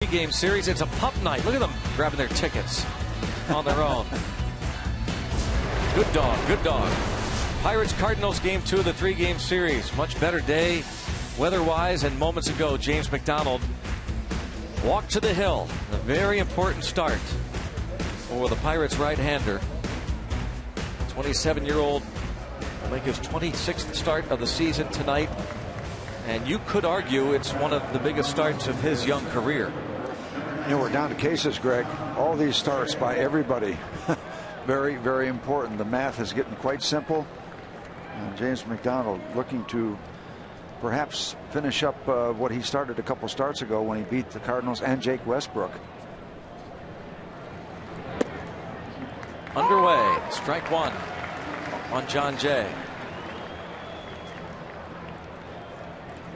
Game series. It's a pup night. Look at them grabbing their tickets on their own. Good dog, good dog. Pirates Cardinals game 2 of the 3-game series. Much better day weather-wise, and moments ago James McDonald walked to the hill. A very important start for the Pirates right-hander. 27-year-old will make his 26th start of the season tonight, and you could argue it's one of the biggest starts of his young career. You know, we're down to cases, Greg. All these starts by everybody. Very, very important. The math is getting quite simple. And James McDonald looking to perhaps finish up what he started a couple starts ago when he beat the Cardinals and Jake Westbrook. Underway. Strike one on John Jay.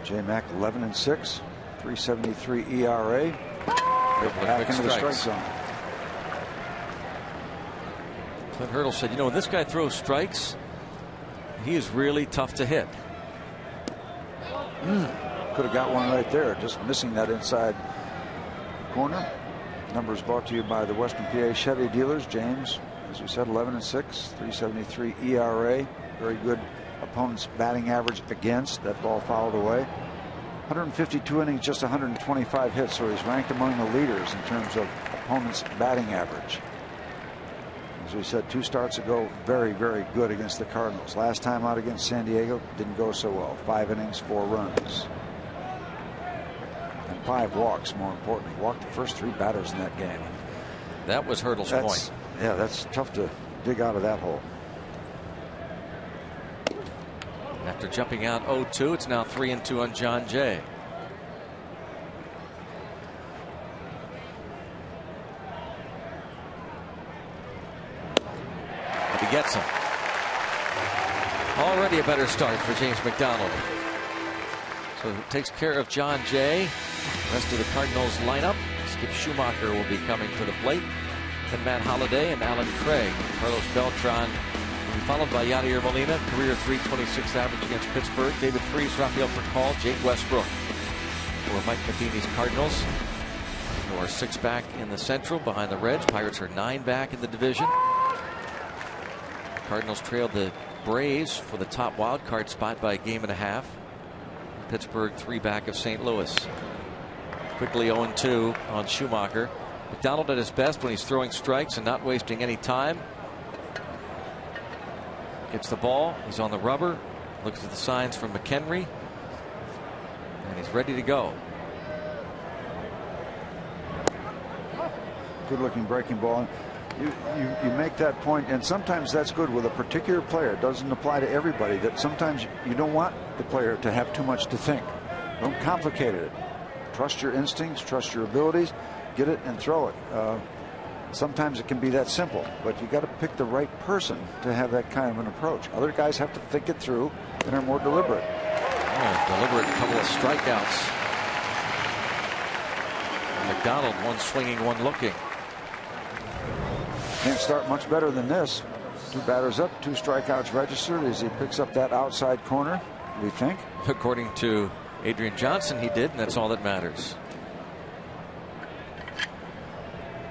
J Mac 11-6, 3.73 ERA. Back into the strike zone. Clint Hurdle said, you know, when this guy throws strikes, he is really tough to hit. Could have got one right there, just missing that inside corner. Numbers brought to you by the Western PA Chevy dealers. James, as we said, 11-6, 3.73 ERA. Very good opponent's batting average against. That ball fouled away. 152 innings, just 125 hits, so he's ranked among the leaders in terms of opponent's batting average. As we said 2 starts ago, very, very good against the Cardinals. Last time out against San Diego, didn't go so well. 5 innings, 4 runs. And 5 walks, more importantly. Walked the first 3 batters in that game. That was Hurdle's point. Yeah, that's tough to dig out of that hole. After jumping out 0-2, it's now 3-2 on John Jay. He gets him. Already a better start for James McDonald. So it takes care of John Jay. The rest of the Cardinals lineup. Skip Schumacher will be coming to the plate. Then Matt Holliday and Alan Craig. Carlos Beltran will be followed by Yadier Molina. Career .326 average against Pittsburgh. David Freese, Rafael Percal, Jake Westbrook. For Mike Matheny's Cardinals, who are 6 back in the Central behind the Reds. Pirates are 9 back in the division. Cardinals trailed the Braves for the top wild card spot by a game and a half. Pittsburgh 3 back of St. Louis. Quickly 0-2 on Schumacher. McDonald at his best when he's throwing strikes and not wasting any time. Gets the ball. He's on the rubber. Looks at the signs from McHenry. And he's ready to go. Good looking breaking ball. You make that point, and sometimes that's good with a particular player. It doesn't apply to everybody. That sometimes you don't want the player to have too much to think. Don't complicate it. Trust your instincts, trust your abilities, get it and throw it. Sometimes it can be that simple, but you got to pick the right person to have that kind of an approach. Other guys have to think it through and are more deliberate. Deliberate couple of strikeouts. McDonald, one swinging, one looking. Can't start much better than this. 2 batters up, 2 strikeouts registered as he picks up that outside corner, we think. According to Adrian Johnson, he did, and that's all that matters.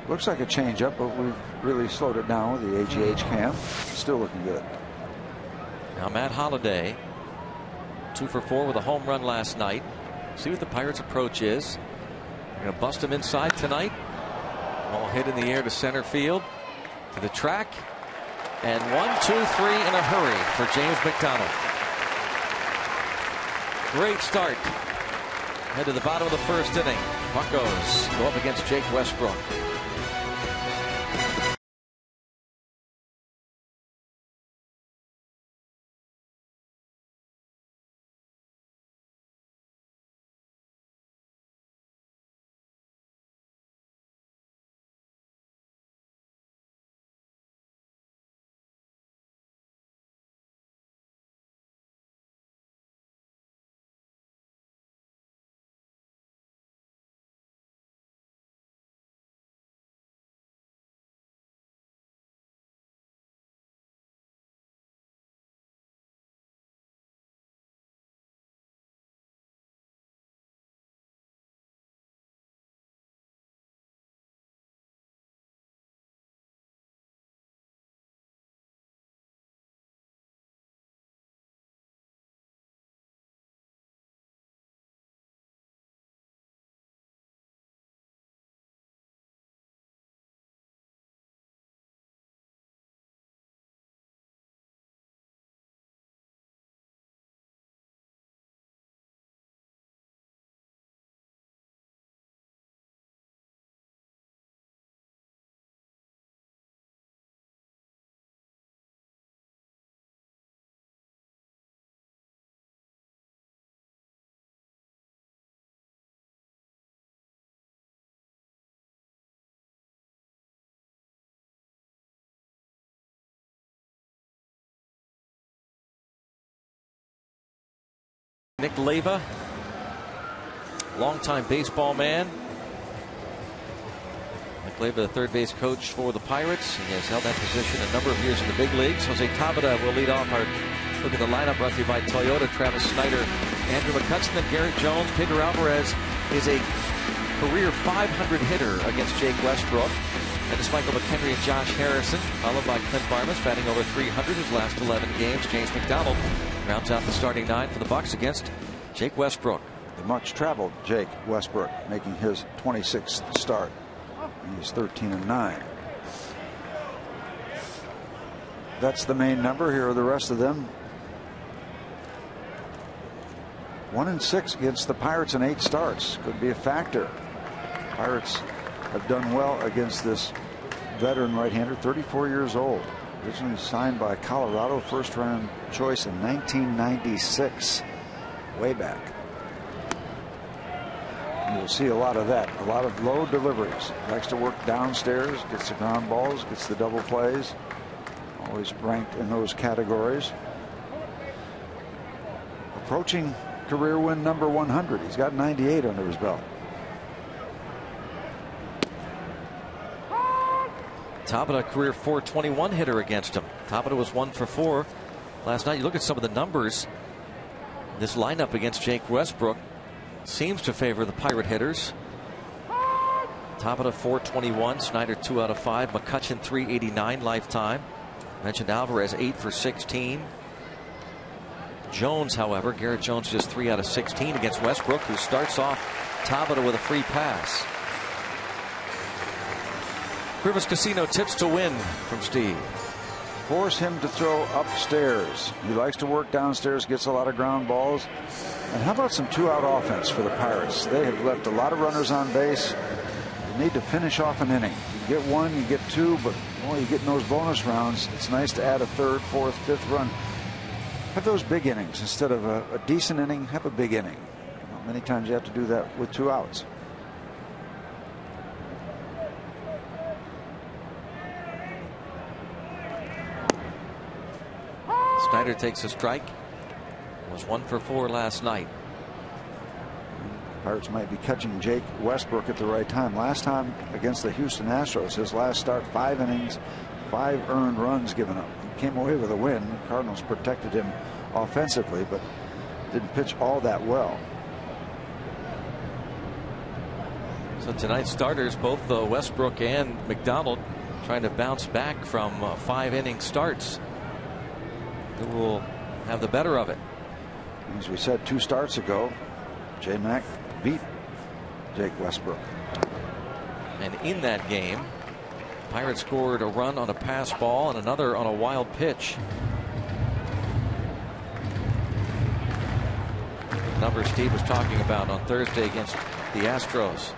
Looks like a changeup, but we've really slowed it down with the AGH cam. Still looking good. Now Matt Holliday, 2 for 4 with a home run last night. See what the Pirates' approach is. They're going to bust him inside tonight. Ball hit in the air to center field, to the track, and 1, 2, 3 in a hurry for James McDonald. Great start. Head to the bottom of the first inning. Buccos go up against Jake Westbrook. Nick Leyva, longtime baseball man. Nick Leyva, the third base coach for the Pirates. He has held that position a number of years in the big leagues. Jose Tabata will lead off our look at the lineup brought to you by Toyota. Travis Snyder, Andrew McCutcheon, and Garrett Jones. Pedro Alvarez is a career .500 hitter against Jake Westbrook. And it's Michael McHenry and Josh Harrison, followed by Clint Barnes, batting over .300 his last 11 games. James McDonald rounds out the starting 9 for the Bucs against Jake Westbrook. The much-traveled Jake Westbrook making his 26th start. He's 13-9. That's the main number. Here are the rest of them. 1-6 against the Pirates in 8 starts. Could be a factor. Pirates have done well against this veteran right-hander, 34 years old. Originally signed by Colorado, first-round choice in 1996. Way back. You'll see a lot of that. A lot of low deliveries. Likes to work downstairs, gets the ground balls, gets the double plays. Always ranked in those categories. Approaching career win number 100. He's got 98 under his belt. Tabata, career .421 hitter against him. Tabata was 1 for 4 last night. You look at some of the numbers. This lineup against Jake Westbrook seems to favor the Pirate hitters. Tabata .421, Snyder 2 out of 5, McCutcheon .389 lifetime. Mentioned Alvarez 8 for 16. Jones, however, Garrett Jones just 3 out of 16 against Westbrook, who starts off Tabata with a free pass. Rivers Casino tips to win from Steve. Force him to throw upstairs. He likes to work downstairs, gets a lot of ground balls. And how about some 2-out offense for the Pirates? They have left a lot of runners on base. They need to finish off an inning. You get 1, you get 2, but boy, you get in those bonus rounds. It's nice to add a 3rd, 4th, 5th run. Have those big innings instead of a decent inning. Have a big inning. Many times you have to do that with 2 outs. Snyder takes a strike. Was 1 for 4 last night. Pirates might be catching Jake Westbrook at the right time. Last time against the Houston Astros, his last start, 5 innings, 5 earned runs given up. He came away with a win. The Cardinals protected him offensively, but didn't pitch all that well. So tonight's starters, both Westbrook and McDonald, trying to bounce back from 5-inning starts. Who will have the better of it? As we said 2 starts ago, J-Mac beat Jake Westbrook. And in that game, Pirates scored a run on a pass ball and another on a wild pitch. The number Steve was talking about on Thursday against the Astros.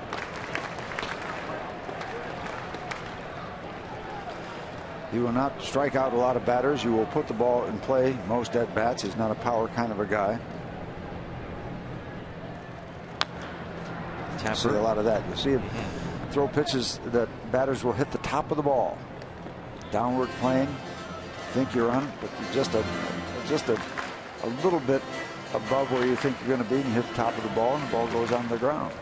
He will not strike out a lot of batters. You will put the ball in play most at bats. He's not a power kind of a guy. You see a lot of that. You see him throw pitches that batters will hit the top of the ball. Downward plane. Think you're on it, but just a little bit above where you think you're going to be, and you hit the top of the ball, and the ball goes on the ground.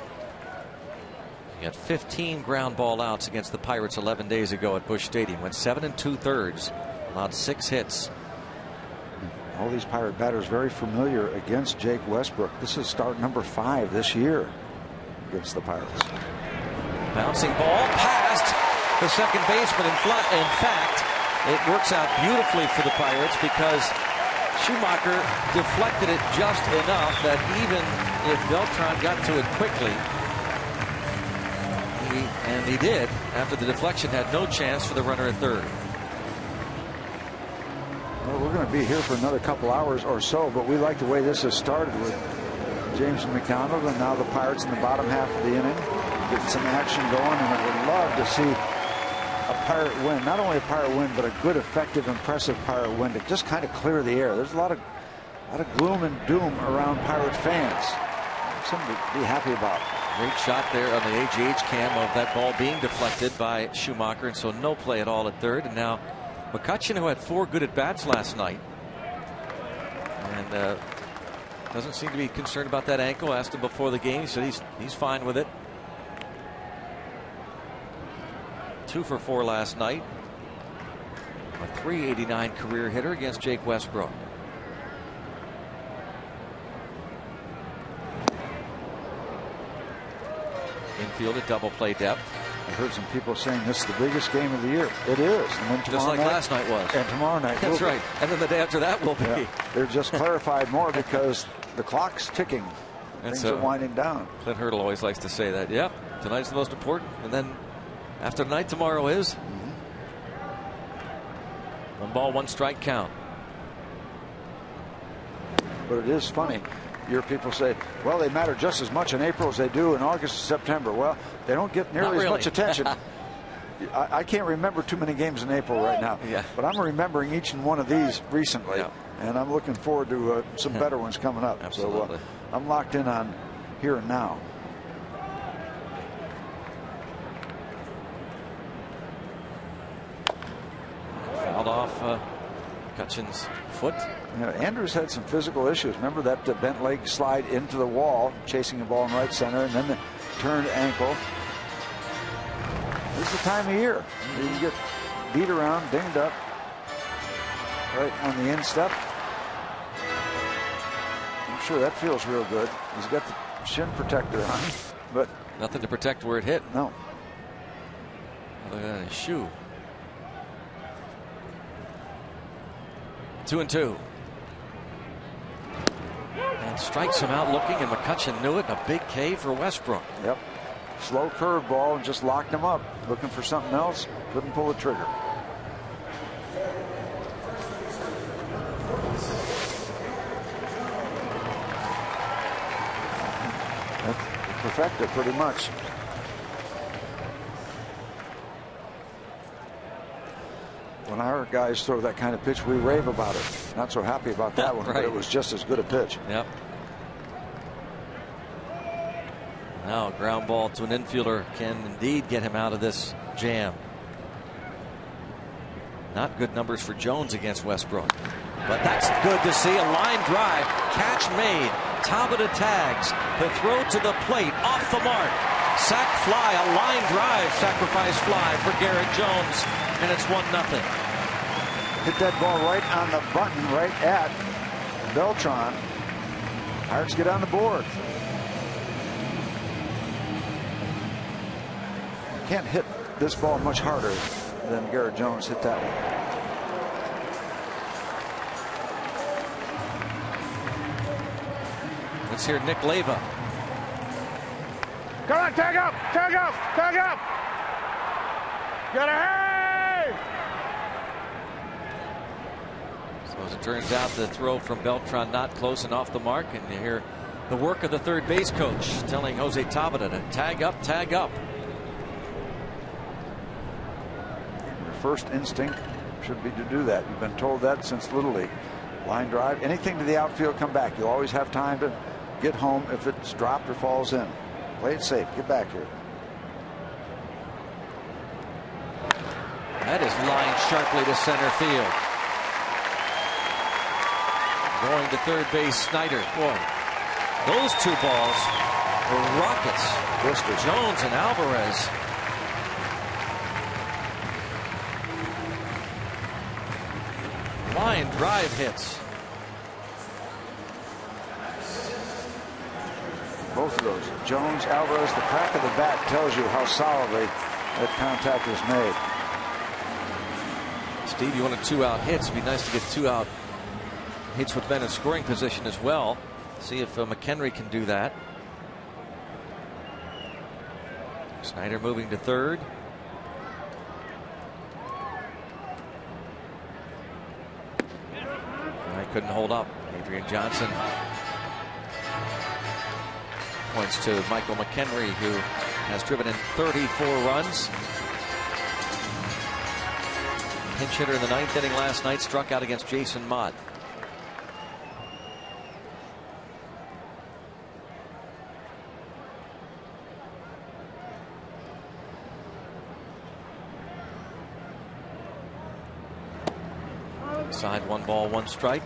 He had 15 ground ball outs against the Pirates 11 days ago at Busch Stadium. Went 7 2/3, allowed 6 hits. All these Pirate batters very familiar against Jake Westbrook. This is start number 5 this year against the Pirates. Bouncing ball past the second baseman. In fact, it works out beautifully for the Pirates because Schumacher deflected it just enough that even if Beltran got to it quickly, and he did, after the deflection, had no chance for the runner at third. Well, we're going to be here for another couple hours or so, but we like the way this has started with James McDonald, and now the Pirates in the bottom half of the inning. Getting some action going, and I would love to see a Pirate win. Not only a Pirate win, but a good, effective, impressive Pirate win to just kind of clear the air. There's a lot of gloom and doom around Pirate fans. Something to be happy about. Great shot there on the AGH cam of that ball being deflected by Schumacher, and so no play at all at third. And now McCutcheon, who had 4 good at bats last night, and Doesn't seem to be concerned about that ankle. Asked him before the game. He said he's fine with it. 2 for 4 last night. A .389 career hitter against Jake Westbrook. Infield at double play depth. I heard some people saying this is the biggest game of the year. It is. And then just like last night was. And tomorrow night. That's right. And then the day after that will be. Yeah. They're just clarified more because the clock's ticking. Things are winding down. Clint Hurdle always likes to say that. Yep. Tonight's the most important. And then after tonight, tomorrow is. 1 ball, 1 strike count. But it is funny. Your people say, well, they matter just as much in April as they do in August and September. Well, they don't get nearly as much attention. I can't remember too many games in April right now. Yeah. But I'm remembering each and one of these recently. Yeah. And I'm looking forward to some better ones coming up. Absolutely. So I'm locked in on here and now. Fouled off Cutchin's foot. Yeah, Andrews had some physical issues. Remember that bent leg slide into the wall, chasing the ball in right center, and then the turned ankle. This is the time of year. You get beat around, dinged up, right on the instep. I'm sure that feels real good. He's got the shin protector on, but nothing to protect where it hit. No. Look at his shoe. 2-2. And strikes him out looking, and McCutchen knew it. A big K for Westbrook. Yep. Slow curveball and just locked him up. Looking for something else. Couldn't pull the trigger. That's perfected pretty much. When our guys throw that kind of pitch, we rave about it. Not so happy about that one, right. But it was just as good a pitch. Yep. Now ground ball to an infielder can indeed get him out of this jam. Not good numbers for Jones against Westbrook. But that's good to see. A line drive. Catch made. Tabata tags. The throw to the plate. Off the mark. Sac fly. A line drive. Sacrifice fly for Garrett Jones. And it's 1-0. Hit that ball right on the button, right at Beltran. Pirates get on the board. You can't hit this ball much harder than Garrett Jones hit that one. Let's hear Nick Leyva. Come on, tag up, tag up, tag up. Get ahead. So as it turns out, the throw from Beltran not close and off the mark, and you hear the work of the third base coach telling Jose Tabata to tag up, tag up. Your first instinct should be to do that. You've been told that since Little League. Line drive, anything to the outfield, come back. You'll always have time to get home if it's dropped or falls in. Play it safe. Get back here. That is lined sharply to center field. Going to third base, Snyder. Boy, those two balls were rockets. Jones and Alvarez. Line drive hits. Both of those. Jones, Alvarez, the crack of the bat tells you how solidly that contact was made. Steve, you wanted 2-out hits. It'd be nice to get 2-out hits with men in scoring position as well. See if McHenry can do that. Snyder moving to third. I couldn't hold up. Adrian Johnson points to Michael McHenry, who has driven in 34 runs. Pinch hitter in the 9th inning last night, struck out against Jason Mott. Side 1 ball, 1 strike.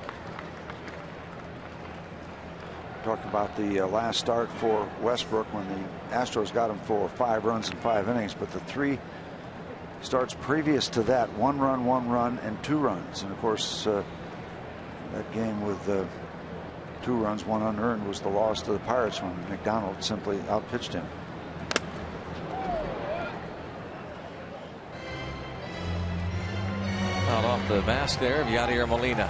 Talk about the last start for Westbrook when the Astros got him for 5 runs in 5 innings, but the 3 starts previous to that, 1 run, and 2 runs. And of course, that game with 2 runs, 1 unearned was the loss to the Pirates when McDonald simply outpitched him. Out off the mask there of Yadier Molina.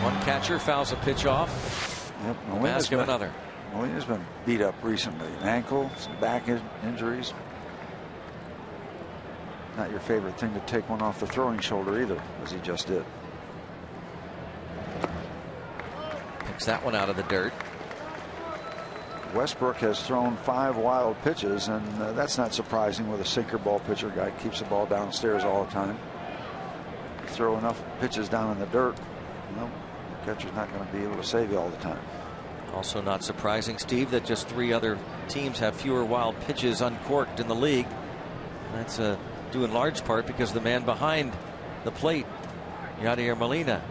One catcher fouls a pitch off. Yep, Mask of another. Molina's been beat up recently. An ankle, some back injuries. Not your favorite thing to take one off the throwing shoulder either, as he just did. Picks that one out of the dirt. Westbrook has thrown 5 wild pitches, and that's not surprising with a sinker ball pitcher. Guy keeps the ball downstairs all the time. You throw enough pitches down in the dirt, well, the catcher's not going to be able to save you all the time. Also not surprising, Steve, that just 3 other teams have fewer wild pitches uncorked in the league. That's due in large part because the man behind the plate, Yadier Molina,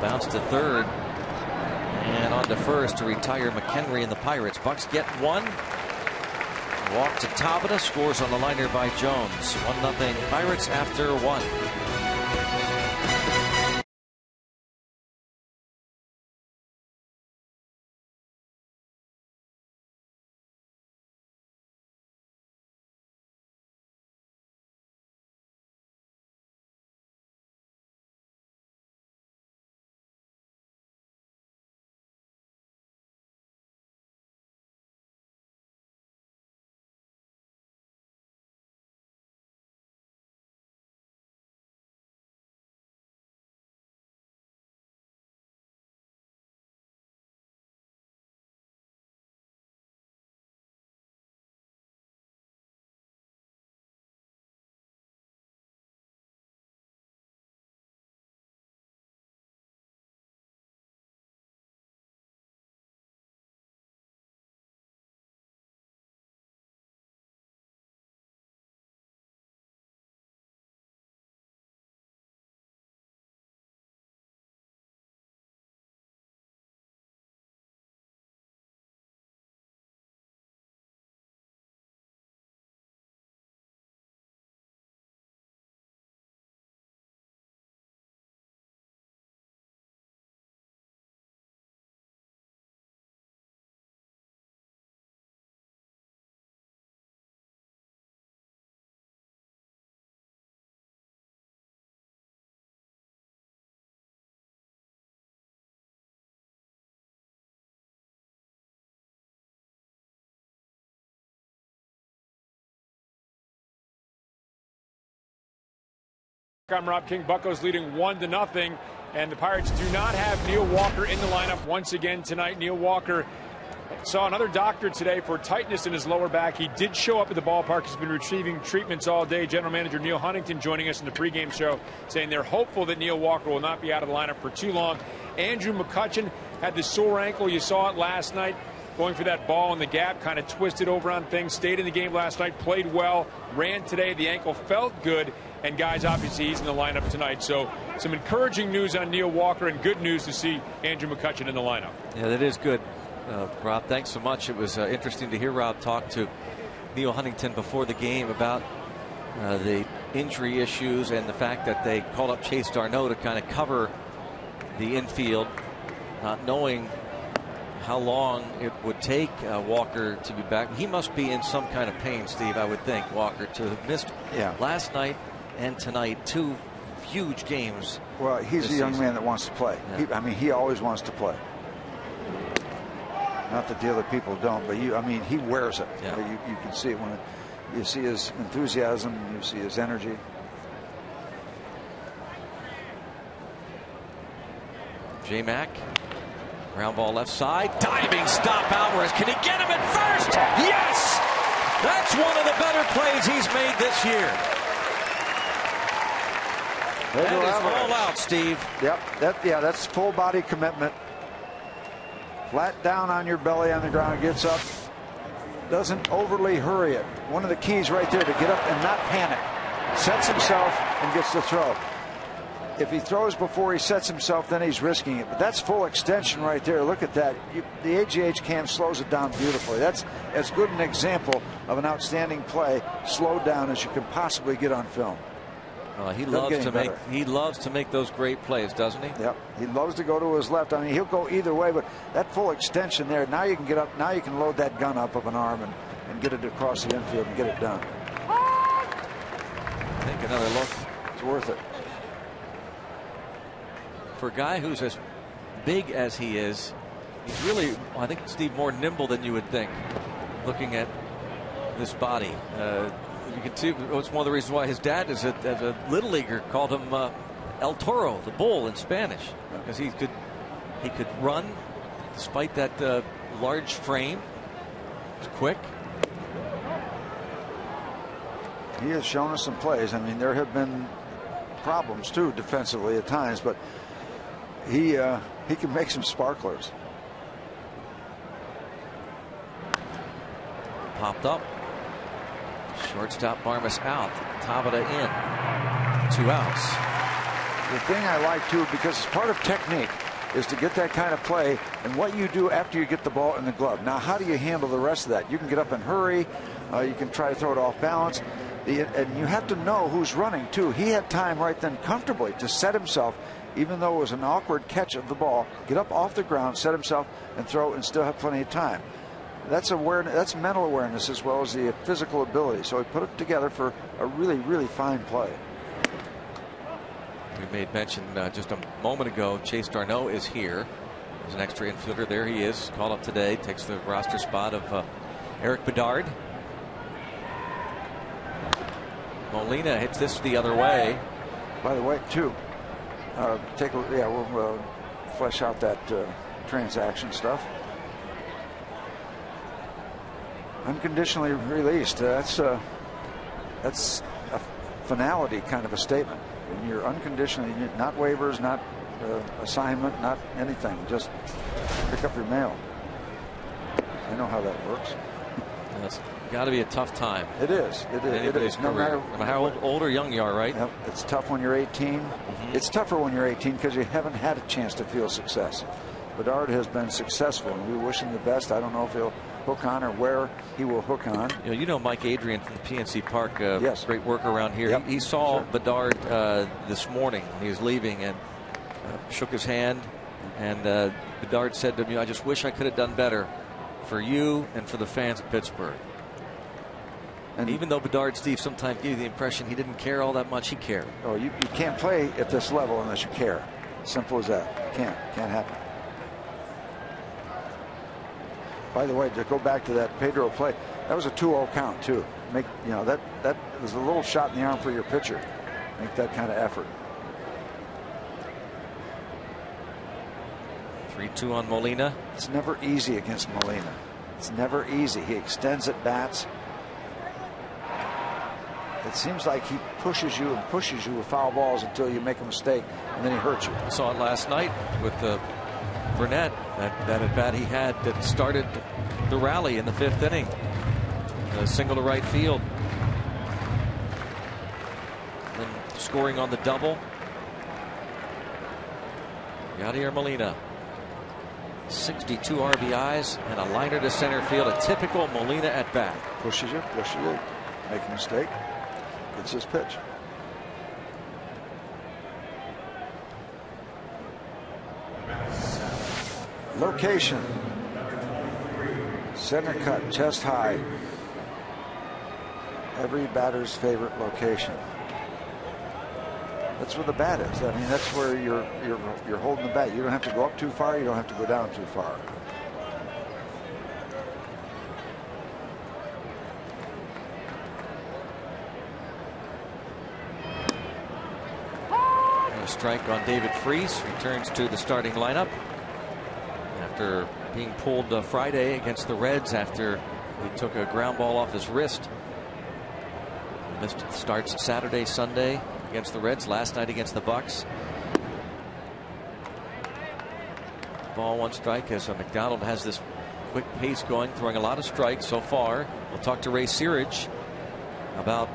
bounced to third and on to first to retire McHenry and the Pirates. Bucks get 1. Walk to Tabata, scores on the liner by Jones. 1-0 Pirates after 1. I'm Rob King. Buccos leading 1-0, and the Pirates do not have Neil Walker in the lineup once again tonight. Neil Walker saw another doctor today for tightness in his lower back. He did show up at the ballpark. He's been receiving treatments all day. General Manager Neil Huntington joining us in the pregame show, saying they're hopeful that Neil Walker will not be out of the lineup for too long. Andrew McCutchen had the sore ankle. You saw it last night, going for that ball in the gap, kind of twisted over on things. Stayed in the game last night, played well, ran today. The ankle felt good. And guys, obviously he's in the lineup tonight. So some encouraging news on Neil Walker and good news to see Andrew McCutchen in the lineup. Yeah, that is good. Rob, thanks so much. It was interesting to hear Rob talk to Neil Huntington before the game about the injury issues and the fact that they called up Chase Darno to kind of cover the infield, not knowing how long it would take Walker to be back. He must be in some kind of pain, Steve, I would think, Walker, to have missed last night and tonight, 2 huge games. Well, he's a young man that wants to play. Yeah. I mean, he always wants to play. Not that the other people don't, but I mean, he wears it. Yeah. You can see it when you see his enthusiasm, you see his energy. J-Mac, ground ball left side, diving stop Alvarez. Can he get him at first? Yes! That's one of the better plays he's made this year. That is all out, Steve. Yep, that's full body commitment. Flat down on your belly on the ground, gets up, doesn't overly hurry it. One of the keys right there to get up and not panic. Sets himself and gets the throw. If he throws before he sets himself, then he's risking it. But that's full extension right there. Look at that. The AGH cam slows it down beautifully. That's as good an example of an outstanding play slowed down as you can possibly get on film. He loves to make those great plays, doesn't he? Yep. He loves to go to his left. I mean, he'll go either way, but that full extension there, now you can get up, now you can load that gun up of an arm and get it across the infield and get it done. Take another look. It's worth it. For a guy who's as big as he is, he's really, I think, Steve, more nimble than you would think, looking at this body. You can see it's one of the reasons why his dad, as a little leaguer, called him El Toro, the bull in Spanish, because he could run despite that large frame. He's quick. He has shown us some plays. I mean, there have been problems too defensively at times, but he can make some sparklers. Popped up. Shortstop Barmas out. Tabata in. 2 outs. The thing I like too, because it's part of technique, is to get that kind of play and what you do after you get the ball in the glove. Now, how do you handle the rest of that? You can get up and hurry. You can try to throw it off balance. And you have to know who's running too. He had time right then comfortably to set himself, even though it was an awkward catch of the ball, get up off the ground, set himself and throw and still have plenty of time. That's awareness. That's mental awareness as well as the physical ability. So he put it together for a really, really fine play. We made mention just a moment ago, Chase Darno is here. There's an extra infielder. There he is, called up today. Takes the roster spot of Eric Bedard. Molina hits this the other way. By the way, too, we'll flesh out that transaction stuff. Unconditionally released. That's a finality kind of a statement. When you're unconditionally, not waivers, not assignment, not anything. Just pick up your mail. I know how that works. That's got to be a tough time. It is. It is. No matter how old or young you are, right? Yep. It's tough when you're 18. It's tougher when you're 18 because you haven't had a chance to feel success. Bedard has been successful, and we wish him the best. I don't know if he'll hook on or where he will hook on. You know Mike Adrian from the PNC Park. Yes. Great work around here. Yep. He saw Bedard this morning when he was leaving and shook his hand. And Bedard said to me, "I just wish I could have done better for you and for the fans of Pittsburgh." And even though Bedard, Steve, sometimes gave you the impression he didn't care all that much, he cared. Oh, you can't play at this level unless you care. Simple as that. Can't happen. By the way, to go back to that Pedro play, that was a 2-0 count too. That was a little shot in the arm for your pitcher. Make that kind of effort. 3-2 on Molina. It's never easy against Molina. It's never easy. He extends at bats. It seems like he pushes you with foul balls until you make a mistake, and then he hurts you. I saw it last night with Burnett, that at bat he had that started the rally in the 5th inning. A single to right field. Then scoring on the double. Yadier Molina. 62 RBIs and a liner to center field. A typical Molina at bat. Pushes you. Make a mistake. It's his pitch. Location. Center cut, chest high. Every batter's favorite location. That's where the bat is. I mean, that's where you're holding the bat. You don't have to go up too far. You don't have to go down too far. Strike on David Freese. Returns to the starting lineup after being pulled Friday against the Reds after he took a ground ball off his wrist. Missed starts Saturday, Sunday against the Reds. Last night against the Bucks. Ball 1 strike as McDonald has this quick pace going, throwing a lot of strikes so far. We'll talk to Ray Searage about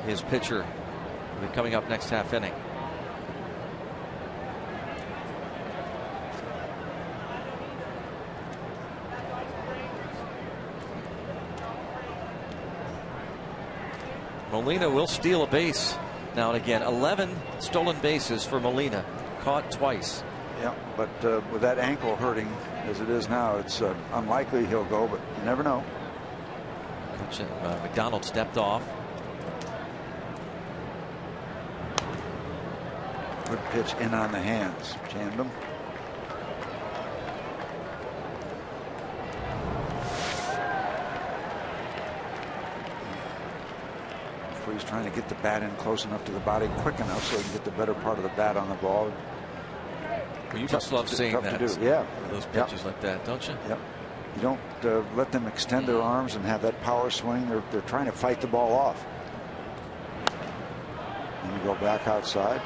his pitcher coming up next half inning. Molina will steal a base now and again. 11 stolen bases for Molina, caught twice. Yeah, but with that ankle hurting as it is now, it's unlikely he'll go, but you never know. Coach McDonald stepped off. Good pitch in on the hands. Jammed him. He's trying to get the bat in close enough to the body, quick enough so he can get the better part of the bat on the ball. Well, you just love seeing that. Yeah, those pitches like that, don't you? Yep. You don't let them extend their arms and have that power swing. They're trying to fight the ball off. And you go back outside.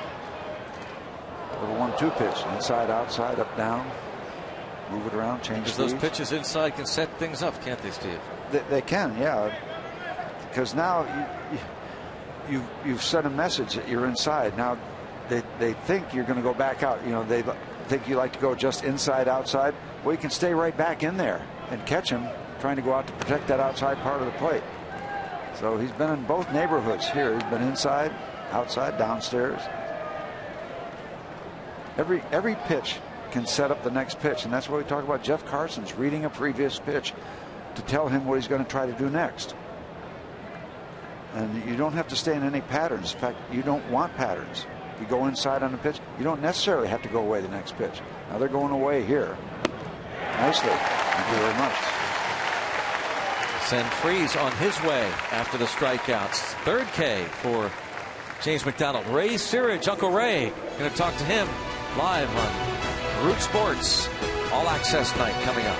Little 1-2 pitch, inside, outside, up, down. Move it around, change speeds. Those pitches inside can set things up, can't they, Steve? They can, yeah. Because now you've sent a message that you're inside. Now they think you're going to go back out. You know, they think you like to go just inside, outside. Well, you can stay right back in there and catch him trying to go out to protect that outside part of the plate. So he's been in both neighborhoods here. He's been inside, outside, downstairs. Every pitch can set up the next pitch, and that's what we talk about. Jeff Carson's reading a previous pitch to tell him what he's going to try to do next. And you don't have to stay in any patterns. In fact, you don't want patterns. If you go inside on a pitch, you don't necessarily have to go away the next pitch. Now they're going away here. Nicely. Thank you very much. Send Freeze on his way after the strikeouts. Third K for James McDonald. Ray Searage, Uncle Ray, going to talk to him live on Root Sports. All Access Night coming up.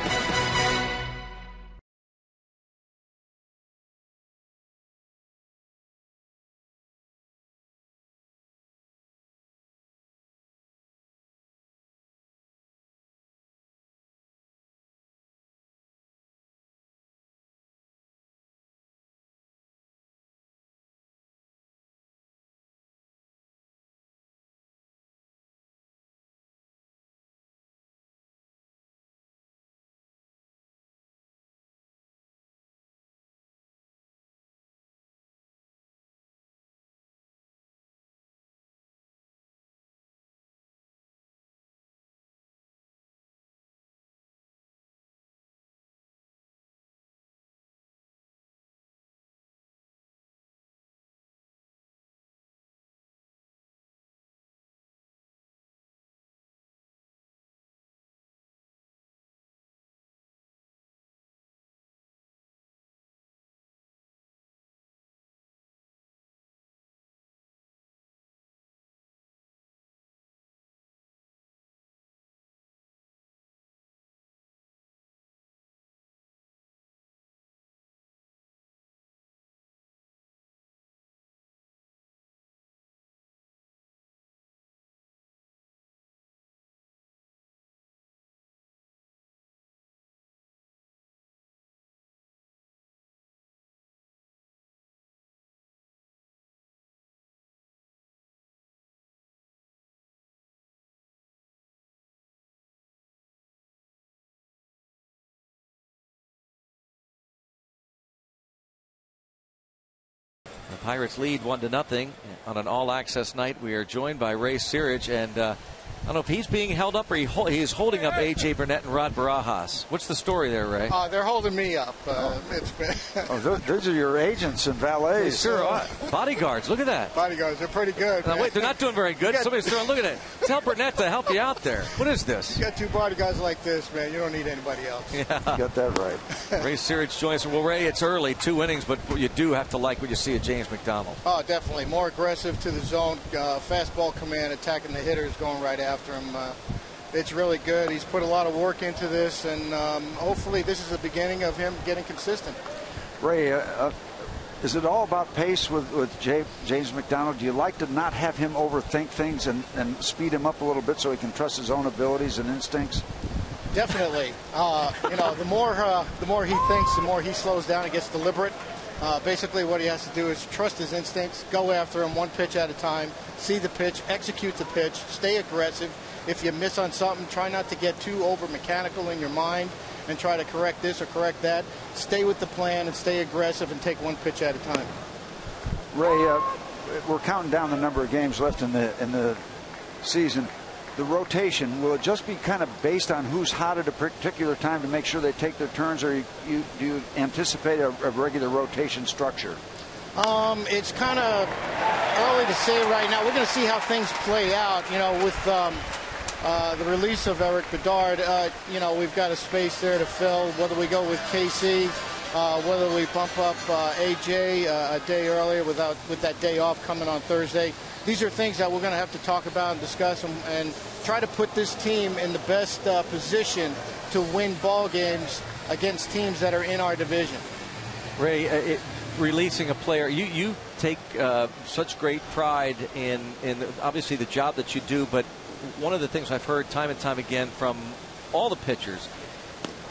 The Pirates lead 1-0 on an all-access night. We are joined by Ray Searage, and I don't know if he's being held up or he's holding up A.J. Burnett and Rod Barajas. What's the story there, Ray? They're holding me up. It's been those are your agents and valets. Sure are. Bodyguards, look at that. Bodyguards, they're pretty good. Now, wait, they're not doing very good. Somebody's throwing, look at it. Tell Burnett to help you out there. What is this? You got two bodyguards like this, man. You don't need anybody else. Yeah. You got that right. Ray Searage joins us. Well, Ray, it's early, 2 innings, but you do have to like what you see of James McDonald. Oh, definitely. More aggressive to the zone, fastball command, attacking the hitters, going right after him. It's really good. He's put a lot of work into this, and hopefully this is the beginning of him getting consistent. Ray, is it all about pace with James McDonald? Do you like to not have him overthink things and speed him up a little bit so he can trust his own abilities and instincts? Definitely. You know, the more he thinks, the more he slows down and gets deliberate. Basically, what he has to do is trust his instincts, go after him one pitch at a time, see the pitch, execute the pitch, stay aggressive. If you miss on something, try not to get too over mechanical in your mind and try to correct this or correct that. Stay with the plan and stay aggressive and take one pitch at a time. Ray, we're counting down the number of games left in the season. The rotation, will it just be kind of based on who's hot at a particular time to make sure they take their turns, or do you anticipate a regular rotation structure? It's kind of early to say right now. We're going to see how things play out. You know, with the release of Eric Bedard, you know, we've got a space there to fill. Whether we go with KC, whether we bump up AJ a day earlier with that day off coming on Thursday. These are things that we're going to have to talk about and discuss and try to put this team in the best position to win ball games against teams that are in our division. Ray, releasing a player, you take such great pride in obviously the job that you do, but one of the things I've heard time and time again from all the pitchers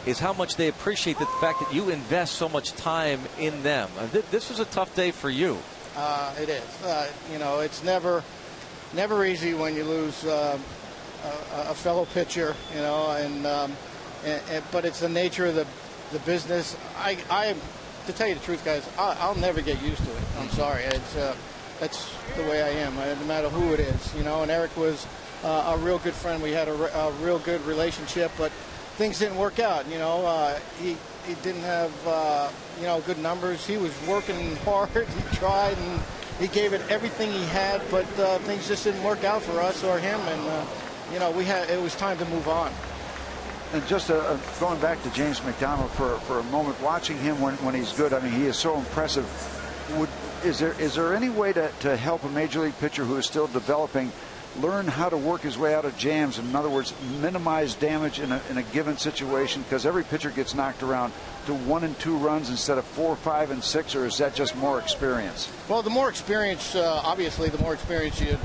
is how much they appreciate the fact that you invest so much time in them. This was a tough day for you. It is. You know, it's never easy when you lose a fellow pitcher. You know, but it's the nature of the business. To tell you the truth, guys, I'll never get used to it. I'm sorry. That's the way I am. No matter who it is. You know, and Eric was a real good friend. We had a real good relationship, but things didn't work out. You know, he didn't have you know, good numbers. He was working hard. He tried and he gave it everything he had, but things just didn't work out for us or him. And you know, it was time to move on. And just going back to James McDonald for a moment, watching him when he's good, I mean, he is so impressive. Is there any way to help a major league pitcher who is still developing learn how to work his way out of jams? In other words, minimize damage in a given situation, because every pitcher gets knocked around to 1 and 2 runs instead of 4, 5, and 6, or is that just more experience? Well, the more experience, obviously, the more experience you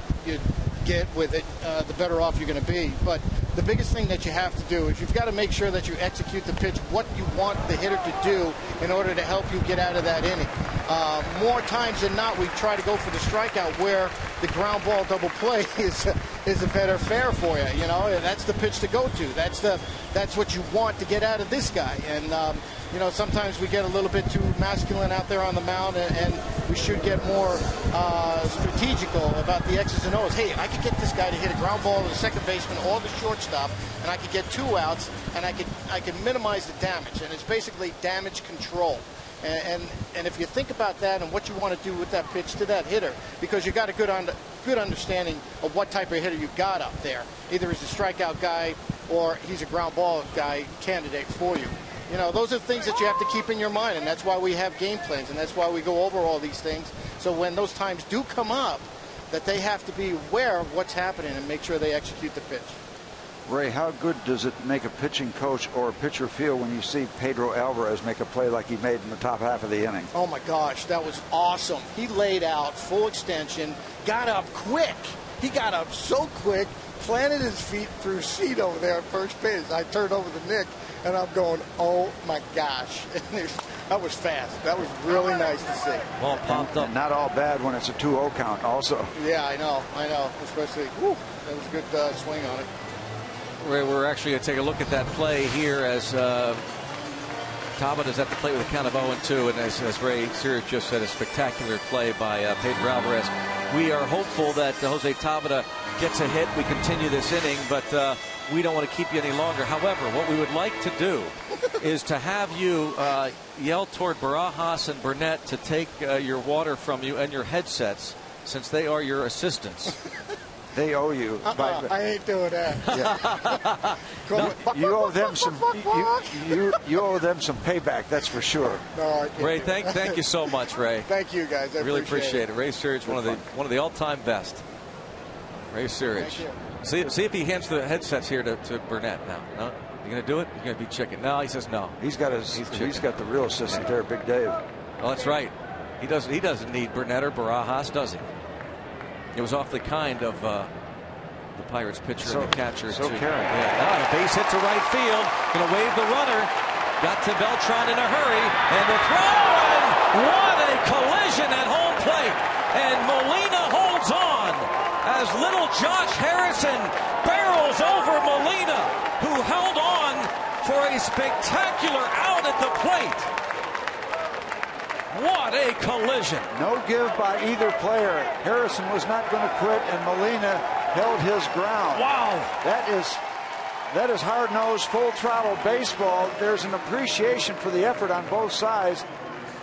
get with it, the better off you're going to be. But the biggest thing that you have to do is you've got to make sure that you execute the pitch, what you want the hitter to do in order to help you get out of that inning. More times than not, we try to go for the strikeout where the ground ball double play is a better fare for you. You know, and that's the pitch to go to. That's what you want to get out of this guy. And you know, sometimes we get a little bit too masculine out there on the mound, and we should get more strategical about the X's and O's. Hey, I could get this guy to hit a ground ball to the second baseman or the shortstop, and I could get 2 outs, and I could minimize the damage. And it's basically damage control. And if you think about that and what you want to do with that pitch to that hitter, because you got a good understanding of what type of hitter you got up there. Either he's a strikeout guy or he's a ground ball guy candidate for you. You know, those are things that you have to keep in your mind, and that's why we have game plans, and that's why we go over all these things. So when those times do come up, that they have to be aware of what's happening and make sure they execute the pitch. Ray, how good does it make a pitching coach or a pitcher feel when you see Pedro Alvarez make a play like he made in the top half of the inning? Oh my gosh, that was awesome. He laid out full extension, got up quick. He got up so quick, planted his feet through seat over there at first base. I turned over to Nick, and I'm going, oh my gosh. That was fast. That was really nice to see. Ball popped up. Not all bad when it's a 2-0 count also. Yeah, I know. Especially, whew, that was a good swing on it. We're actually going to take a look at that play here as Tabata is at the plate with a count of 0-2, and as Ray Sears just said, a spectacular play by Pedro Alvarez. We are hopeful that Jose Tabata gets a hit. We continue this inning, but we don't want to keep you any longer. However, what we would like to do is to have you yell toward Barajas and Burnett to take your water from you and your headsets, since they are your assistants. They owe you. I ain't doing that. Yeah. You owe them some. You owe them some payback. That's for sure. No, Ray, thank you so much, Ray. Thank you, guys. I really appreciate it. Ray Searage, one of the all-time best. Ray Searage. See if he hands the headsets here to Burnett now. No, you gonna do it? You're gonna be chicken. No, he says no. He's got the real assistant there, Big Dave. Oh, that's right. He doesn't need Burnett or Barajas, does he? It was awfully kind of the Pirates pitcher So, and the catcher. so to, caring. yeah, now a base hit to right field. Going to wave the runner. Got to Beltran in a hurry. And the throw. And what a collision at home plate. And Molina holds on as little Josh Harrison barrels over Molina, who held on for a spectacular out at the plate. What a collision. No give by either player. Harrison was not going to quit, and Molina held his ground. Wow. That is hard-nosed, full-throttle baseball. There's an appreciation for the effort on both sides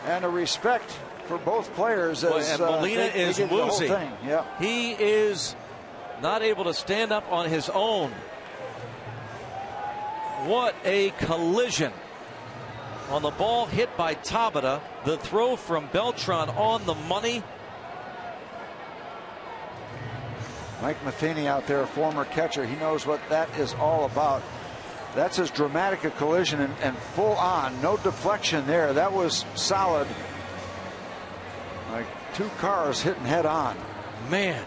and a respect for both players. As, and Molina is woozy. Yeah. He is not able to stand up on his own. What a collision. On the ball hit by Tabata, the throw from Beltran on the money. Mike Matheny out there, a former catcher, he knows what that is all about. That's as dramatic a collision and full on, no deflection there. That was solid. Like two cars hitting head on. Man,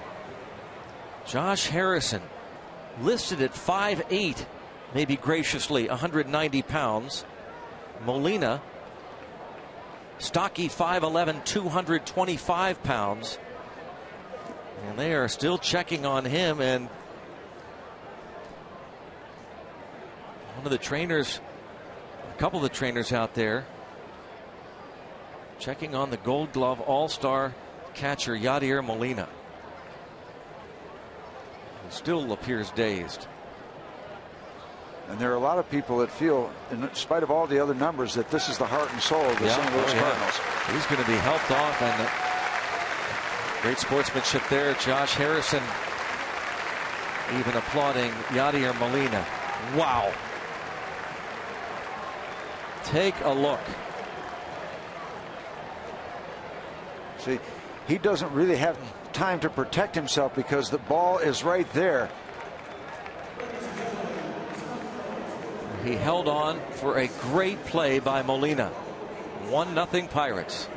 Josh Harrison listed at 5'8", maybe graciously 190 pounds. Molina, stocky 5'11", 225 pounds. And they are still checking on him. And one of the trainers, a couple of the trainers out there, checking on the Gold Glove All-Star catcher Yadier Molina, who still appears dazed. And there are a lot of people that feel, in spite of all the other numbers, that this is the heart and soul of the St. Louis Cardinals. He's going to be helped off, and great sportsmanship there. Josh Harrison even applauding Yadier Molina. Wow. Take a look. See, he doesn't really have time to protect himself because the ball is right there. He held on for a great play by Molina. 1-0 Pirates.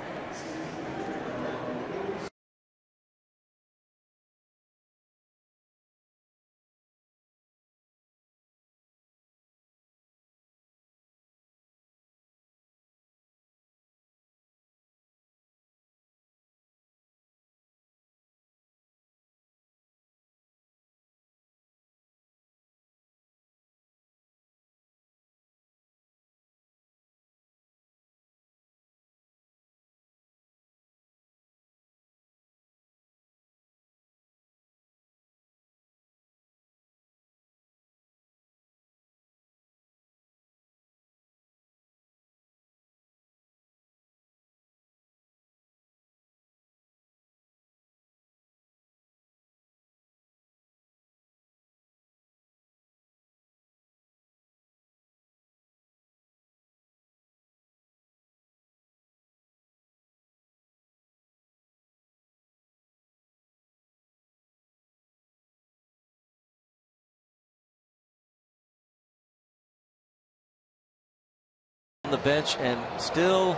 On the bench and still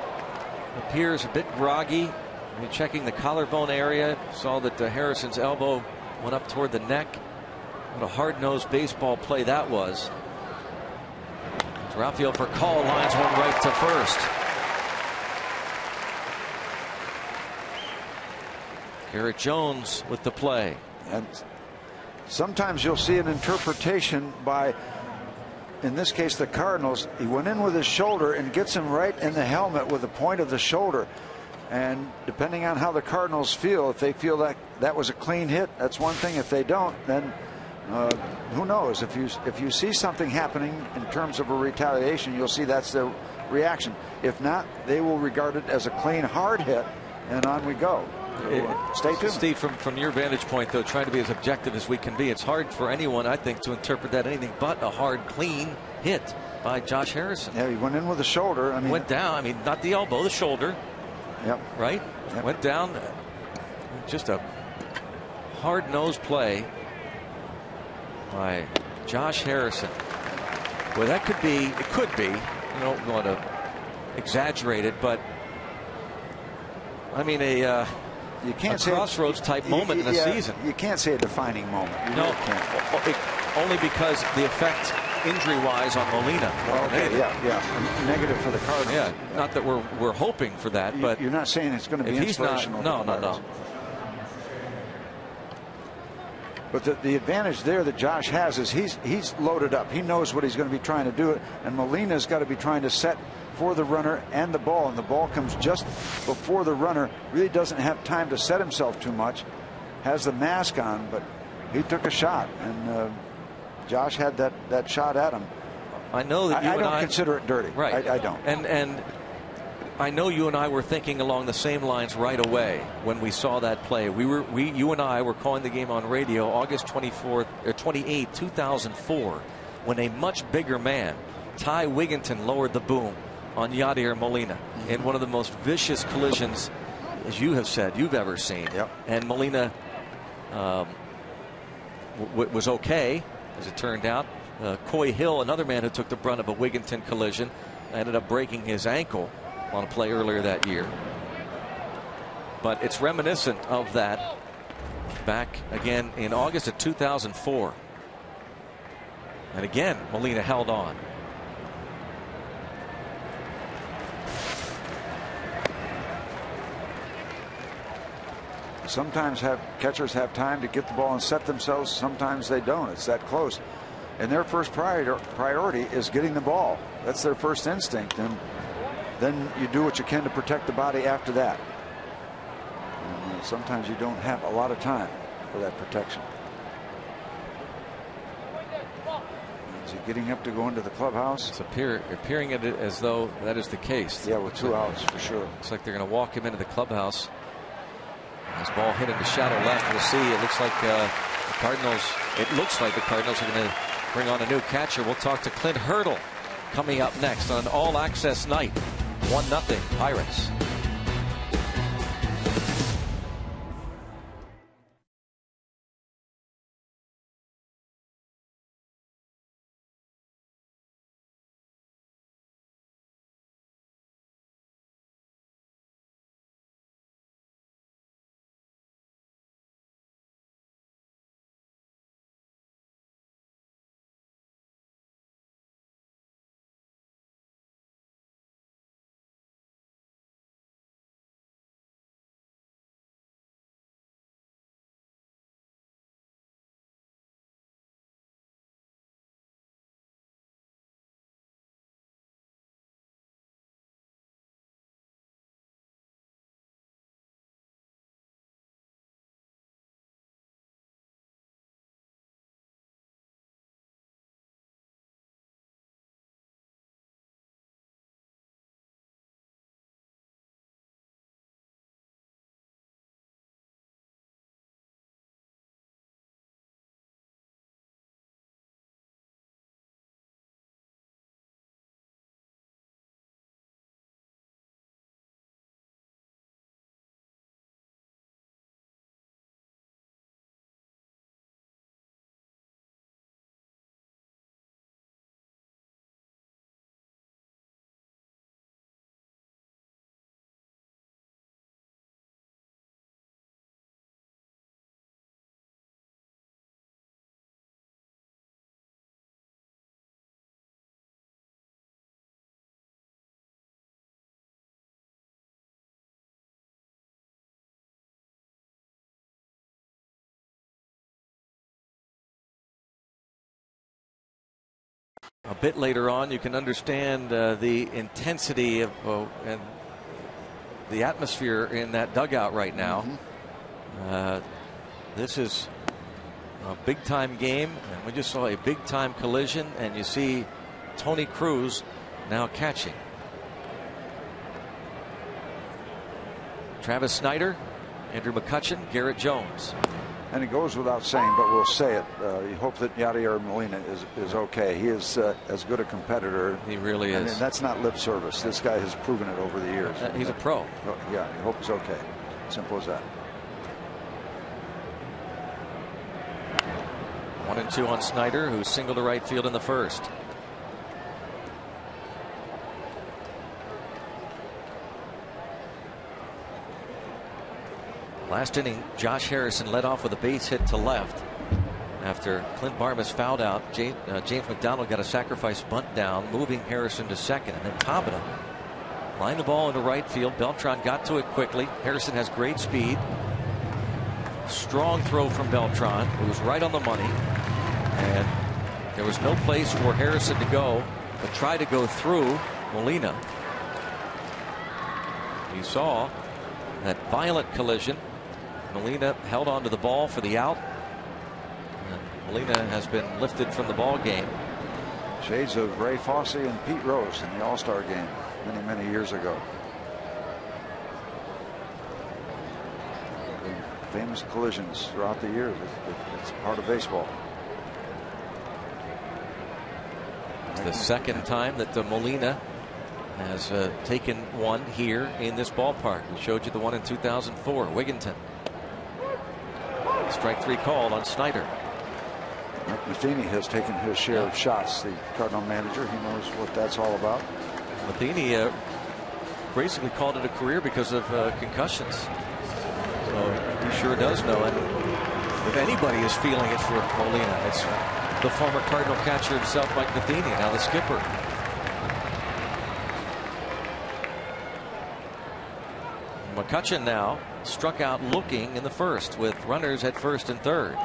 appears a bit groggy. You're checking the collarbone area. Saw that Harrison's elbow went up toward the neck. What a hard-nosed baseball play that was. Rafael Furcal lines one right to first. Garrett Jones with the play. And sometimes you'll see an interpretation by, in this case, the Cardinals. He went in with his shoulder and gets him right in the helmet with the point of the shoulder. And depending on how the Cardinals feel, if they feel that that was a clean hit, that's one thing. If they don't, then who knows? If you see something happening in terms of a retaliation, you'll see that's their reaction. If not, they will regard it as a clean, hard hit, and on we go. Stay tuned. Steve, from your vantage point, though, trying to be as objective as we can be, it's hard for anyone, I think, to interpret that anything but a hard, clean hit by Josh Harrison. Yeah, he went in with the shoulder. I mean, went down. I mean, not the elbow, the shoulder. Yep. Right? Yep. Went down. Just a hard-nosed play by Josh Harrison. Well, that could be, it could be, I don't want to exaggerate it, but I mean, You can't a say crossroads type moment in the season. You can't say a defining moment. You no, really can't. Only because the effect injury-wise on Molina. Okay, yeah. Negative for the Cardinals. Yeah, not that we're hoping for that, but you're not saying it's going to be inspirational. No. But the advantage there that Josh has is he's loaded up. He knows what he's going to be trying to do, and Molina's got to be trying to set for the runner and the ball, and the ball comes just before the runner. Really doesn't have time to set himself too much. Has the mask on, but he took a shot, and Josh had that shot at him. I know that I don't consider it dirty. Right. I don't. And I know you and I were thinking along the same lines right away when we saw that play. You and I were calling the game on radio August 28, 2004, when a much bigger man, Ty Wigginton, lowered the boom on Yadier Molina in one of the most vicious collisions, as you have said, you've ever seen. Yep. And Molina was okay, as it turned out. Coy Hill, another man who took the brunt of a Wigginton collision, ended up breaking his ankle on a play earlier that year. But it's reminiscent of that back again in August of 2004. And again, Molina held on. Sometimes catchers have time to get the ball and set themselves. Sometimes they don't. It's that close. And their first priority is getting the ball. That's their first instinct. And then you do what you can to protect the body after that. And sometimes you don't have a lot of time for that protection. Is he getting up to go into the clubhouse? It's appearing as though that is the case. Yeah, with 2 outs for sure. Looks like they're going to walk him into the clubhouse. His ball hit into shadow left. We'll see. It looks like the Cardinals. It looks like the Cardinals are going to bring on a new catcher. We'll talk to Clint Hurdle coming up next on an all-access night. 1-0 Pirates. A bit later on, you can understand the intensity of and the atmosphere in that dugout right now. This is a big-time game, and we just saw a big-time collision, and you see Tony Cruz now catching. Travis Snyder, Andrew McCutchen, Garrett Jones. And it goes without saying, but we'll say it. You hope that Yadier Molina is okay. He is as good a competitor. He really is. And that's not lip service. This guy has proven it over the years. He's a pro. Yeah, you hope he's okay. Simple as that. 1-2 on Snyder, who singled to right field in the first. Last inning, Josh Harrison led off with a base hit to left. After Clint Barmas fouled out, James McDonald got a sacrifice bunt down, moving Harrison to second, and then Tabata lined the ball into right field. Beltran got to it quickly. Harrison has great speed. Strong throw from Beltran. It was right on the money, and there was no place for Harrison to go but try to go through Molina. You saw that violent collision. Molina held onto the ball for the out. Molina has been lifted from the ball game. Shades of Ray Fosse and Pete Rose in the All-Star game many years ago. Famous collisions throughout the years. It's part of baseball. It's the second time that Molina has taken one here in this ballpark. We showed you the one in 2004, Wigginton. Strike 3 called on Snyder. Mike Matheny has taken his share of shots. The Cardinal manager, he knows what that's all about. Matheny basically called it a career because of concussions. So he sure does know it. If anybody is feeling it for Molina, it's the former Cardinal catcher himself, Mike Matheny, now the skipper. McCutchen now struck out looking in the first with runners at first and third.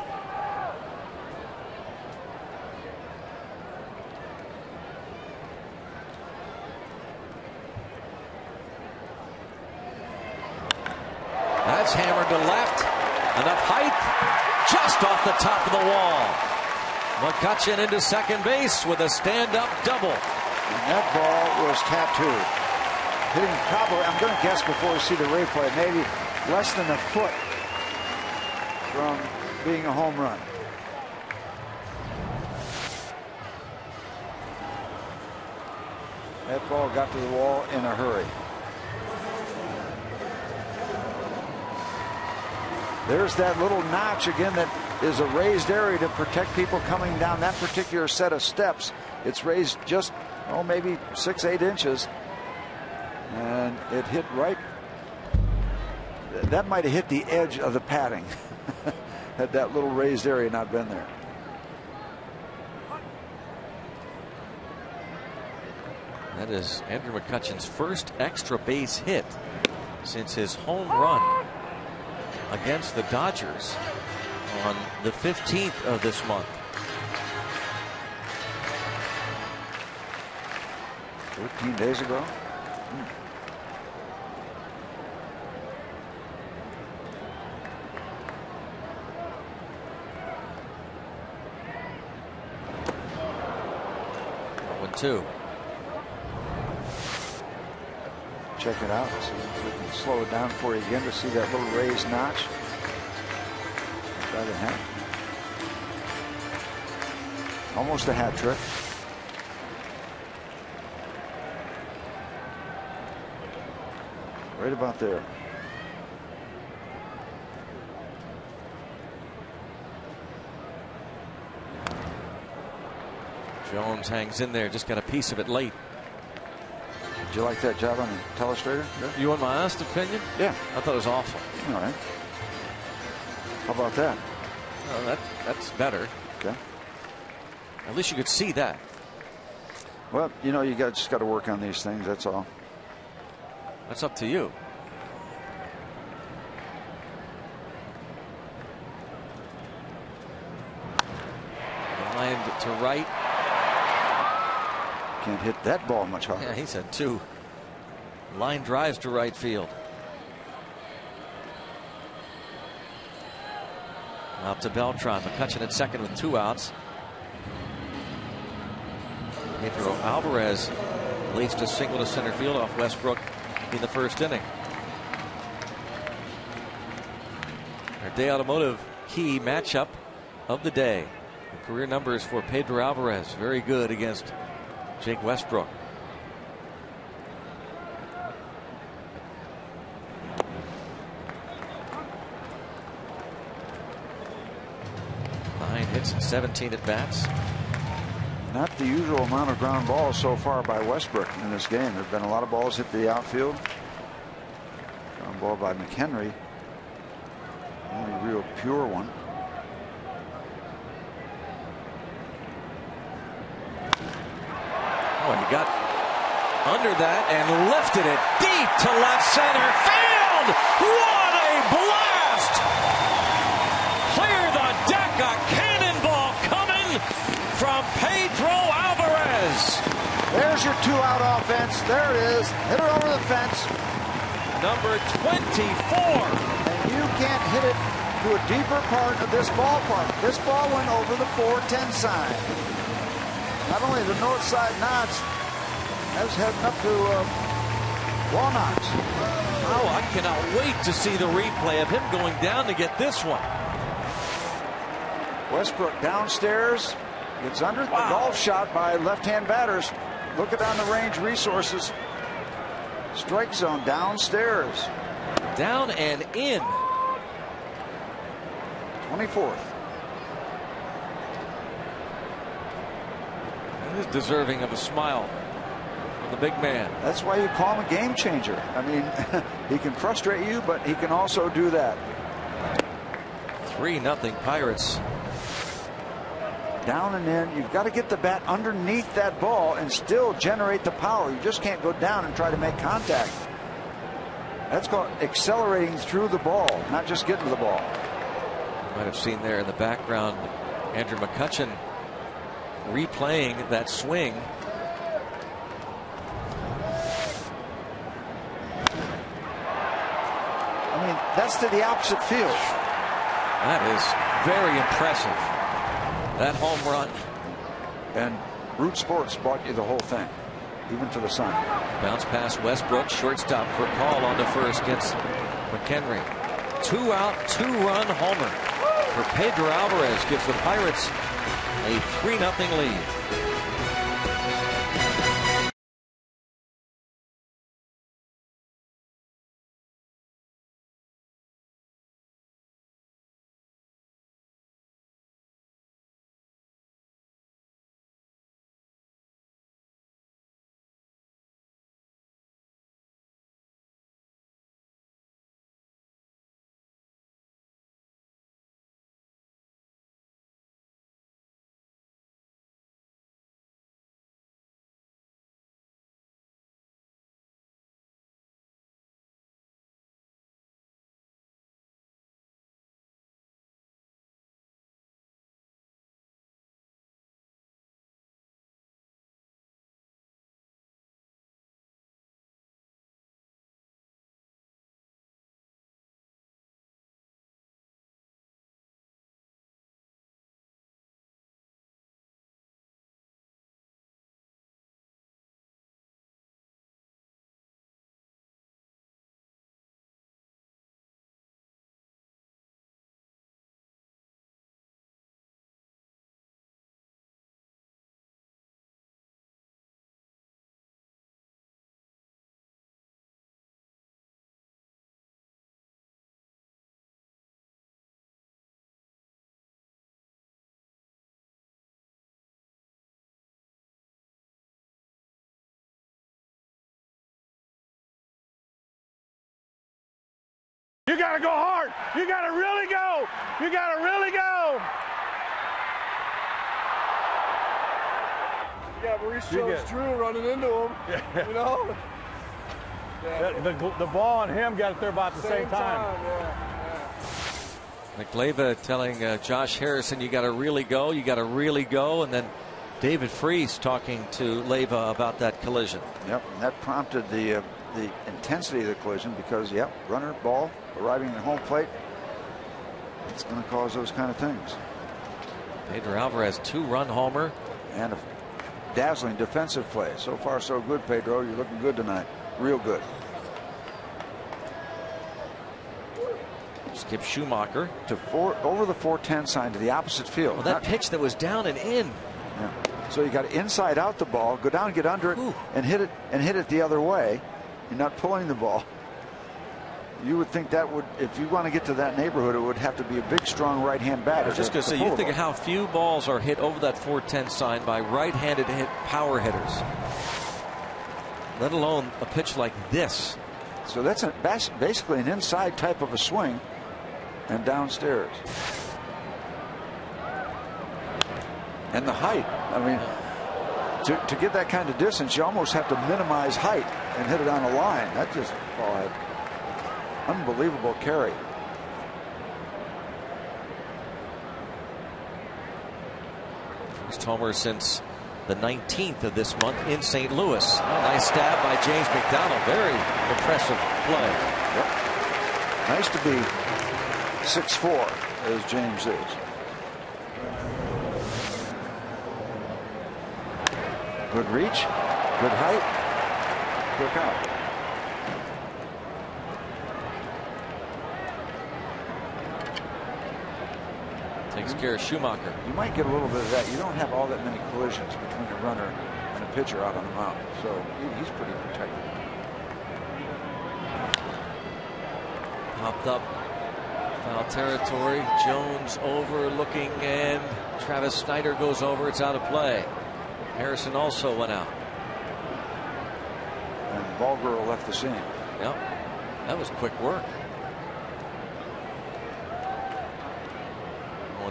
That's hammered to left. Enough height just off the top of the wall. McCutchen into second base with a stand-up double. And that ball was tattooed. Hitting probably, I'm going to guess before we see the replay, maybe less than a foot from being a home run. That ball got to the wall in a hurry. There's that little notch again that is a raised area to protect people coming down that particular set of steps. It's raised just, oh, maybe 6-8 inches. And it hit right. That might have hit the edge of the padding had that little raised area not been there. That is Andrew McCutchen's first extra base hit since his home run against the Dodgers on the 15th of this month. 13 days ago. Two. Check it out. See if we can slow it down for you again to see that little raised notch. Try the hat. Almost a hat trick. Right about there. Jones hangs in there, just got a piece of it late. Did you like that job on the telestrator? Yeah. You want my honest opinion? Yeah. I thought it was awful. All right. How about that? Well, that's better. Okay. At least you could see that. Well, you know, you just got to work on these things, that's all. That's up to you. Lined to right. Can't hit that ball much harder. Yeah, he's had two line drives to right field. Out to Beltran. McCutchen at second with 2 outs. Pedro Alvarez leads a single to center field off Westbrook in the first inning. Our Day Automotive key matchup of the day. The career numbers for Pedro Alvarez, very good against Jake Westbrook. Nine hits and 17 at bats. Not the usual amount of ground balls so far by Westbrook in this game. There have been a lot of balls hit the outfield. Ground ball by McHenry. Only real pure one. Oh, he got under that and lifted it deep to left center field. What a blast! Clear the deck. A cannonball coming from Pedro Alvarez. There's your 2-out offense. There it is. Hit it over the fence. Number 24. And you can't hit it to a deeper part of this ballpark. This ball went over the 410 sign. Not only the north side notch, that's heading up to Walnuts. Oh, I cannot wait to see the replay of him going down to get this one. Westbrook downstairs, gets under the golf shot by left-hand batters. Looking down the range resources. Strike zone downstairs. Down and in. 24th. He is deserving of a smile from the big man. That's why you call him a game changer. I mean, he can frustrate you, but he can also do that. 3-0 Pirates. Down and in. You've got to get the bat underneath that ball and still generate the power. You just can't go down and try to make contact. That's called accelerating through the ball, not just getting to the ball. Might have seen there in the background Andrew McCutcheon replaying that swing. I mean, that's to the opposite field. That is very impressive. That home run. And Root Sports bought you the whole thing, even to the sun. Bounce past Westbrook, shortstop for a call on to first, gets McHenry. 2-out, 2-run homer for Pedro Alvarez, gives the Pirates a 3-0 lead. You got to go hard. You got to really go. You got to really go. You got Maurice Jones-Drew running into him. You know? The ball and him got it there about the same time. McLeva telling Josh Harrison, you got to really go. You got to really go. And then David Freese talking to Leyva about that collision. Yep, and that prompted the intensity of the collision because, yep, runner, ball, arriving at home plate. It's going to cause those kind of things. Pedro Alvarez, 2-run homer. And a dazzling defensive play. So far, so good, Pedro. You're looking good tonight. Real good. Skip Schumacher. To over the 410 sign to the opposite field. Well, that pitch that was down and in. Yeah. So you got to inside out the ball, go down, get under it, and hit it the other way. You're not pulling the ball. You would think that would, if you want to get to that neighborhood, it would have to be a big, strong right-hand batter. I was just going to say, you think of how few balls are hit over that 410 sign by right-handed power hitters, let alone a pitch like this. So that's basically an inside type of a swing. and downstairs. And the height. I mean, to get that kind of distance, you almost have to minimize height and hit it on a line. That just had unbelievable carry. First homer since the 19th of this month in St. Louis. Oh, nice stab by James McDonald. Very impressive play. Yep. Nice to be 6'4", as James is. Good reach, good height, quick out. Takes care of Schumacher. You might get a little bit of that. You don't have all that many collisions between a runner and a pitcher out on the mound, so he's pretty protected. Popped up, foul territory. Jones over, looking, and Travis Snyder goes over. It's out of play. Harrison also went out. And ball girl left the scene. Yep, that was quick work.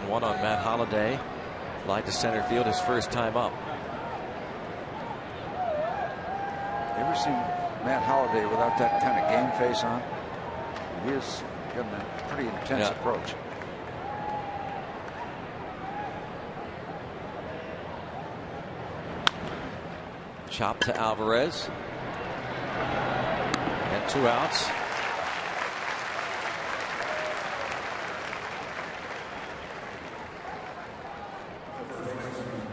1-1 on Matt Holliday. Fly to center field his first time up. You ever seen Matt Holliday without that kind of game face on? He is getting a pretty intense approach. Chop to Alvarez. And 2 outs.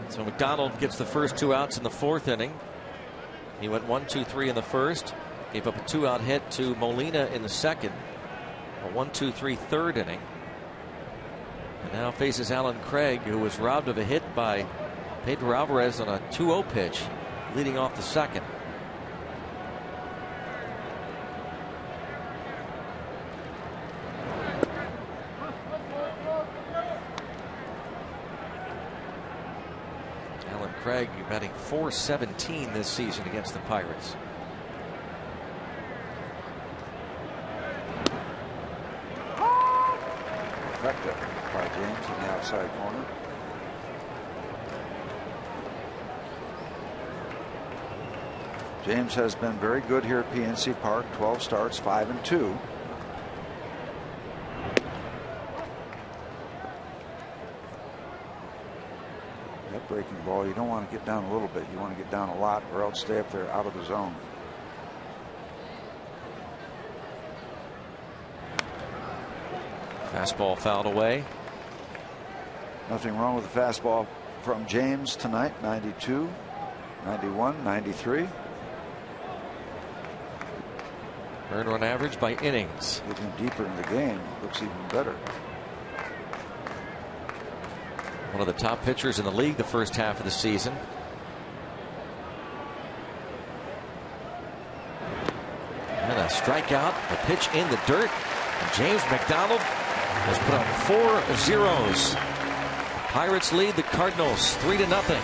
So McDonald gets the first 2 outs in the 4th inning. He went 1-2-3 in the first. Gave up a 2-out hit to Molina in the second. A 1-2-3 third inning. And now faces Alan Craig, who was robbed of a hit by Pedro Alvarez on a 2-0 pitch, leading off the second. Alan Craig batting .417 this season against the Pirates. Effective by James in the outside corner. James has been very good here at PNC Park. 12 starts, 5-2. That breaking ball, you don't want to get down a little bit. You want to get down a lot, or else stay up there out of the zone. Fastball fouled away. Nothing wrong with the fastball from James tonight. 92, 91, 93. Earned run average by innings. Getting deeper in the game looks even better. One of the top pitchers in the league the first half of the season. And a strikeout, a pitch in the dirt. And James McDonald has put up 4 zeros. Pirates lead the Cardinals 3-0.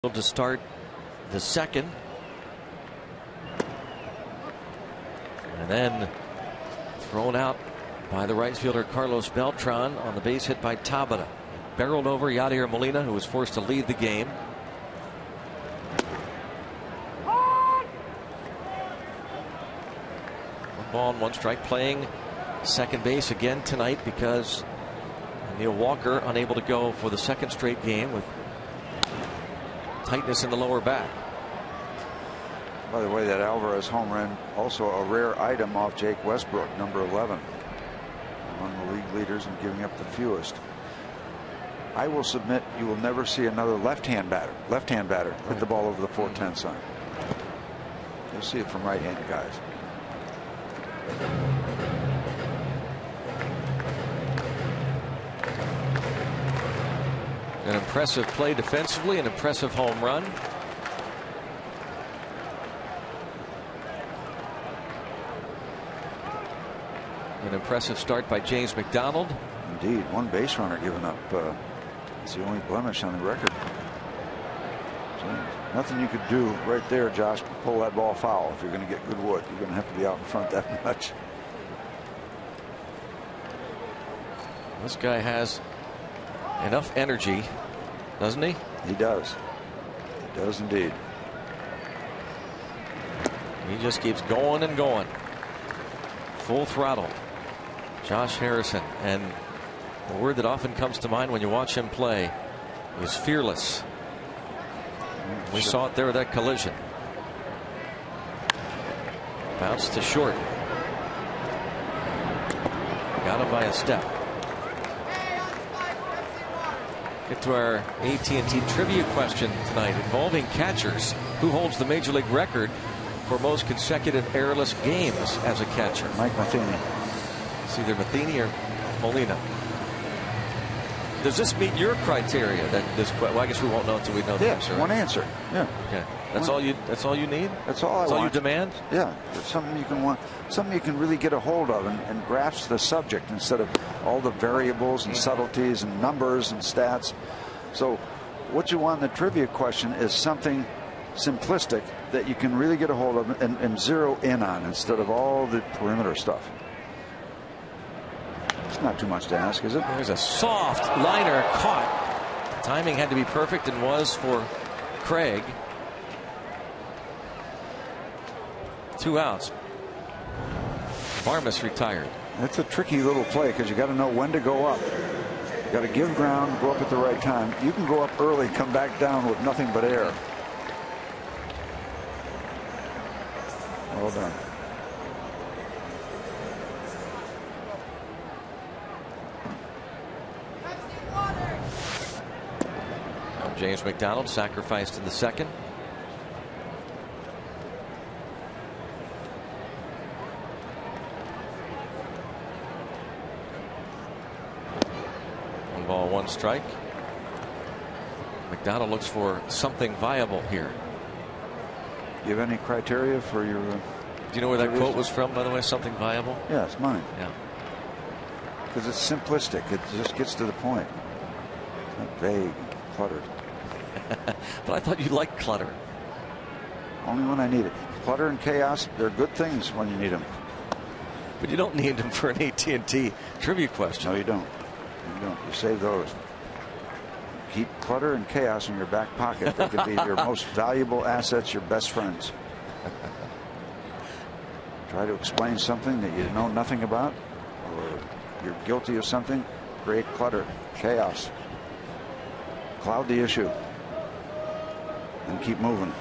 To start the second. And then thrown out by the right fielder Carlos Beltran on the base hit by Tabata. Barreled over Yadier Molina, who was forced to lead the game. One ball and one strike, playing second base again tonight because Neil Walker unable to go for the second straight game with tightness in the lower back. By the way, that Alvarez home run also a rare item off Jake Westbrook, number 11, among the league leaders in giving up the fewest. I will submit you will never see another left-hand batter hit the ball over the 410 sign. You'll see it from right-hand guys. An impressive play defensively, an impressive home run. An impressive start by James McDonald. Indeed, one base runner given up. It's the only blemish on the record. So nothing you could do right there, Josh, to pull that ball foul. If you're going to get good wood, you're going to have to be out in front that much. This guy has enough energy, doesn't he? He does. He does indeed. He just keeps going and going. Full throttle. Josh Harrison, and the word that often comes to mind when you watch him play is fearless. We saw it there with that collision. Bounce to short. Got him by a step. Get to our AT&T trivia question tonight involving catchers. Who holds the major league record for most consecutive errorless games as a catcher? Mike Matheny. It's either Matheny or Molina. Does this meet your criteria? That this, well, I guess we won't know until we know the answer. One answer. Yeah. Okay. That's all you. That's all you need. That's all I want. That's all you demand. Yeah. It's something you can want. Something you can really get a hold of and grasp the subject instead of all the variables and subtleties and numbers and stats. So, what you want in the trivia question is something simplistic that you can really get a hold of and zero in on instead of all the perimeter stuff. It's not too much to ask, is it? There's a soft liner caught. Timing had to be perfect and was for Craig. 2 outs. Farmas retired. That's a tricky little play because you got to know when to go up. You got to give ground, go up at the right time. You can go up early, come back down with nothing but air. Well done. James McDonald sacrificed in the second. One ball, one strike. McDonald looks for something viable here. Do you have any criteria for your? Do you know where that quote was from, by the way? Something viable? Yeah, it's mine. Yeah. Because it's simplistic. It just gets to the point. It's not vague, cluttered. But I thought you liked clutter. Only when I need it. Clutter and chaos, they're good things when you need them. But you don't need them for an AT&T trivia question. No, you don't. You don't. You save those. Keep clutter and chaos in your back pocket. They could be your most valuable assets, your best friends. Try to explain something that you know nothing about, or you're guilty of something, create clutter, chaos. Cloud the issue. And keep moving.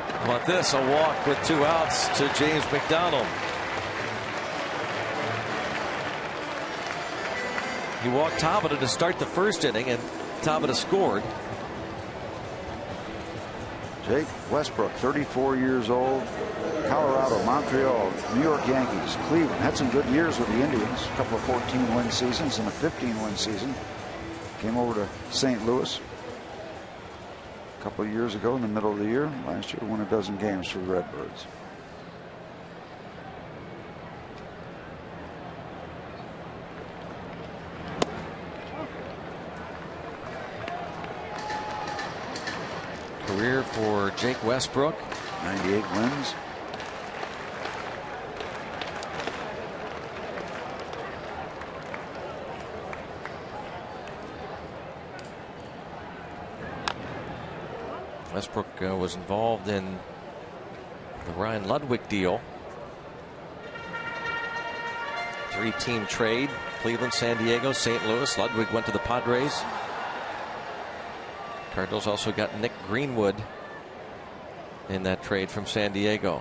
How about this? A walk with 2 outs to James McDonald. He walked Tabata to start the first inning, and Tabata scored. Jake Westbrook, 34 years old, Colorado, Montreal, New York Yankees, Cleveland. Had some good years with the Indians, a couple of 14-win seasons and a 15-win season. Came over to St. Louis a couple of years ago in the middle of the year. Last year won a dozen games for the Redbirds. career for Jake Westbrook. 98 wins. Westbrook was involved in the Ryan Ludwig deal. 3-team trade. Cleveland, San Diego, St. Louis. Ludwig went to the Padres. Cardinals also got Nick Greenwood in that trade from San Diego.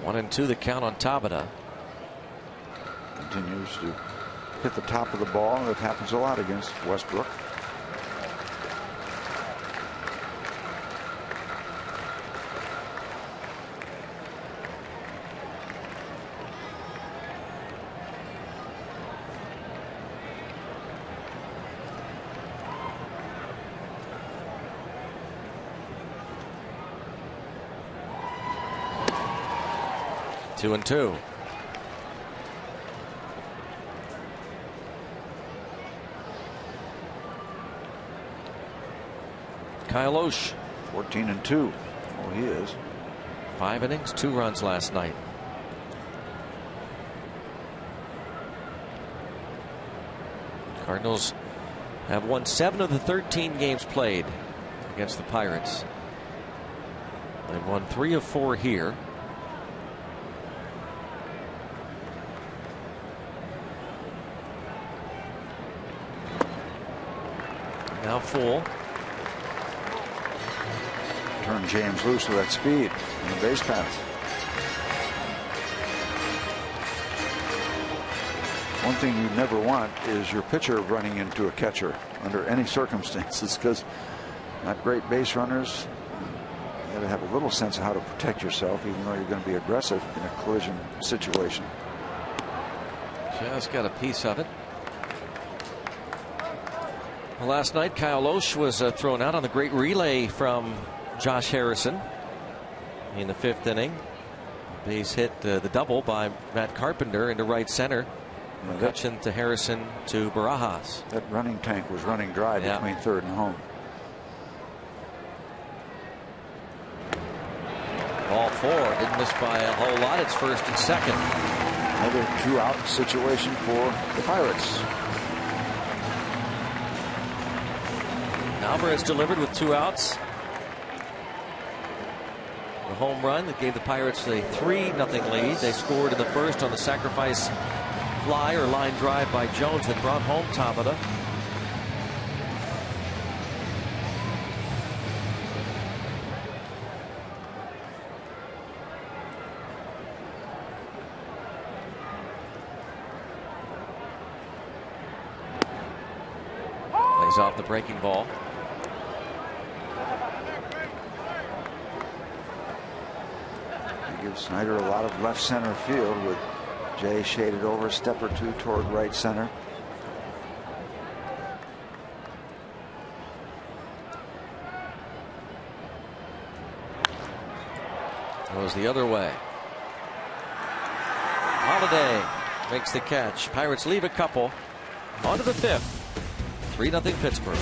One and two the count on Tabata. Continues to hit the top of the ball, and it happens a lot against Westbrook. Two and two. Kyle Osh. 14 and 2. Oh, he is. 5 innings, 2 runs last night. Cardinals have won 7 of the 13 games played against the Pirates. They've won 3 of 4 here. Now full. Turn James loose with that speed on the base paths. One thing you never want is your pitcher running into a catcher under any circumstances, because not great base runners. You got to have a little sense of how to protect yourself, even though you're going to be aggressive in a collision situation. Just got a piece of it. Well, last night, Kyle Osh was thrown out on the great relay from Josh Harrison in the 5th inning. Base hit the double by Matt Carpenter into right center. McCutcheon to Harrison to Barajas. That running tank was running dry between third and home. Ball 4 didn't miss by a whole lot. It's first and second. Another 2-out situation for the Pirates. Alvarez delivered with 2 outs. The home run that gave the Pirates a 3-0 lead. They scored in the first on the sacrifice fly or line drive by Jones that brought home Tabata. Lays off the breaking ball. Gives Snyder a lot of left center field, with Jay shaded over a step or two toward right center. Goes the other way. Holiday makes the catch. Pirates leave a couple. On to the 5th. 3-0 Pittsburgh.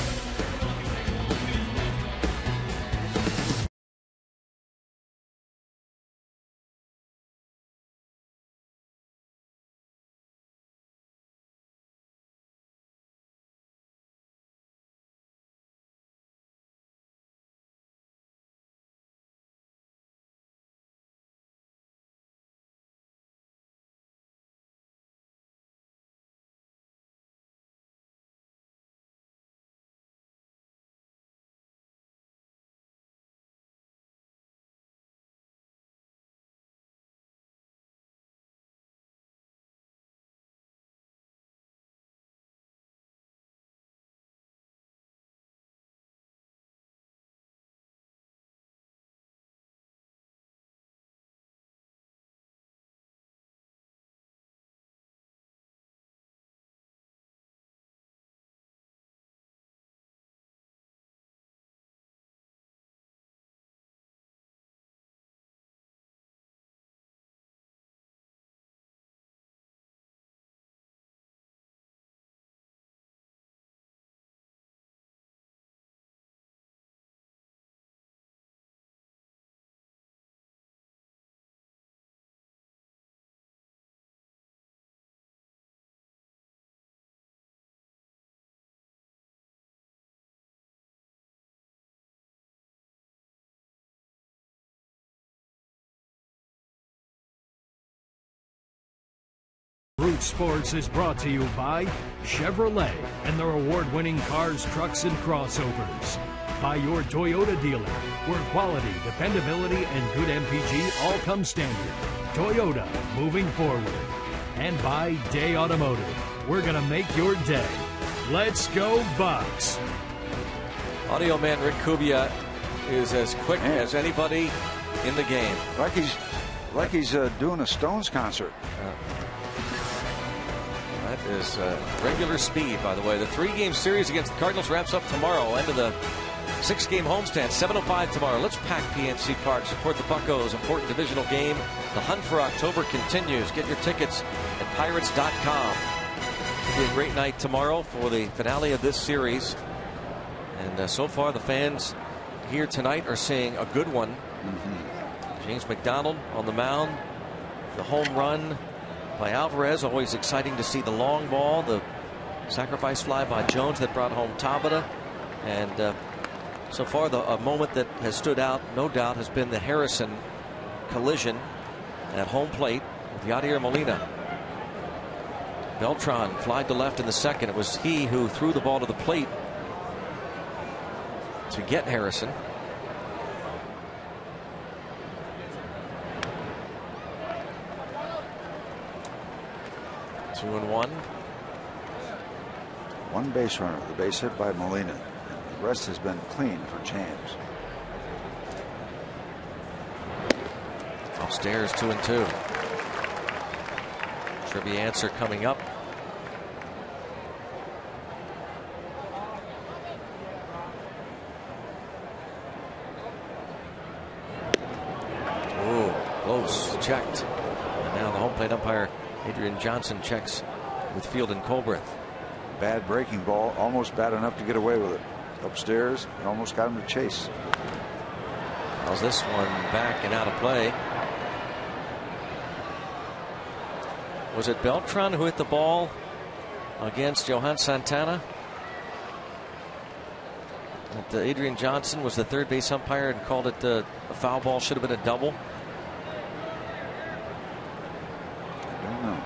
Youth Sports is brought to you by Chevrolet and their award-winning cars, trucks, and crossovers. By your Toyota dealer, where quality, dependability, and good MPG all come standard. Toyota, moving forward. And by Day Automotive. We're going to make your day. Let's go, Bucks. Audio man Rick Kubia is as quick as anybody in the game. Like he's doing a Stones concert. That is regular speed, by the way. The 3-game series against the Cardinals wraps up tomorrow. End of the 6-game homestand, 7:05 tomorrow. Let's pack PNC Park. Support the Buccos. Important divisional game. The hunt for October continues. Get your tickets at Pirates.com. It'll be a great night tomorrow for the finale of this series. And so far, the fans here tonight are seeing a good one. James McDonald on the mound. The home run by Alvarez. Always exciting to see the long ball. The sacrifice fly by Jones that brought home Tabata. And so far, a moment that has stood out, no doubt, has been the Harrison collision at home plate with Yadier Molina. Beltran flied to left in the second. It was he who threw the ball to the plate to get Harrison. Two and one. One base runner, the base hit by Molina. The rest has been clean for James. Upstairs, 2 and 2. Trivia answer coming up. Oh, close, checked. And now the home plate umpire Adrian Johnson checks with Field and Colbreth. Bad breaking ball, almost bad enough to get away with it. Upstairs, and almost got him to chase. How's this one back and out of play? Was it Beltran who hit the ball against Johan Santana? Adrian Johnson was the third base umpire and called it a foul ball. Should have been a double. I don't know.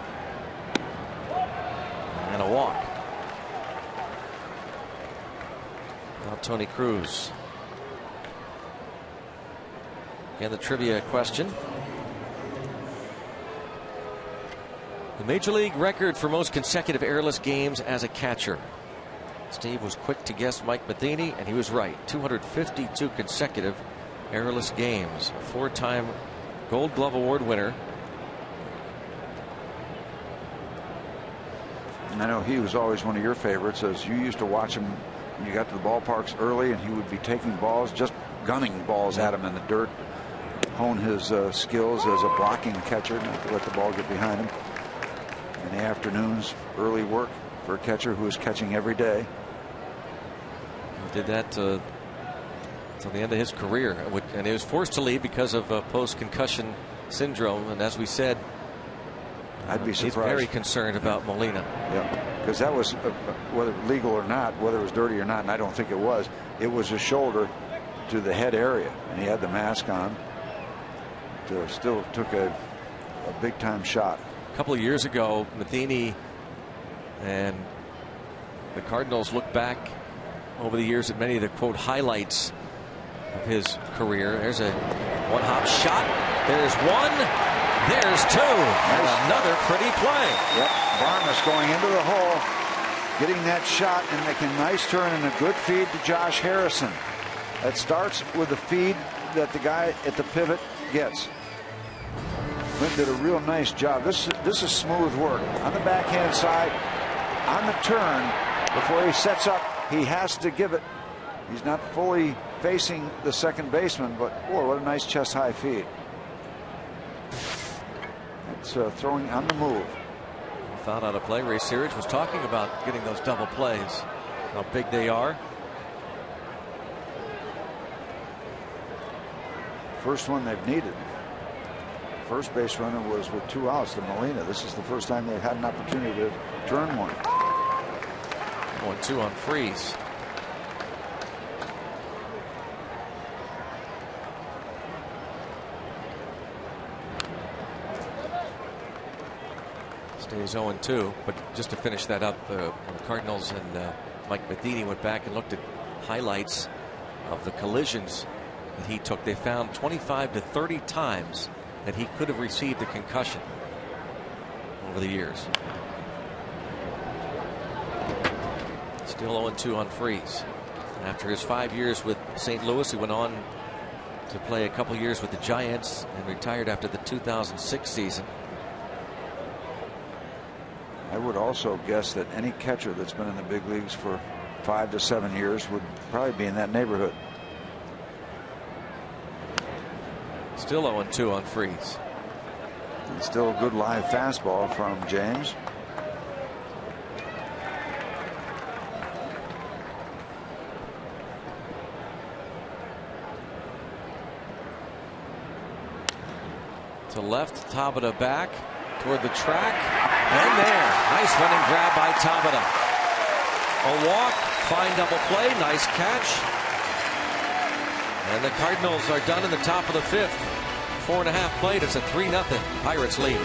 And a walk. Now Tony Cruz. Again, the trivia question. The Major League record for most consecutive errorless games as a catcher. Steve was quick to guess Mike Matheny, and he was right. 252 consecutive errorless games. A 4-time Gold Glove Award winner. I know he was always one of your favorites, as you used to watch him when you got to the ballparks early, and he would be taking balls, just gunning balls at him in the dirt. Hone his skills as a blocking catcher, not to let the ball get behind him. In the afternoons, early work for a catcher who is catching every day. He did that till the end of his career, and he was forced to leave because of post-concussion syndrome. And as we said, I'd be surprised. He's very concerned about Molina. Yeah, because that was whether legal or not, whether it was dirty or not, and I don't think it was. It was a shoulder to the head area, and he had the mask on. Still took a big-time shot. A couple of years ago, Matheny and the Cardinals looked back over the years at many of the quote highlights of his career. There's a one-hop shot. There's one. There's two. And another pretty play. Yep. Barnes going into the hole, getting that shot and making a nice turn and a good feed to Josh Harrison. That starts with the feed that the guy at the pivot gets. Clint did a real nice job. This is smooth work on the backhand side, on the turn. Before he sets up, he has to give it. He's not fully facing the second baseman, but boy, what a nice chest high feed. It's throwing on the move. Found out a play. Ray Searage was talking about getting those double plays, how big they are. First one they've needed. First base runner was with 2 outs to Molina. This is the first time they've had an opportunity to turn one. 1-2 on Freeze. Stays 0-2, but just to finish that up, the Cardinals and Mike Matheny went back and looked at highlights of the collisions that he took. They found 25 to 30 times that he could have received a concussion over the years. Still 0-2 on Freese. After his 5 years with St. Louis, he went on to play a couple years with the Giants and retired after the 2006 season. I would also guess that any catcher that's been in the big leagues for 5 to 7 years would probably be in that neighborhood. Still 0-2 on Freese. And still a good live fastball from James. To left, Tabata back toward the track, and there, nice running grab by Tabata. A walk, fine double play, nice catch, and the Cardinals are done in the top of the 5th. 4.5 played. It's a 3-0 Pirates lead.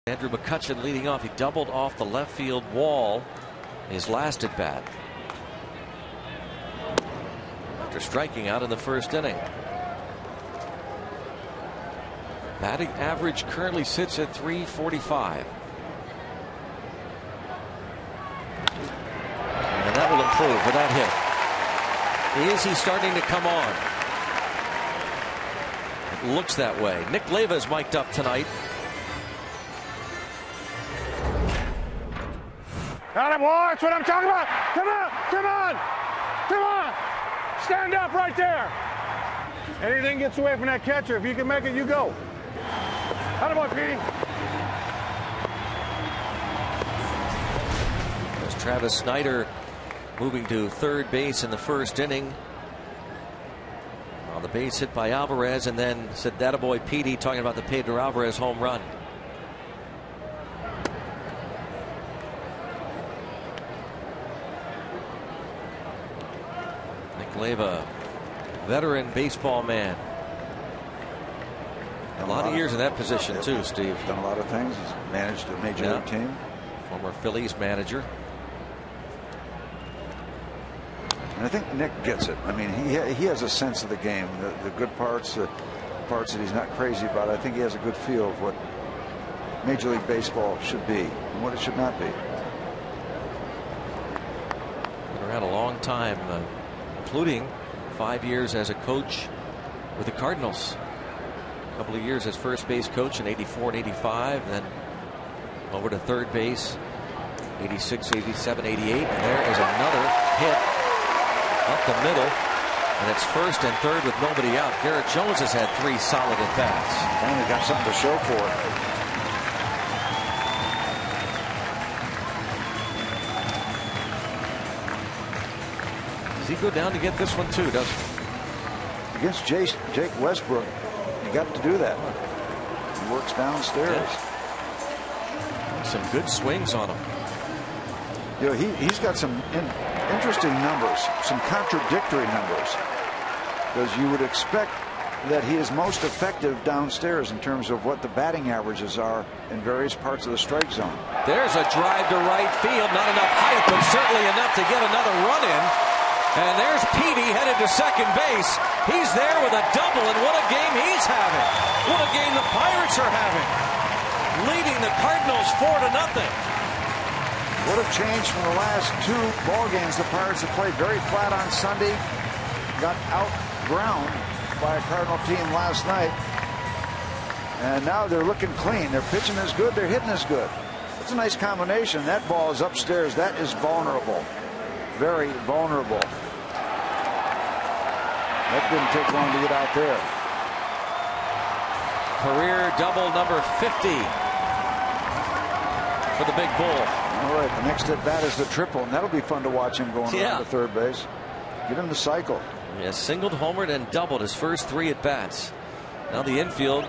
Andrew McCutchen leading off. He doubled off the left field wall his last at bat after striking out in the first inning. Batting average currently sits at .345. And that will improve with that hit. Is he starting to come on? It looks that way. Nick Leyva is mic'd up tonight. That's what I'm talking about. Come on, come on, come on. Stand up right there. Anything gets away from that catcher, if you can make it, you go. Attaboy, Petey. There's Travis Snyder moving to third base in the first inning. On the base hit by Alvarez, and then said Attaboy Petey talking about the Pedro Alvarez home run. Leyva, veteran baseball man. A lot of years in that position too, Steve. Done a lot of things. He's managed a major league team. Former Phillies manager. And I think Nick gets it. I mean, he has a sense of the game, the good parts, the parts that he's not crazy about. I think he has a good feel of what Major League Baseball should be and what it should not be. Been around a long time, including 5 years as a coach with the Cardinals. A couple of years as first base coach in '84 and '85, then over to third base '86, '87, '88, and there is another hit up the middle. And it's first and third with nobody out. Garrett Jones has had 3 solid at bats. Finally got something to show for it. Does he go down to get this one too, doesn't he? Against Jake Westbrook, you got to do that. He works downstairs. Yeah. Some good swings on him. You know, he's got some interesting numbers, some contradictory numbers, because you would expect that he is most effective downstairs in terms of what the batting averages are in various parts of the strike zone. There's a drive to right field. Not enough height, but certainly enough to get another run in. And there's Petey headed to second base. He's there with a double, and what a game he's having. What a game the Pirates are having. Leading the Cardinals 4-0. What a change from the last 2 ball games. The Pirates have played very flat on Sunday. Got outground by a Cardinal team last night. And now they're looking clean. Their pitching is good. Their hitting is good. That's a nice combination. That ball is upstairs. That is vulnerable. Very vulnerable. That didn't take long to get out there. Career double number 50 for the big bull. All right, the next at bat is the triple, and that'll be fun to watch him going around to third base. Get him to cycle. He has singled, homered, and doubled his first 3 at bats. Now the infield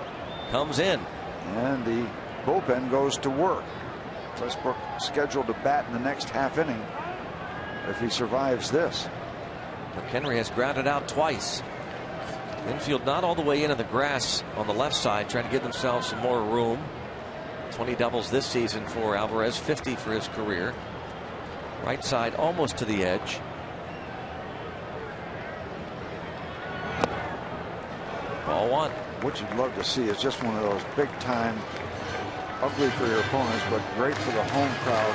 comes in. And the bullpen goes to work. Westbrook scheduled to bat in the next half inning if he survives this. McHenry has grounded out twice. Infield not all the way into the grass on the left side, trying to give themselves some more room. 20 doubles this season for Alvarez, 50 for his career. Right side almost to the edge. Ball 1. What you'd love to see is just one of those big time, ugly for your opponents, but great for the home crowd,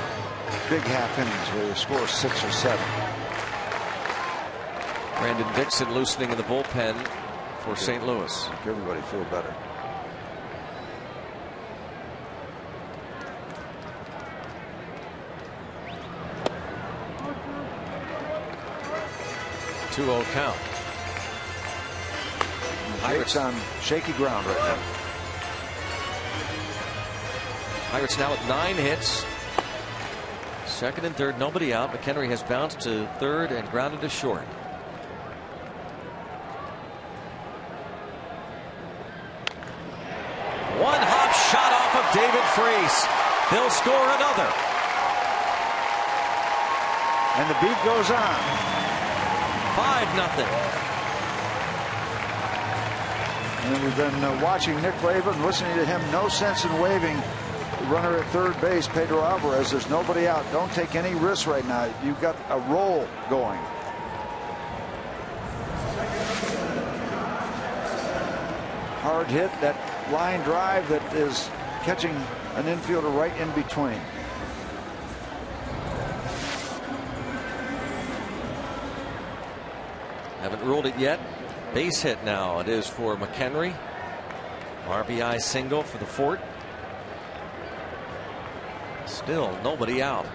big half innings where you score 6 or 7. Brandon Dixon loosening in the bullpen for St. Louis. Make everybody feel better. Two-0 count. Pirates on shaky ground right now. Pirates now with 9 hits. Second and third, nobody out. McHenry has bounced to third and grounded to short. One hop shot off of David Freese. They'll score another. And the beat goes on. 5-0. And we've been watching Nick Lavin, listening to him. No sense in waving the runner at third base, Pedro Alvarez. There's nobody out. Don't take any risks right now. You've got a roll going. Hard hit, that line drive that is catching an infielder right in between. Haven't ruled it yet. Base hit now. It is for McHenry. RBI single for the Fort. Still nobody out.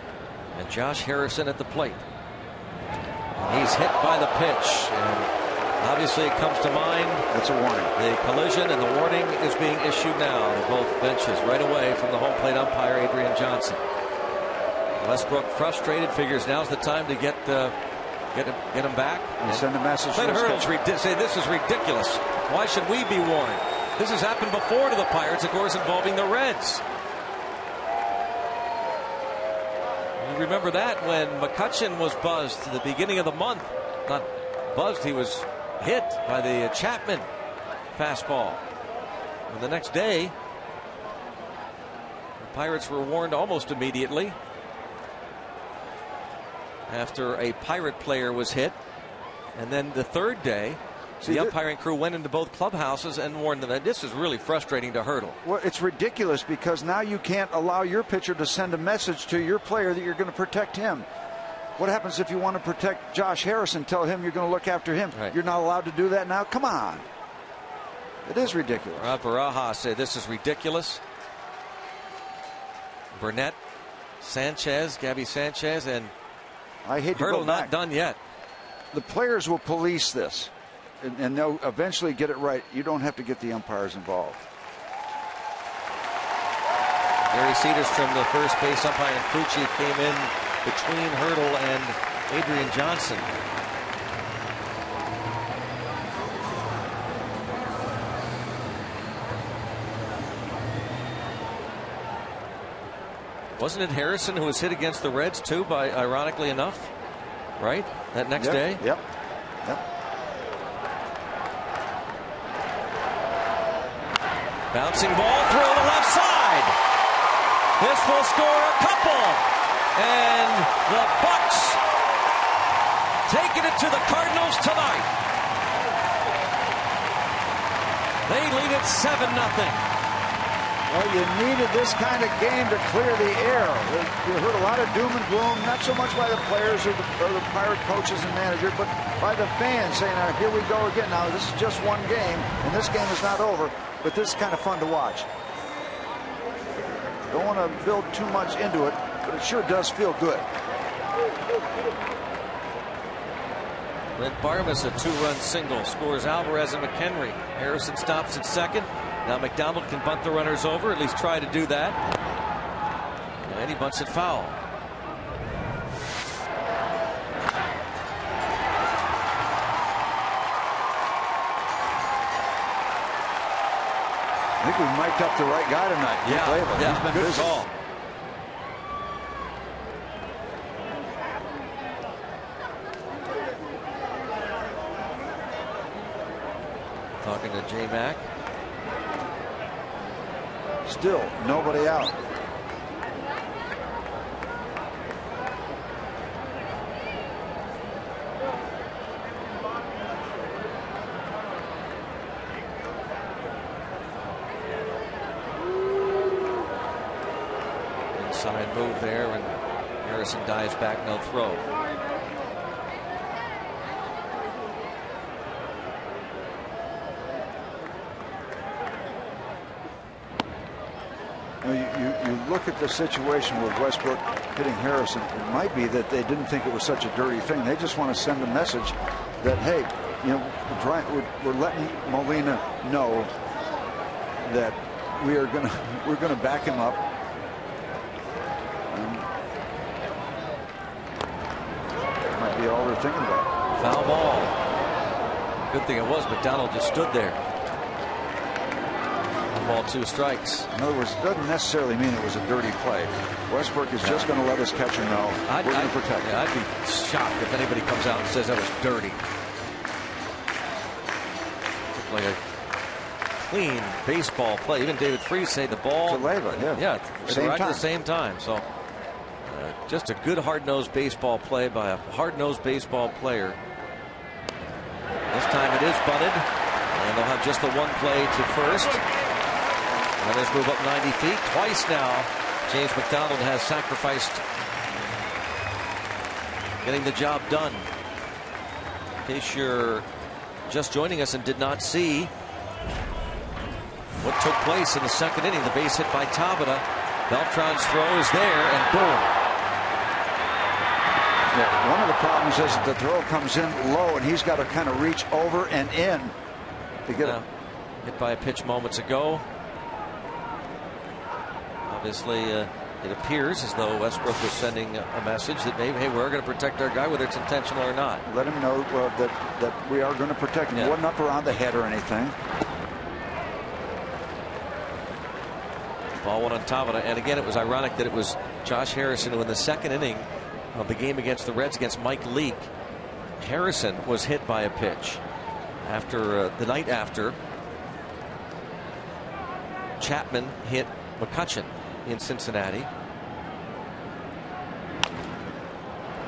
And Josh Harrison at the plate. He's hit by the pitch. And obviously it comes to mind. That's a warning. The collision, and the warning is being issued now to both benches right away from the home plate umpire, Adrian Johnson. Westbrook frustrated, figures now's the time to get him back. And send a message. Clint Hurdle's say this is ridiculous. Why should we be warned? This has happened before to the Pirates, of course, involving the Reds. You remember that when McCutchen was buzzed at the beginning of the month. Not buzzed, he was hit by the Chapman fastball. And the next day, the Pirates were warned almost immediately after a Pirate player was hit. And then the third day, the umpiring crew went into both clubhouses and warned them that this is really frustrating to Hurdle. Well, it's ridiculous because now you can't allow your pitcher to send a message to your player that you're going to protect him. What happens if you want to protect Josh Harrison? Tell him you're going to look after him. Right. You're not allowed to do that now? Come on. It is ridiculous. Rod Baraja said this is ridiculous. Burnett, Sanchez, Gabby Sanchez, and I hate to Hurdle go back. not done yet. the players will police this, and they'll eventually get it right. You don't have to get the umpires involved. Gary Cedarstrom, the first base umpire, and Pucci came in between Hurdle and Adrian Johnson. Wasn't it Harrison who was hit against the Reds too, by ironically enough, right? That next day? Yep. Bouncing ball through the left side. This will score a couple. And the Bucks taking it to the Cardinals tonight. They lead it 7-0. Well, you needed this kind of game to clear the air. You heard a lot of doom and gloom, not so much by the players or the Pirate coaches and manager, but by the fans saying, here we go again. Now, this is just one game, and this game is not over, but this is kind of fun to watch. Don't want to build too much into it, but it sure does feel good. Clint Barmas, a 2-run single, scores Alvarez and McHenry. Harrison stops at second. Now McDonald can bunt the runners over, at least try to do that. And he bunts it foul. I think we mic'd up the right guy tonight. Yeah, He's been good busy. call. Talking to J-Mac. Still nobody out. Inside move there, and Harrison dives back, no throw. You look at the situation with Westbrook hitting Harrison. It might be that they didn't think it was such a dirty thing. They just want to send a message that, hey, you know, we're letting Molina know that we're gonna back him up. That might be all they're thinking about. Foul ball. Good thing it was. McDonald just stood there. 1 ball, 2 strikes. In other words, it doesn't necessarily mean it was a dirty play. Westbrook is just going to let his catcher know we're going to protect him. I'd be shocked if anybody comes out and says that was dirty. Looked like a clean baseball play. Even David Freese said the ball. Yeah, at the same time. So just a good hard-nosed baseball play by a hard-nosed baseball player. This time it is bunted, and they'll have just the one play to first. Runners move up 90 feet. Twice now, James McDonald has sacrificed getting the job done. In case you're just joining us and did not see what took place in the second inning, the base hit by Tabata. Beltran's throw is there, and boom. Yeah, one of the problems is that the throw comes in low, and he's got to kind of reach over and in to get it. Hit by a pitch moments ago. Obviously, it appears as though Westbrook was sending a message that maybe, hey, we're going to protect our guy, whether it's intentional or not. Let him know that we are going to protect him. It wasn't up around the head or anything. Ball one on Tabata, and again, it was ironic that it was Josh Harrison who, in the second inning of the game against the Reds against Mike Leake, Harrison was hit by a pitch after the night after Chapman hit McCutchen in Cincinnati.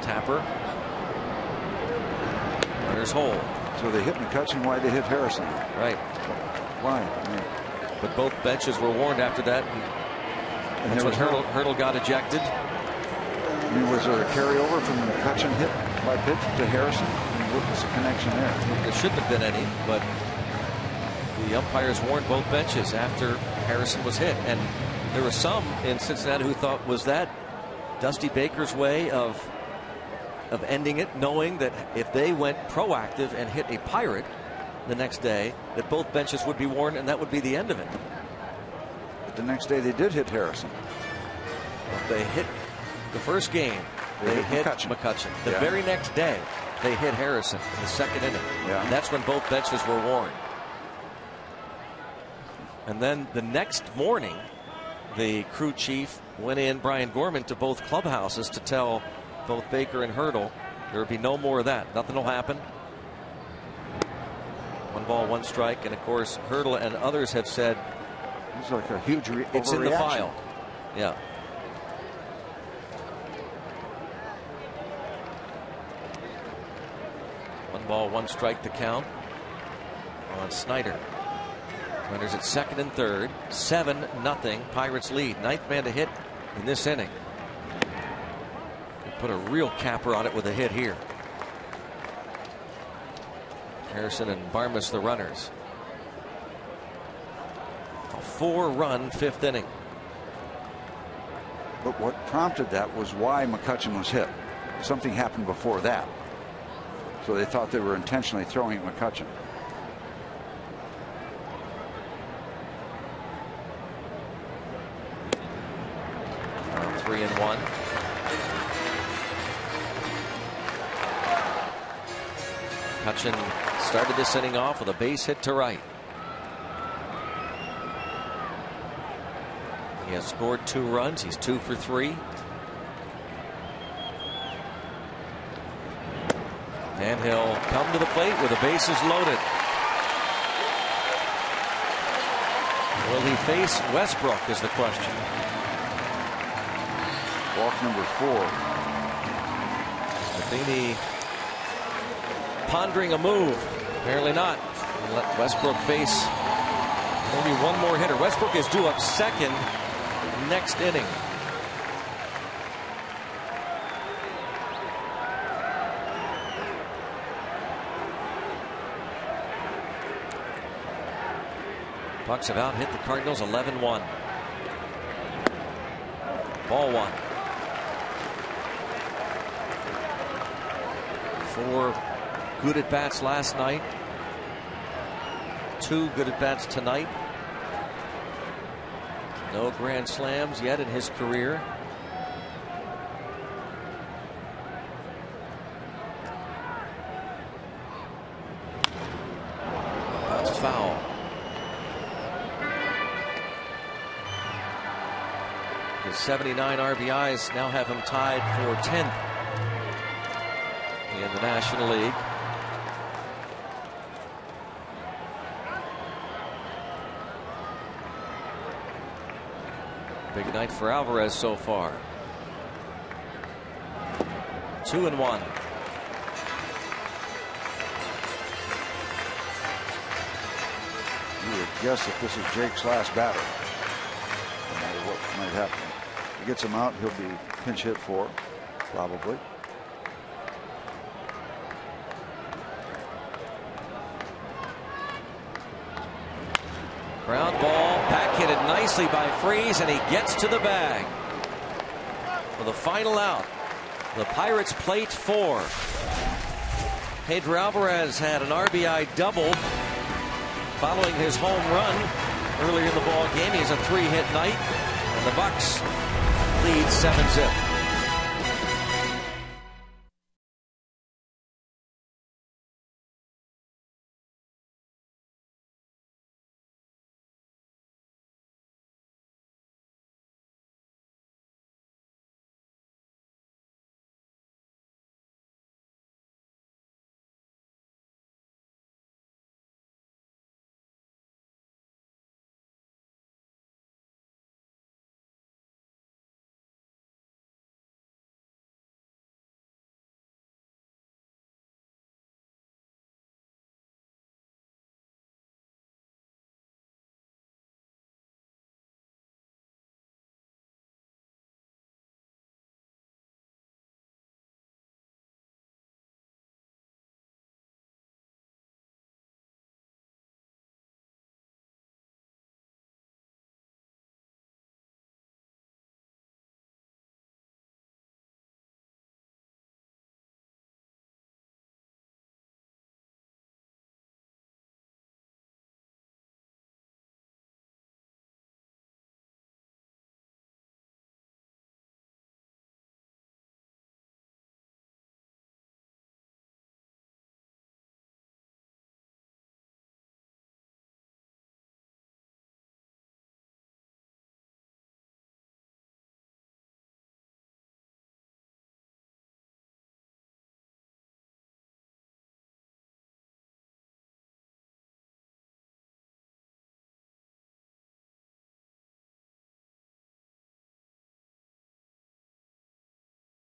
Tapper. Runners hold. So they hit McCutchen. Why they hit Harrison? Right. Why? But both benches were warned after that. And that's when Hurdle got ejected. I mean, was there a carryover from the McCutchen hit by pitch to Harrison? What was the connection there? There shouldn't have been any, but the umpires warned both benches after Harrison was hit. And there were some in Cincinnati who thought, was that Dusty Baker's way of of ending it, knowing that if they went proactive and hit a Pirate the next day, that both benches would be worn, and that would be the end of it. But the next day they did hit Harrison. They hit the first game. They hit McCutchen. The very next day, they hit Harrison in the second inning. Yeah. That's when both benches were worn. And then the next morning, the crew chief went in, Brian Gorman, to both clubhouses to tell both Baker and Hurdle there would be no more of that. Nothing will happen. 1 ball, 1 strike. And of course, Hurdle and others have said it's like a huge it's in the file. Yeah. One ball, 1 strike to count on Snyder. Runners at second and third. 7-0 Pirates lead. 9th man to hit in this inning. They put a real capper on it with a hit here. Harrison and Barmas the runners. A 4-run 5th inning. But what prompted that was why McCutchen was hit. Something happened before that. So they thought they were intentionally throwing at McCutchen. Now 3-1. McCutchen started this inning off with a base hit to right. He has scored 2 runs. He's 2 for 3. And he'll come to the plate with the bases loaded. Will he face Westbrook is the question. Walk number 4. Matheny pondering a move. Apparently not. He'll let Westbrook face only 1 more hitter. Westbrook is due up second next inning. Bucks have out hit the Cardinals 11-1. Ball 1. 4 good at bats last night. 2 good at bats tonight. No grand slams yet in his career. That's foul. His 79 RBIs now have him tied for 10th in the National League. Big night for Alvarez so far. 2-1. You would guess that this is Jake's last batter. No matter what might happen. If he gets him out, he'll be pinch hit for, probably. Ground ball, back hit it nicely by Freese, and he gets to the bag for the final out. The Pirates plate 4. Pedro Alvarez had an RBI double following his home run earlier in the ball game. He has a 3-hit night, and the Bucks lead 7-0.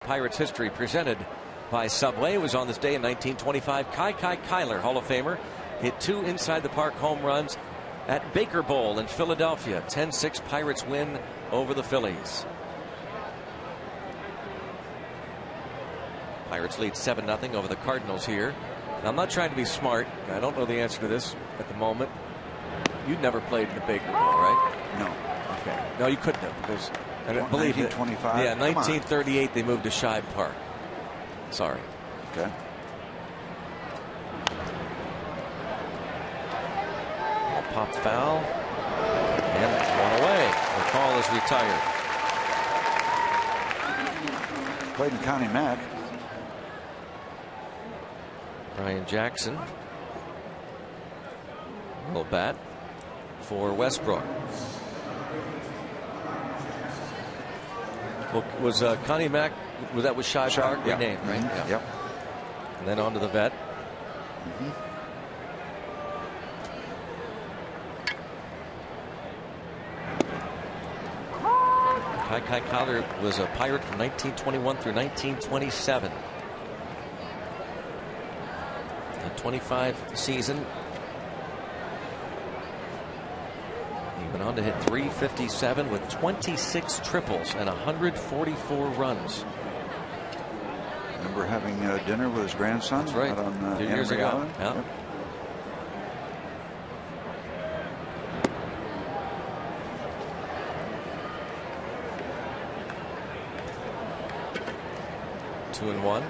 Pirates history presented by Subway. It was on this day in 1925. Kai Kyler, Hall of Famer, hit 2 inside the park home runs at Baker Bowl in Philadelphia. 10-6 Pirates win over the Phillies. Pirates lead 7-0 over the Cardinals here. Now, I'm not trying to be smart. I don't know the answer to this at the moment. You'd never played in the Baker Bowl, right? No. Okay. No, you couldn't have, because I don't believe 1925. Yeah, 1938 they moved to Shibe Park. Sorry. Okay. Popped foul. And one away. The call is retired. Played in Connie Mack. Brian Jackson will bat for Westbrook. Well, was Connie Mack, was that with Shibe Park? Yeah. Renamed, right? Mm-hmm. Yep. And then on to the vet. Mm-hmm. Kai Kyler was a Pirate from 1921 through 1927. The 25 season. He went on to hit .357 with 26 triples and 144 runs. Remember having dinner with his grandson? That's right. Out on, a few years ago. Yeah. Yep. Two and one.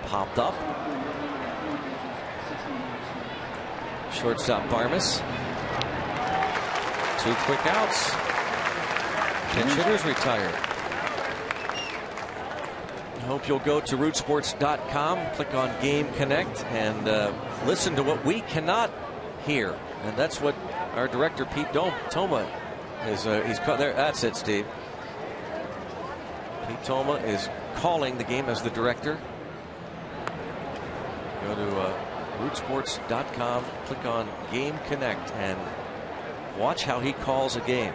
Popped up. Shortstop Barmas. 2 quick outs. Pinch hitters retired. I hope you'll go to rootsports.com, click on Game Connect, and listen to what we cannot hear. And that's what our director Pete Toma is. He's caught there. That's it, Steve. Pete Toma is calling the game as the director. Go to rootsports.com, click on Game Connect, and watch how he calls a game.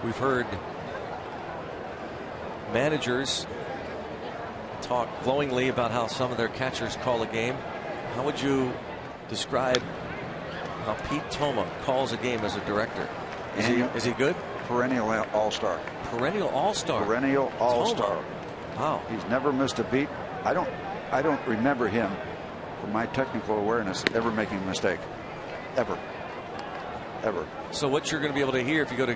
We've heard managers talk glowingly about how some of their catchers call a game. How would you describe how Pete Toma calls a game as a director? Is he good? Perennial all-star. Perennial all-star. Perennial all-star. Wow. He's never missed a beat. I don't remember him, from my technical awareness, ever making a mistake. Ever. So what you're going to be able to hear if you go to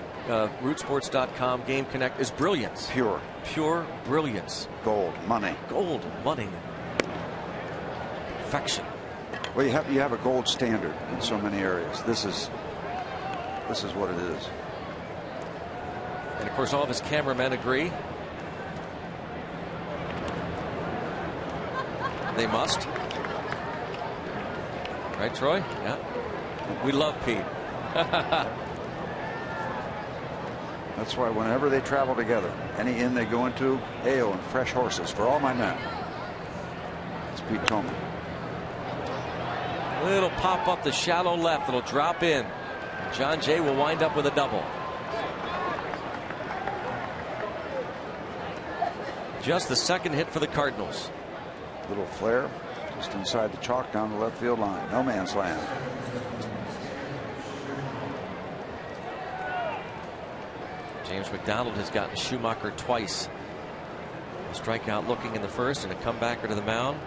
rootsports.com, Game Connect, is brilliance. Pure Brilliance. gold, money. Perfection. Well, you have a gold standard in so many areas. This is what it is. And of course, all of his cameramen agree. They must. Right, Troy? Yeah. We love Pete. That's why whenever they travel together, any inn they go into, ale and fresh horses for all my men. It's Pete Toma. Little pop up the shallow left. It'll drop in. John Jay will wind up with a double. Just the second hit for the Cardinals. Little flare just inside the chalk down the left field line. No man's land. James McDonald has gotten Schumacher twice. A strikeout looking in the first and a comebacker to the mound.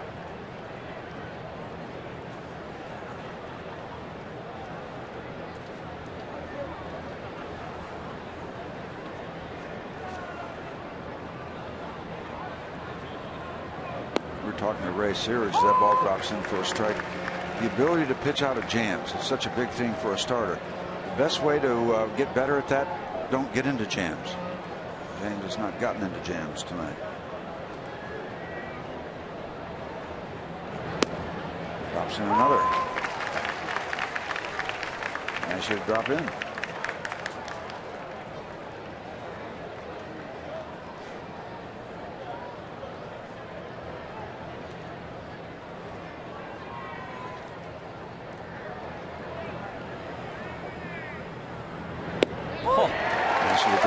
We're talking to Ray Searage. That ball drops in for a strike. The ability to pitch out of jams is such a big thing for a starter. The best way to get better at that, don't get into jams. James has not gotten into jams tonight. Drops in another. Nice hit drop in.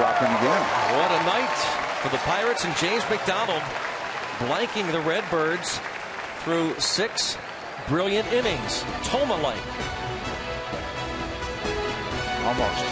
dropping again. What a night for the Pirates, and James McDonald blanking the Redbirds through 6 brilliant innings. Toma-like. Almost.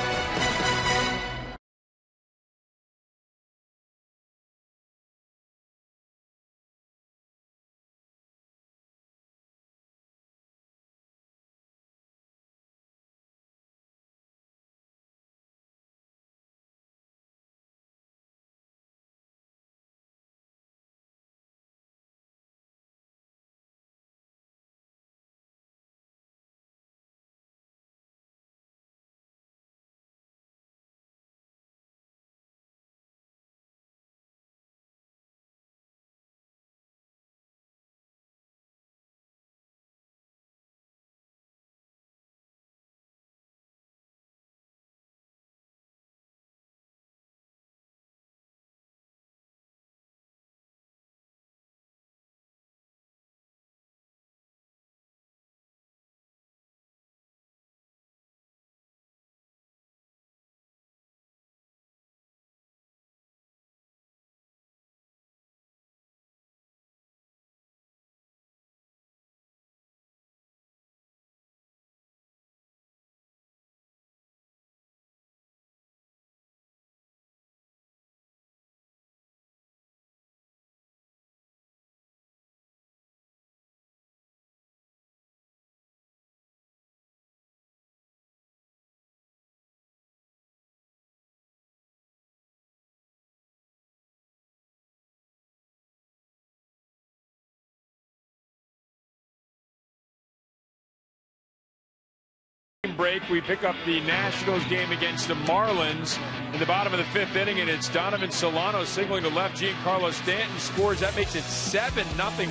Break, we pick up the Nationals game against the Marlins in the bottom of the 5th inning, and it's Donovan Solano signaling to left. Giancarlo Stanton scores. That makes it 7-0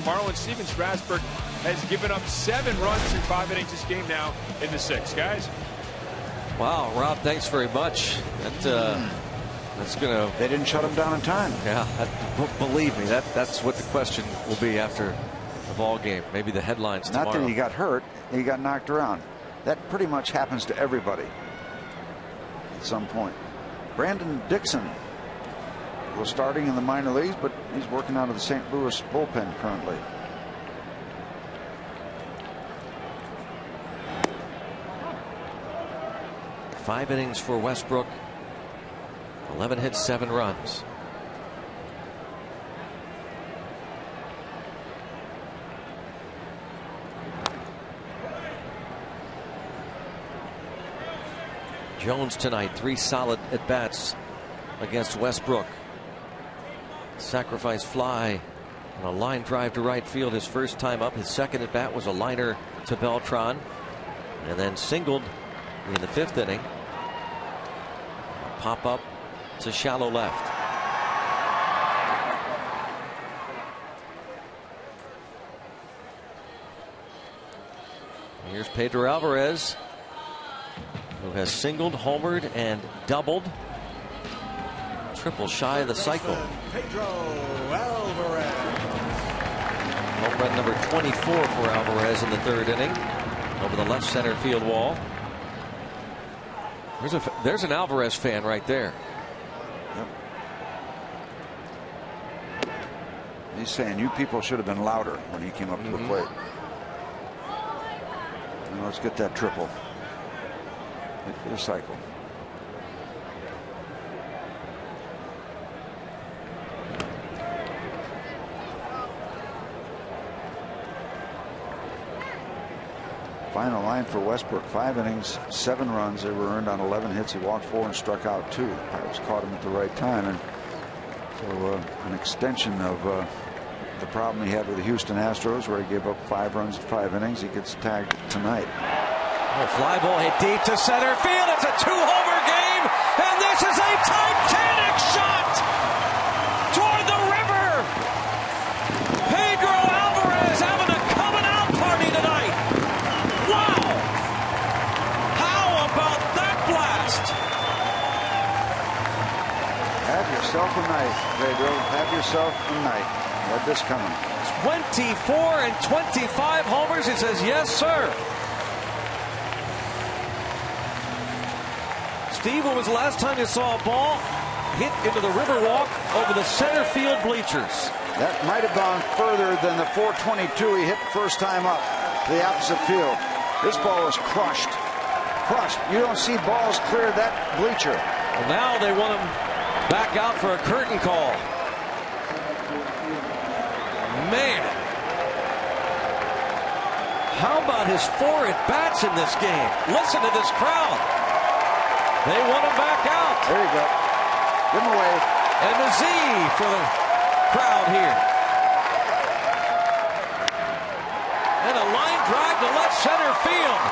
Marlins. Steven Strasburg has given up 7 runs through 5 innings this game, now in the 6th. Guys, wow, Rob, thanks very much. That's gonna. They didn't shut him down in time. Yeah, believe me, that's what the question will be after the ball game. Maybe the headlines tomorrow. Not that he got hurt, he got knocked around. That pretty much happens to everybody at some point. Brandon Dixon was starting in the minor leagues, but he's working out of the St. Louis bullpen currently. Five innings for Westbrook. 11 hits, 7 runs. Jones tonight, 3 solid at-bats against Westbrook. Sacrifice fly and a line drive to right field his first time up. His second at-bat was a liner to Beltran, and then singled in the 5th inning. A pop-up to shallow left. Here's Pedro Alvarez, who has singled, homered, and doubled. Triple shy of the cycle. Pedro Alvarez. Home run number 24 for Alvarez in the 3rd inning over the left center field wall. There's an Alvarez fan right there. Yep. He's saying you people should have been louder when he came up to the plate. And let's get that triple. Hit for the cycle. Final line for Westbrook: 5 innings, 7 runs. They were earned on 11 hits. He walked 4 and struck out 2. Pirates caught him at the right time, and so an extension of the problem he had with the Houston Astros, where he gave up 5 runs in 5 innings. He gets tagged tonight. Oh, fly ball hit deep to center field. It's a 2-homer game, and this is a titanic shot toward the river. Pedro Alvarez having a coming out party tonight. Wow! How about that blast? Have yourself a night, Pedro. Have yourself a night. Had this coming. 24 and 25 homers. He says, yes, sir. Steve, when was the last time you saw a ball hit into the Riverwalk over the center field bleachers. That might have gone further than the 422 he hit first time up to the opposite field. This ball was crushed. Crushed. You don't see balls clear that bleacher. Well, now they want him back out for a curtain call. Man. How about his 4 at-bats in this game? Listen to this crowd. They want him back out. There you go. Give him away. And the Z for the crowd here. And a line drive to left center field.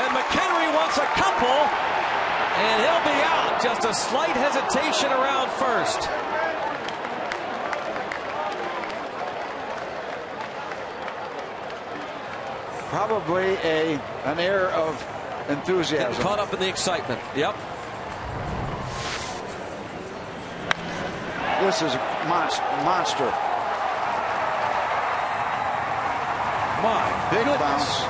And McHenry wants a couple. And he'll be out. Just a slight hesitation around first. Probably an air of enthusiasm. Getting caught up in the excitement. Yep. This is a monster. My big goodness. bounce.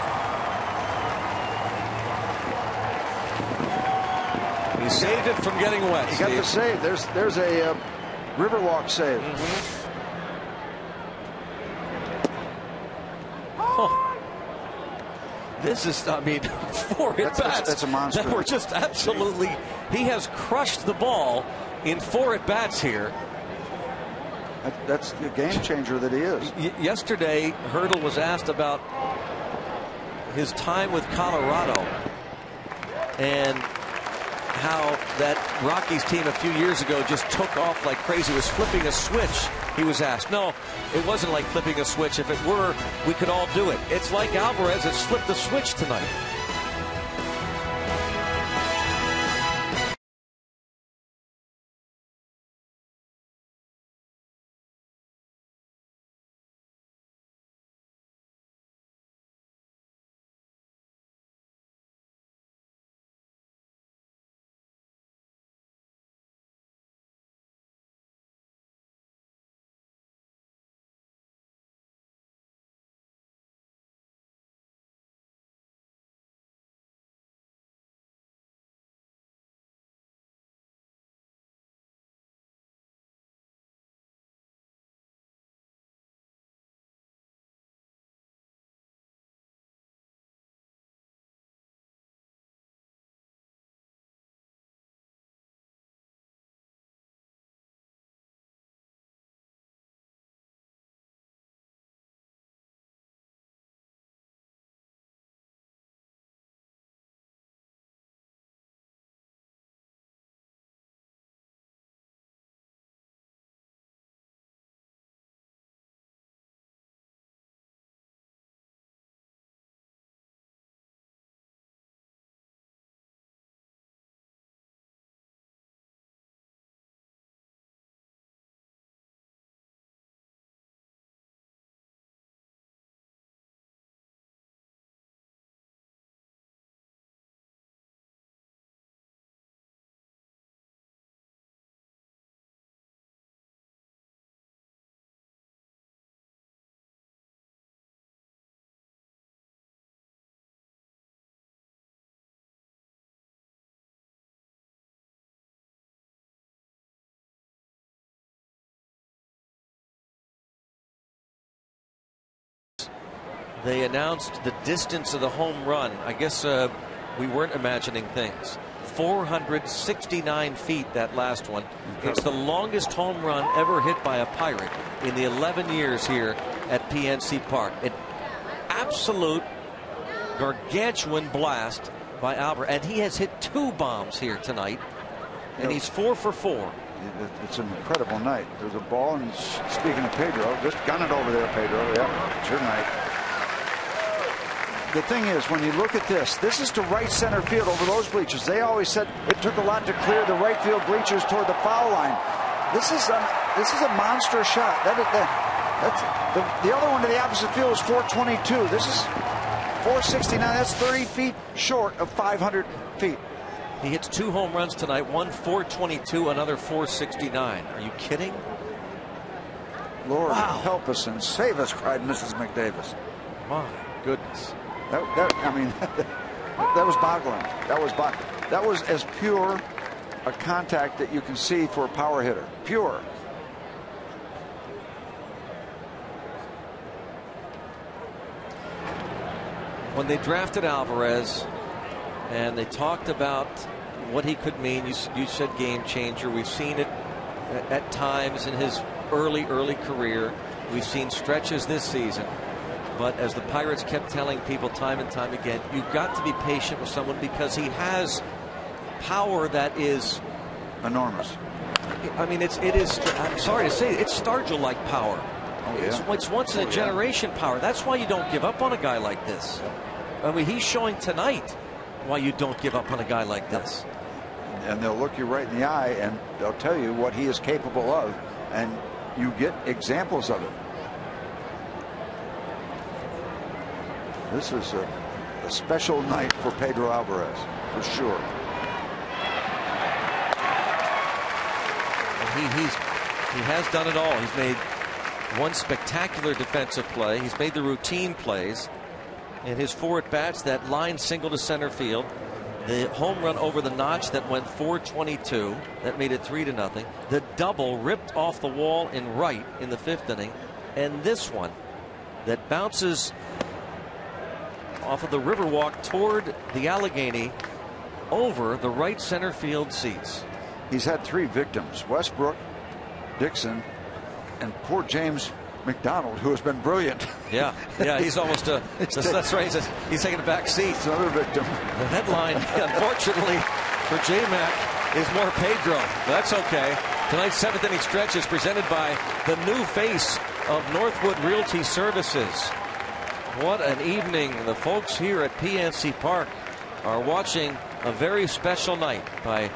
He saved it from getting wet. He got the save. There's a Riverwalk save. This is, I mean, 4 at-bats. That's a monster. That were just absolutely, he has crushed the ball in 4 at-bats here. That's the game changer that he is. Yesterday, Hurdle was asked about his time with Colorado and how that Rockies team a few years ago just took off like crazy, was flipping a switch. He was asked, no, it wasn't like flipping a switch. If it were, we could all do it. It's like Alvarez has flipped the switch tonight. They announced the distance of the home run. I guess we weren't imagining things. 469 feet, that last one. It's the longest home run ever hit by a Pirate in the 11 years here at PNC Park. An absolute gargantuan blast by Alvarez. And he has hit 2 bombs here tonight. And he's 4 for 4. It's an incredible night. There's a ball, and speaking of Pedro, just gun it over there, Pedro. Yeah, it's your night. The thing is, when you look at this is to right center field over those bleachers. They always said it took a lot to clear the right field bleachers toward the foul line. This is a monster shot. That's the other one to the opposite field is 422. This is 469. That's 30 feet short of 500 feet. He hits 2 home runs tonight. One 422, another 469. Are you kidding? Lord, help us and save us, cried Mrs. McDavis. My goodness. I mean, that was boggling. That was as pure a contact that you can see for a power hitter. Pure. When they drafted Alvarez and they talked about what he could mean, you said game changer. We've seen it at times in his early career. We've seen stretches this season. But as the Pirates kept telling people time and time again, you've got to be patient with someone because he has power that is enormous. I mean, it is, I'm sorry to say, it's Stargell-like power. Oh, yeah. It's once in a generation power. That's why you don't give up on a guy like this. I mean, he's showing tonight why you don't give up on a guy like this. And they'll look you right in the eye and they'll tell you what he is capable of, and you get examples of it. This is a special night for Pedro Alvarez, for sure. He has done it all. He's made one spectacular defensive play. He's made the routine plays. In his 4 at-bats, that line single to center field, the home run over the notch that went 422, that made it 3-0. The double ripped off the wall in right in the 5th inning, and this one that bounces off of the Riverwalk toward the Allegheny over the right center field seats. He's had 3 victims: Westbrook, Dixon, and poor James McDonald, who has been brilliant. Yeah, he's almost that's right. He's taking a back seat. It's another victim. The headline, unfortunately for J-Mac, is more Pedro. That's okay. Tonight's 7th inning stretch is presented by the new face of Northwood Realty Services. What an evening. The folks here at PNC Park are watching a very special night by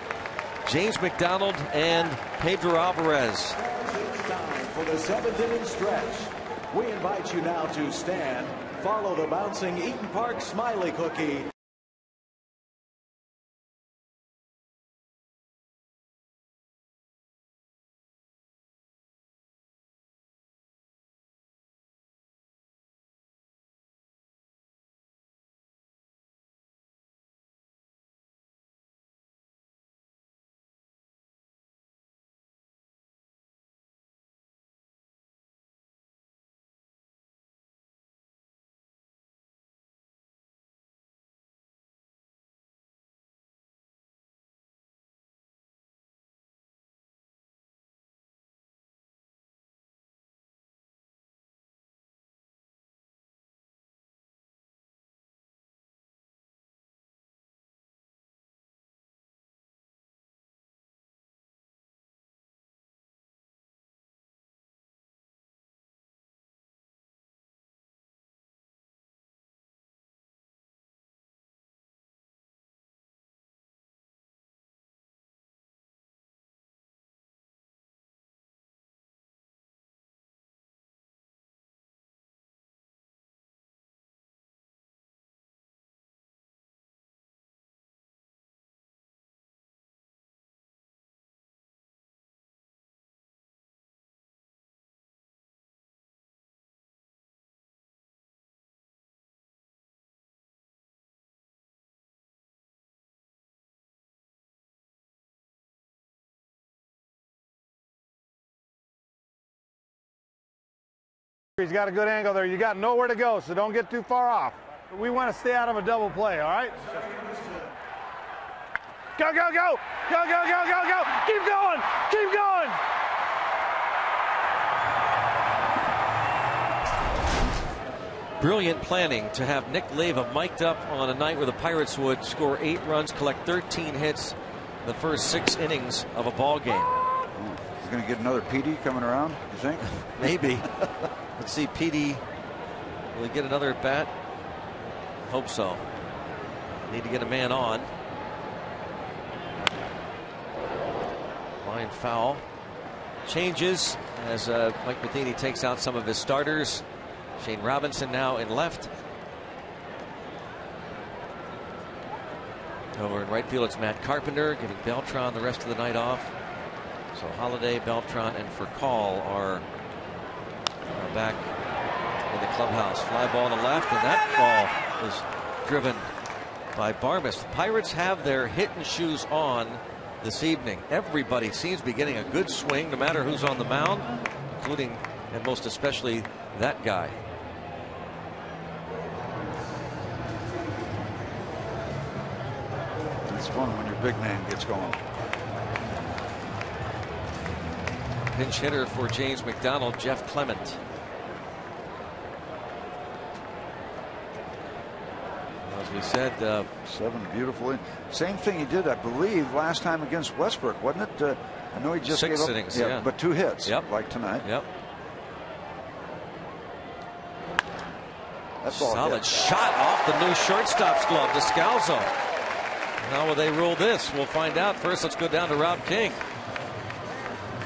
James McDonald and Pedro Alvarez. For the 7th inning stretch, we invite you now to stand, follow the bouncing Eaton Park Smiley Cookie. He's got a good angle there. You got nowhere to go, so don't get too far off. We want to stay out of a double play, all right? Go, go, go! Go, go, go, go, go! Keep going! Keep going! Brilliant planning to have Nick Leyva mic'd up on a night where the Pirates would score 8 runs, collect 13 hits in the first 6 innings of a ball game. He's going to get another PD coming around, you think? Maybe. Let's see, PD, will he get another at bat? Hope so. Need to get a man on. Line foul. Changes as Mike Matheny takes out some of his starters. Shane Robinson now in left. Over in right field, it's Matt Carpenter giving Beltran the rest of the night off. So Holiday, Beltran, and Furcal are back in the clubhouse. Fly ball to left, and that ball is driven by Barmes. The Pirates have their hitting shoes on this evening. Everybody seems to be getting a good swing, no matter who's on the mound, including and most especially that guy. It's fun when your big man gets going. Pinch hitter for James McDonald, Jeff Clement. As we said, 7 beautifully. Same thing he did, I believe, last time against Westbrook, wasn't it? I know he just 6 gave up, innings, but 2 hits, yep, like tonight. Yep. That ball solid hit. Shot off the new shortstop's glove to Scalzo. How will they rule this? We'll find out. First, let's go down to Rob King.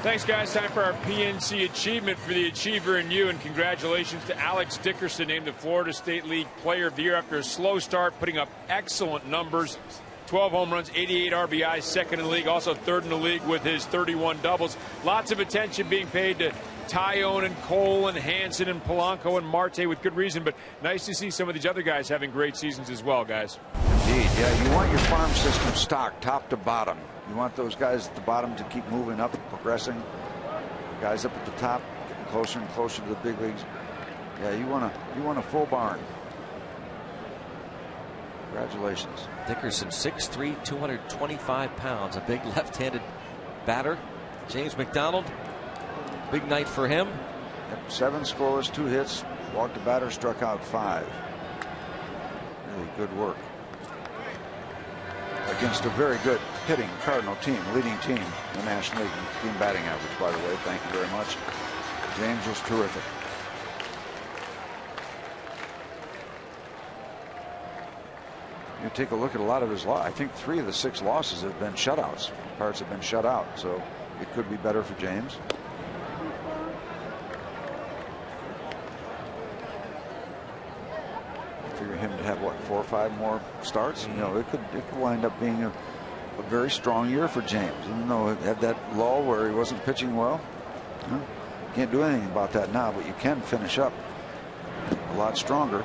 Thanks, guys. Time for our PNC achievement for the Achiever in You, and congratulations to Alex Dickerson, named the Florida State League Player of the Year after a slow start, putting up excellent numbers. 12 home runs, 88 RBIs, second in the league, also third in the league with his 31 doubles. Lots of attention being paid to Tyone and Cole and Hansen and Polanco and Marte with good reason, but nice to see some of these other guys having great seasons as well, guys. Indeed, yeah, you want your farm system stocked top to bottom. You want those guys at the bottom to keep moving up, progressing. Guys up at the top, getting closer and closer to the big leagues. Yeah, you want a full barn. Congratulations. Dickerson, 6'3", 225 pounds, a big left-handed batter. James McDonald, big night for him. Yep, 7 scoreless, 2 hits, walked a batter, struck out 5. Really good work against a very good hitting Cardinal team, leading team in the National League team batting average, by the way. Thank you very much. James was terrific. You take a look at a lot of his I think 3 of the 6 losses have been shutouts. Pirates have been shut out, so it could be better for James. Figure him to have what, 4 or 5 more starts. You know, it could wind up being a very strong year for James, even though it had that lull where he wasn't pitching well. Can't do anything about that now, but you can finish up a lot stronger.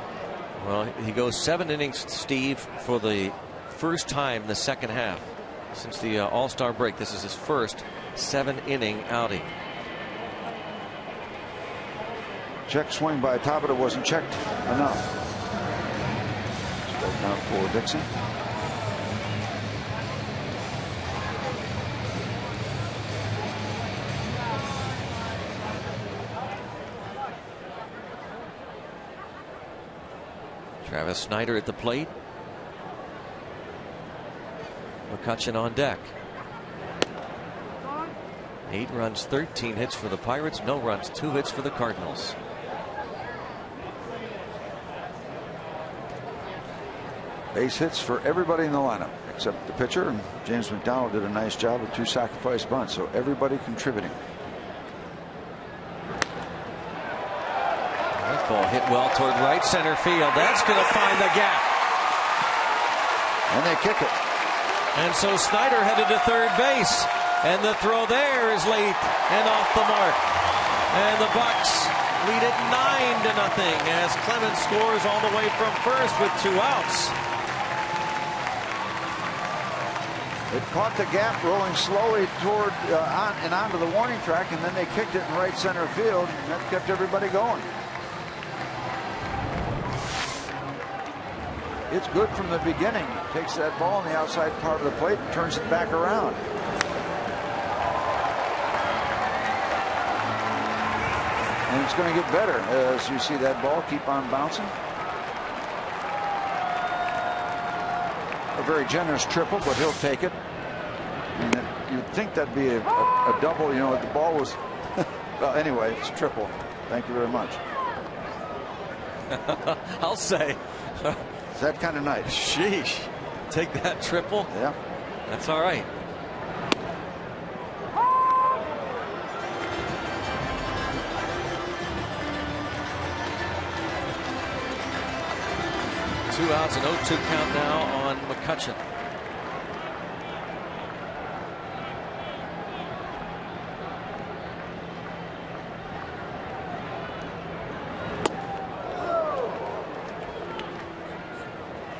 Well, he goes 7 innings, Steve, for the first time in the second half since the All-Star break. This is his first 7-inning outing. Check swing by Tabata wasn't checked enough. Strike out for Dixon. Travis Snyder at the plate. McCutchen on deck. 8 runs, 13 hits for the Pirates. No runs, 2 hits for the Cardinals. Base hits for everybody in the lineup except the pitcher, and James McDonald did a nice job with 2 sacrifice bunts, so everybody contributing. That ball hit well toward right center field. That's going to find the gap. And they kick it. And so Snyder headed to third base. And the throw there is late and off the mark. And the Bucks lead it 9-0 as Clemens scores all the way from first with 2 outs. It caught the gap, rolling slowly toward and onto the warning track, and then they kicked it in right center field, and that kept everybody going. It's good from the beginning. Takes that ball on the outside part of the plate and turns it back around. And it's going to get better as you see that ball keep on bouncing. A very generous triple, but he'll take it. And you'd think that'd be a double. You know, the ball was. Well, anyway, it's triple. Thank you very much. I'll say. It's that kind of night. Sheesh. Take that triple? Yeah. That's all right. Two outs, an 0-2 count now on McCutchen.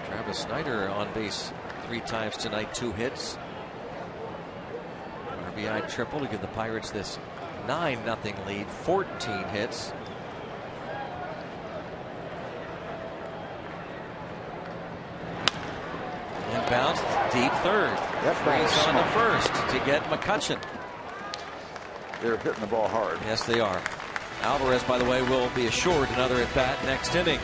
Travis Snyder on base 3 times tonight, 2 hits. RBI triple to give the Pirates this 9-0 lead, 14 hits. And bounced deep third. Freeze on to first to get McCutcheon. They're hitting the ball hard. Yes, they are. Alvarez, by the way, will be assured another at bat next inning.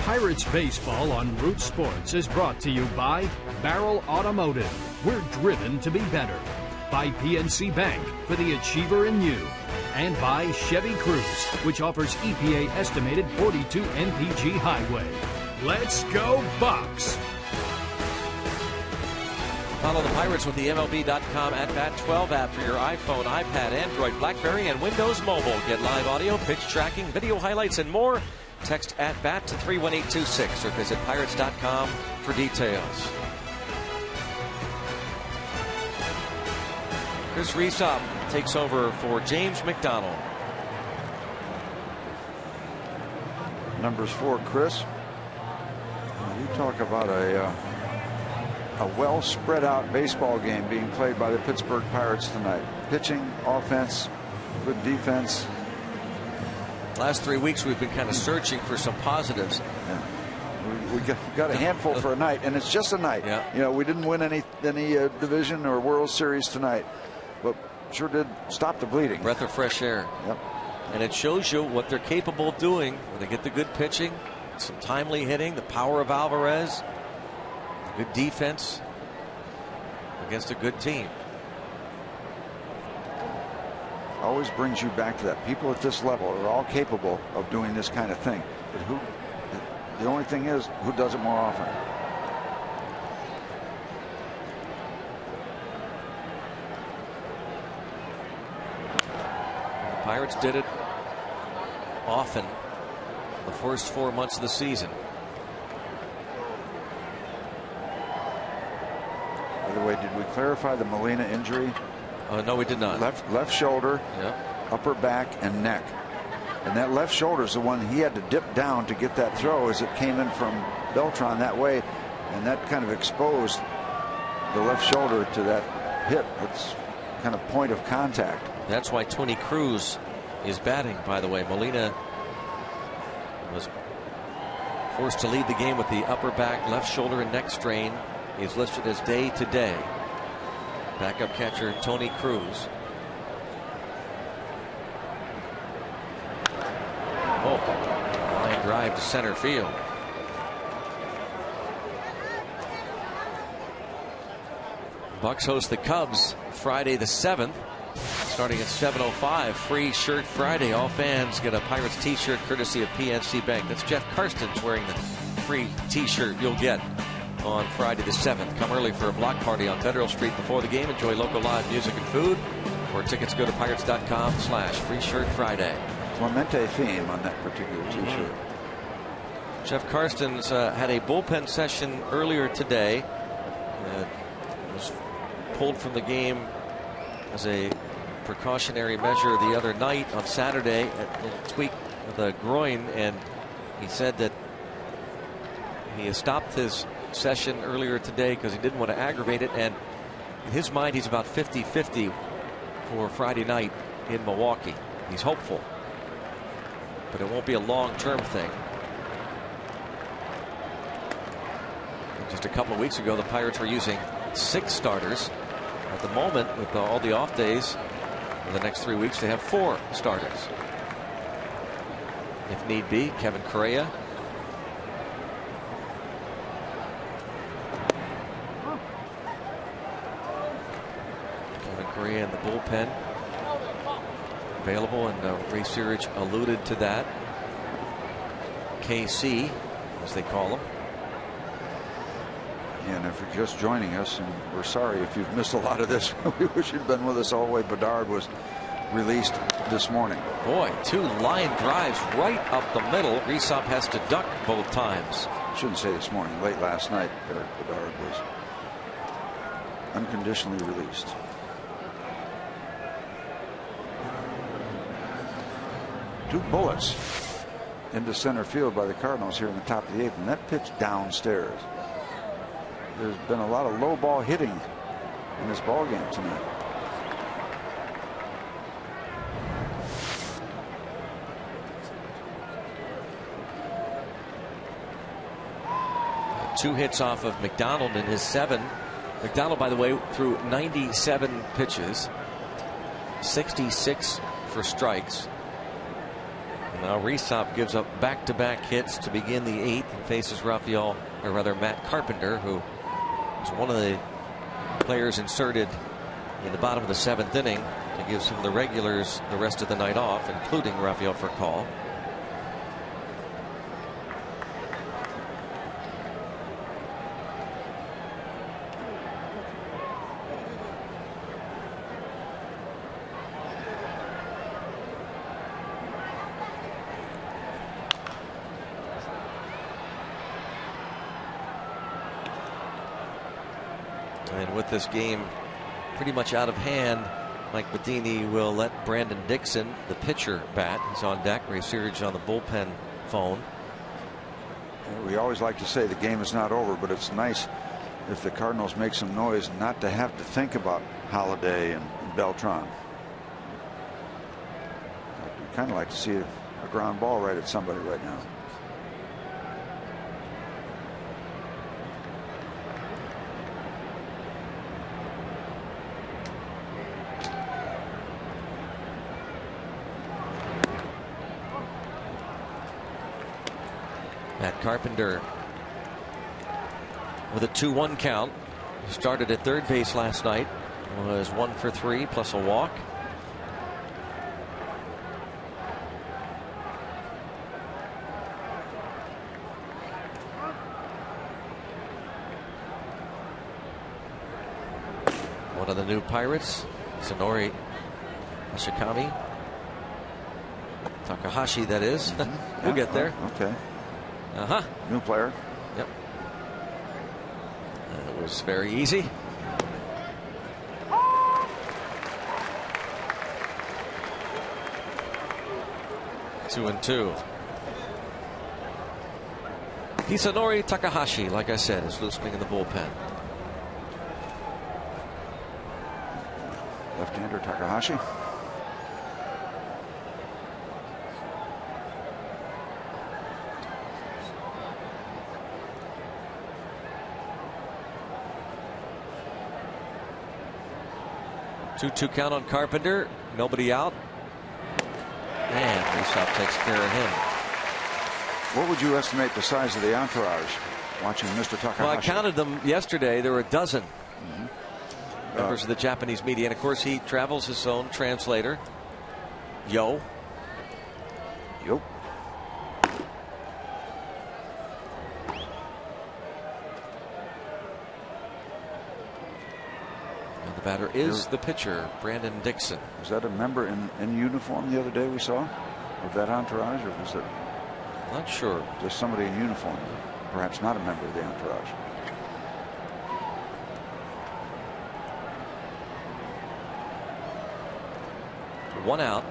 Pirates Baseball on Root Sports is brought to you by Barrel Automotive. We're driven to be better. By PNC Bank for the achiever in you. And by Chevy Cruze, which offers EPA estimated 42 mpg highway. Let's go Bucks! Follow the Pirates with the MLB.com at Bat 12 app for your iPhone, iPad, Android, BlackBerry, and Windows Mobile. Get live audio, pitch tracking, video highlights, and more. Text at bat to 31826 or visit pirates.com for details. Chris Reesop takes over for James McDonald. Numbers for Chris. You talk about a well spread out baseball game being played by the Pittsburgh Pirates tonight. Pitching, offense, good defense. Last 3 weeks we've been kind of searching for some positives. Yeah. We got a handful for a night, and it's just a night. Yeah. You know, we didn't win any division or World Series tonight, but sure did stop the bleeding. Breath of fresh air. Yep. And it shows you what they're capable of doing when they get the good pitching, some timely hitting, the power of Alvarez, good defense against a good team. Always brings you back to that. People at this level are all capable of doing this kind of thing. But the only thing is, who does it more often? The Pirates did it often the first 4 months of the season. By the way, did we clarify the Molina injury? No, we did not. Left shoulder, upper back, and neck. And that left shoulder is the one he had to dip down to get that throw as it came in from Beltran that way. And that kind of exposed the left shoulder to that hit. That's kind of point of contact. That's why Tony Cruz is batting, by the way. Molina was forced to lead the game with the upper back, left shoulder, and neck strain. He's listed as day to day. Backup catcher Tony Cruz. Oh, line drive to center field. Bucks host the Cubs Friday the 7th, starting at 7:05. Free Shirt Friday. All fans get a Pirates t-shirt courtesy of PNC Bank. That's Jeff Karstens wearing the free t-shirt you'll get on Friday the 7th. Come early for a block party on Federal Street before the game. Enjoy local live music and food. For tickets, go to pirates.com/Free Shirt Friday. Clemente theme on that particular t-shirt. Jeff Karstens had a bullpen session earlier today. Was pulled from the game as a precautionary measure the other night on Saturday. A little tweak of the groin, and he said that he has stopped his session earlier today because he didn't want to aggravate it, and in his mind he's about 50-50 for Friday night in Milwaukee. He's hopeful, but it won't be a long-term thing. Just a couple of weeks ago, the Pirates were using 6 starters. At the moment, with all the off days for the next 3 weeks, they have 4 starters. If need be, Kevin Correa. Kevin Correa in the bullpen available, and Ray Searage alluded to that. KC, as they call him. And if you're just joining us, and we're sorry if you've missed a lot of this, we wish you'd been with us all the way. Bedard was released this morning. Boy, 2 line drives right up the middle. Rysop has to duck both times. I shouldn't say this morning. Late last night, Bedard was unconditionally released. Two bullets into center field by the Cardinals here in the top of the 8th, and that pitch downstairs. There's been a lot of low ball hitting in this ball game tonight. Two hits off of McDonald in his 7. McDonald, by the way, threw 97 pitches, 66 for strikes. Now Rysop gives up back-to-back hits to begin the 8th and faces Rafael, or rather Matt Carpenter, who is one of the players inserted in the bottom of the 7th inning to give some of the regulars the rest of the night off, including Rafael Furcal. And with this game pretty much out of hand, Mike Bedini will let Brandon Dixon, the pitcher, bat. He's on deck. Ray Searage on the bullpen phone. We always like to say the game is not over, but it's nice if the Cardinals make some noise not to have to think about Holiday and Beltran. I'd kind of like to see a ground ball right at somebody right now. Matt Carpenter with a 2-1 count. He started at third base last night. Was 1 for 3 plus a walk. One of the new Pirates, Sonori Ashikami. Takahashi, that is. We'll get there. Okay. New player. Yep. It was very easy. Two and two. Hisanori Takahashi, like I said, is loosening in the bullpen. Left-hander Takahashi. Two count on Carpenter. Nobody out. And Rysop takes care of him. What would you estimate the size of the entourage watching Mr. Takahashi? Well, I counted them yesterday. There were a dozen members of the Japanese media. And, of course, he travels his own translator. Yo. Yo. The batter is the pitcher, Brandon Dixon. Was that a member in uniform the other day we saw of that entourage, or was it? Not sure. Just somebody in uniform, perhaps not a member of the entourage. One out.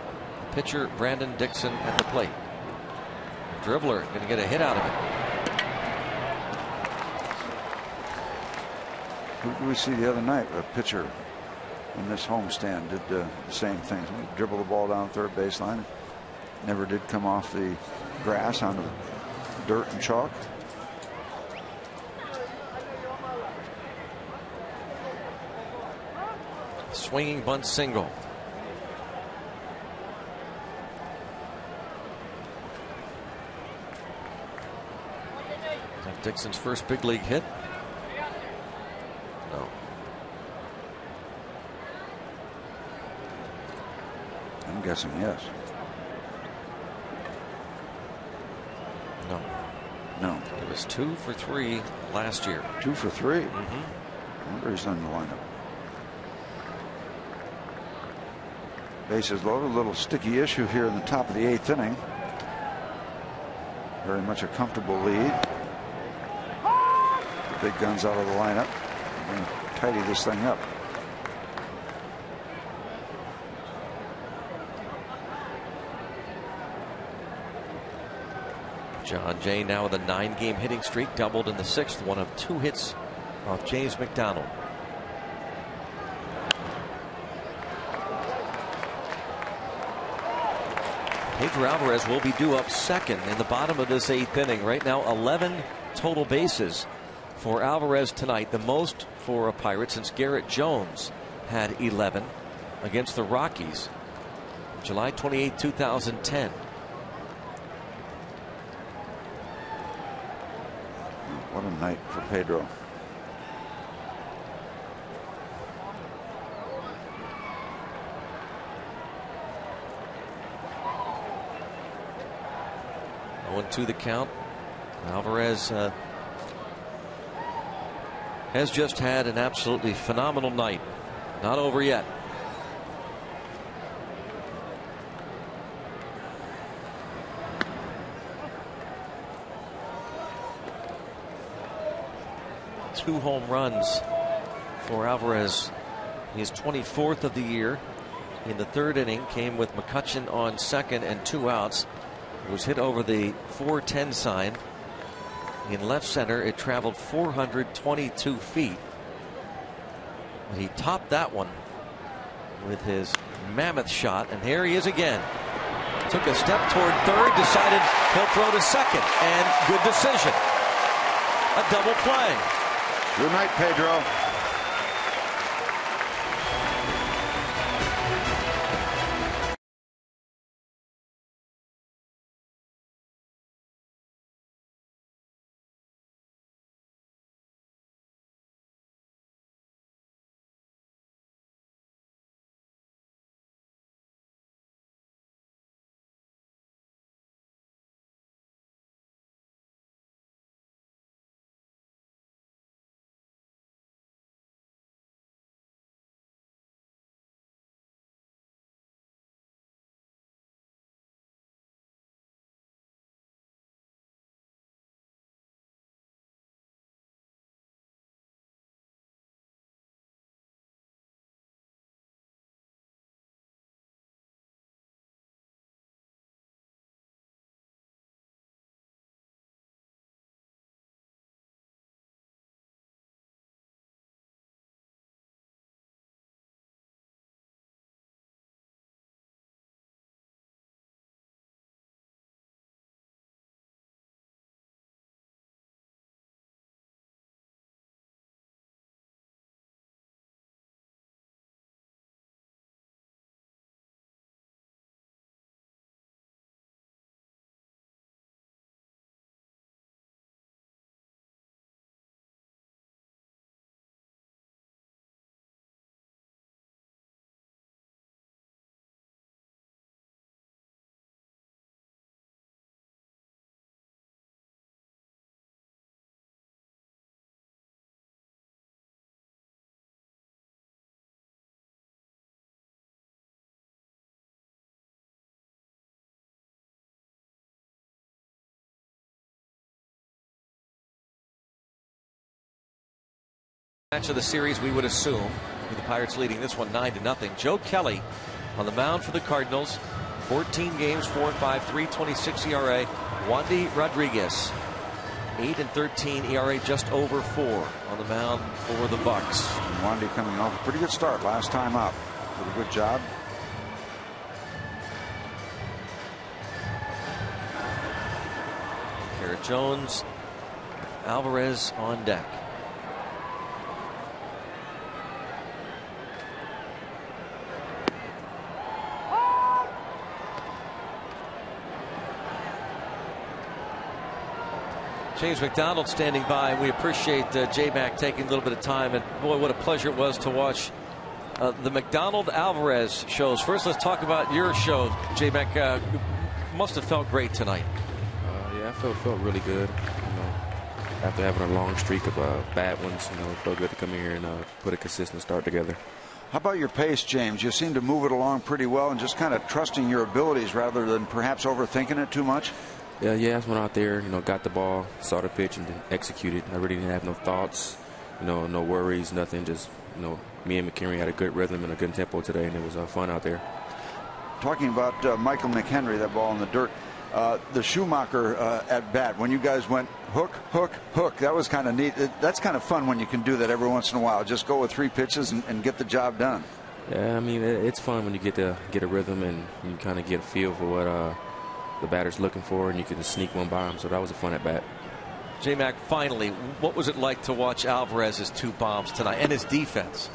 Pitcher Brandon Dixon at the plate. Dribbler going to get a hit out of it. Who did we see the other night? A pitcher in this homestand did the same thing. Dribble the ball down third baseline. Never did come off the grass onto dirt and chalk. Swinging bunt single. Is that Dixon's first big league hit? No. I'm guessing yes. No. No. It was 2 for 3 last year. 2 for 3. Mm-hmm. I wonder he's in the lineup. Bases loaded. A little sticky issue here in the top of the 8th inning. Very much a comfortable lead. The big guns out of the lineup. We're going to tidy this thing up. John Jay now with a 9-game hitting streak, doubled in the 6th, one of 2 hits off James McDonald. Pedro Alvarez will be due up second in the bottom of this 8th inning. Right now 11 total bases for Alvarez tonight, the most for a Pirate since Garrett Jones had 11 against the Rockies July 28, 2010. What a night for Pedro. To the count. Alvarez has just had an absolutely phenomenal night. Not over yet. Two home runs for Alvarez. He is 24th of the year. In the 3rd inning, came with McCutchen on second and 2 outs. It was hit over the 410 sign in left center. It traveled 422 feet. He topped that one with his mammoth shot, and here he is again. Took a step toward third, decided he'll throw to second, and good decision. A double play. Good night, Pedro. Match of the series, we would assume, with the Pirates leading this one 9-0. Joe Kelly on the mound for the Cardinals. 14 games, 4-5, 3.26 ERA. Wandy Rodriguez, 8-13 ERA, just over 4 on the mound for the Bucks. And Wandy coming off a pretty good start last time up. Did a good job. Garrett Jones, Alvarez on deck. James McDonald standing by. We appreciate J-Mac taking a little bit of time. And boy, what a pleasure it was to watch the McDonald Alvarez shows. First, let's talk about your show, J-Mac. Must have felt great tonight. Yeah, I felt really good. After having a long streak of bad ones, it felt good to come in here and put a consistent start together. How about your pace, James? You seem to move it along pretty well and just kind of trusting your abilities rather than perhaps overthinking it too much. Yeah, I just went out there, got the ball, saw the pitch, and then executed. I really didn't have no thoughts, no worries, nothing. Just, me and McHenry had a good rhythm and a good tempo today, and it was fun out there. Talking about Michael McHenry, that ball in the dirt, the Schumacher at bat, when you guys went hook, hook, hook, that was kind of neat. That's kind of fun when you can do that every once in a while. Just go with 3 pitches and get the job done. Yeah, I mean, it's fun when you get a rhythm and you kind of get a feel for what the batter's looking for, and you can sneak one by him. So that was a fun at bat. J-Mac, finally, what was it like to watch Alvarez's 2 bombs tonight and his defense?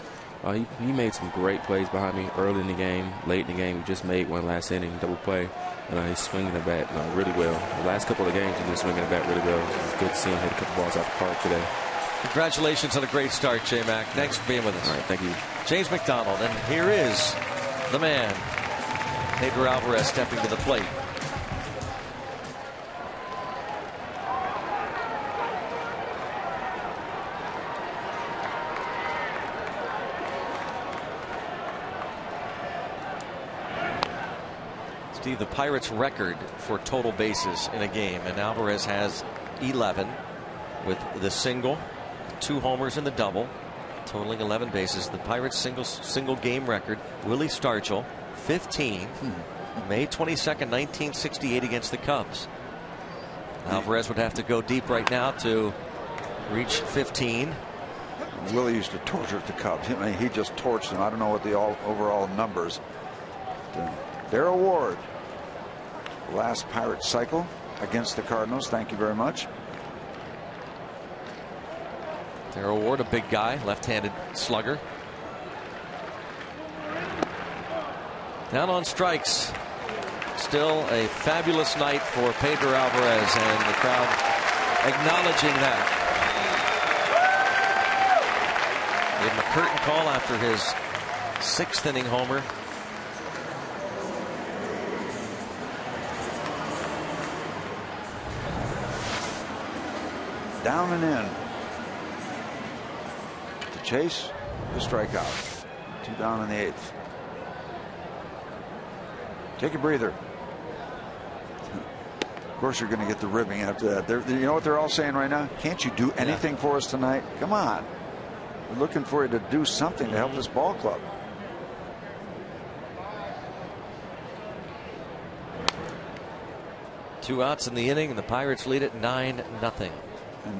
He made some great plays behind me early in the game, late in the game. He just made one last inning, double play, and he's swinging the bat really well. The last couple of games, he's been swinging the bat really well. It's good to see him hit a couple balls out the park today. Congratulations on a great start, J-Mac. Thanks for being with us. All right, thank you. James McDonald, and here is the man, Pedro Alvarez, stepping to the plate. Steve, the Pirates' record for total bases in a game, and Alvarez has 11 with the single, 2 homers and the double, totaling 11 bases. The Pirates' single game record, Willie Stargell, 15, May 22nd, 1968 against the Cubs. Alvarez would have to go deep right now to reach 15. Willie used to torture the Cubs. I mean, he just torched them. I don't know what the overall numbers. Darrell Ward, last Pirate cycle against the Cardinals. Thank you very much. Darrell Ward, a big guy, left-handed slugger. Down on strikes. Still a fabulous night for Pedro Alvarez, and the crowd acknowledging that. Gave him a curtain call after his 6th inning homer. Down and in. To chase, the strikeout. 2 down in the 8th. Take a breather. Of course, you're going to get the ribbing after that. You know what they're all saying right now? Can't you do anything for us tonight? Come on. We're looking for you to do something to help this ball club. Two outs in the inning, and the Pirates lead it 9-0.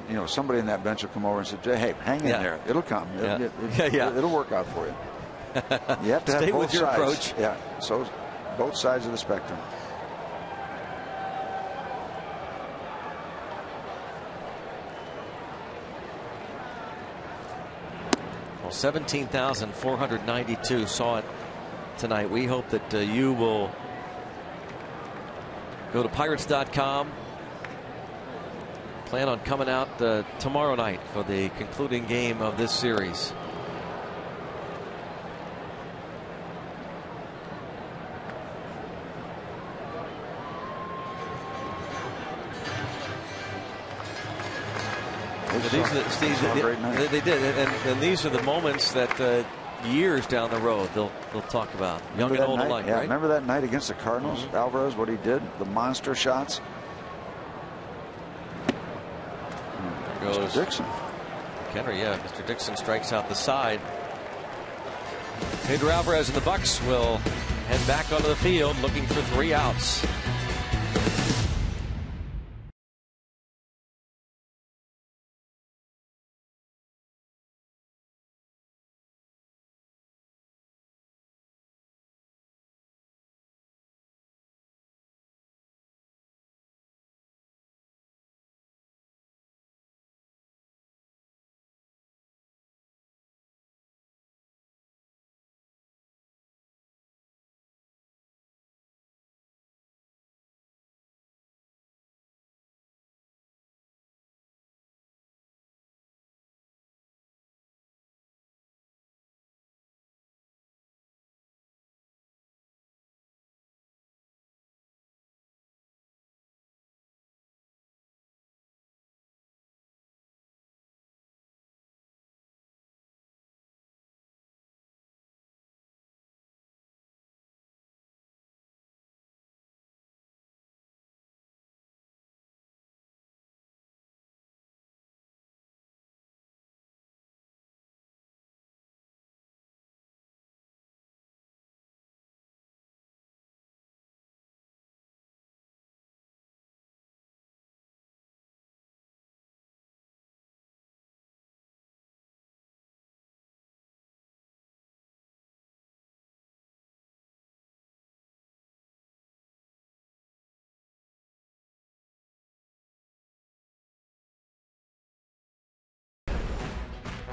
And somebody in that bench will come over and say, "Hey, hang in there. It'll come. It'll work out for you." You have to have Stay both with your sides. approach. Yeah. So both sides of the spectrum. Well, 17,492 saw it tonight. We hope that you will go to Pirates.com. Plan on coming out tomorrow night for the concluding game of this series. These are Steve, they did, and these are the moments that years down the road they'll talk about. Young and old alike. Yeah, right? remember that night against the Cardinals, Alvarez, what he did, the monster shots. There goes Dixon. Henry, yeah. Mr. Dixon strikes out the side. Pedro Alvarez and the Bucks will head back onto the field looking for 3 outs.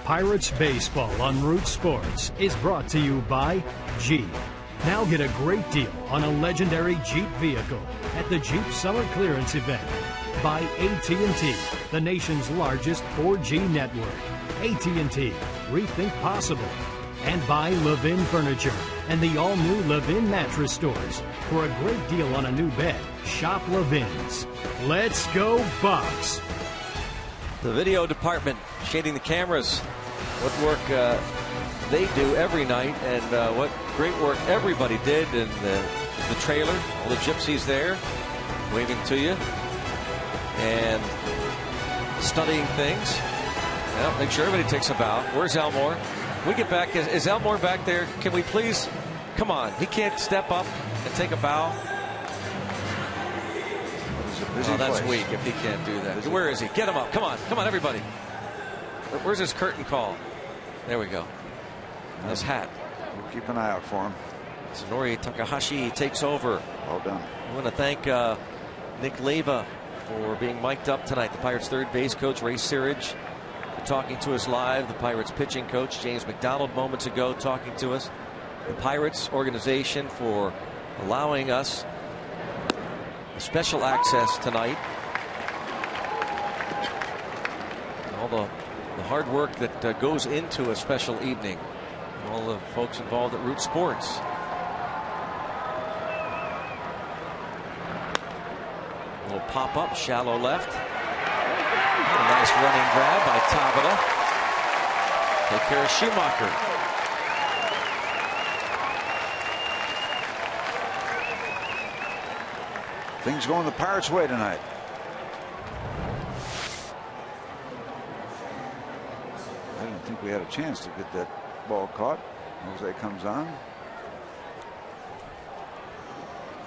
Pirates Baseball on Root Sports is brought to you by Jeep. Now get a great deal on a legendary Jeep vehicle at the Jeep Summer Clearance event. By AT&T, the nation's largest 4G network. AT&T, rethink possible. And by Levin Furniture and the all-new Levin mattress stores. For a great deal on a new bed, shop Levin's. Let's go Bucks! The video department shading the cameras. What work they do every night, and what great work everybody did in the trailer. All the gypsies there waving to you and studying things. Well, make sure everybody takes a bow. Where's Elmore? We get back. Is Elmore back there? Can we please? Come on. He can't step up and take a bow. Oh, that's weak if he can't do that. Where is he? Get him up. Come on. Come on, everybody. Where's his curtain call? There we go. His hat. We'll keep an eye out for him. Tsunori Takahashi takes over. Well done. I want to thank Nick Leyva for being mic'd up tonight. The Pirates' third base coach, Ray Searage, for talking to us live. The Pirates' pitching coach, James McDonald, moments ago, talking to us. The Pirates organization for allowing us special access tonight. All the hard work that goes into a special evening. All the folks involved at Root Sports. A little pop up, shallow left. A nice running grab by Tabata. Take care of Schumacher. Things going the Pirates' way tonight. I didn't think we had a chance to get that ball caught. Jose comes on.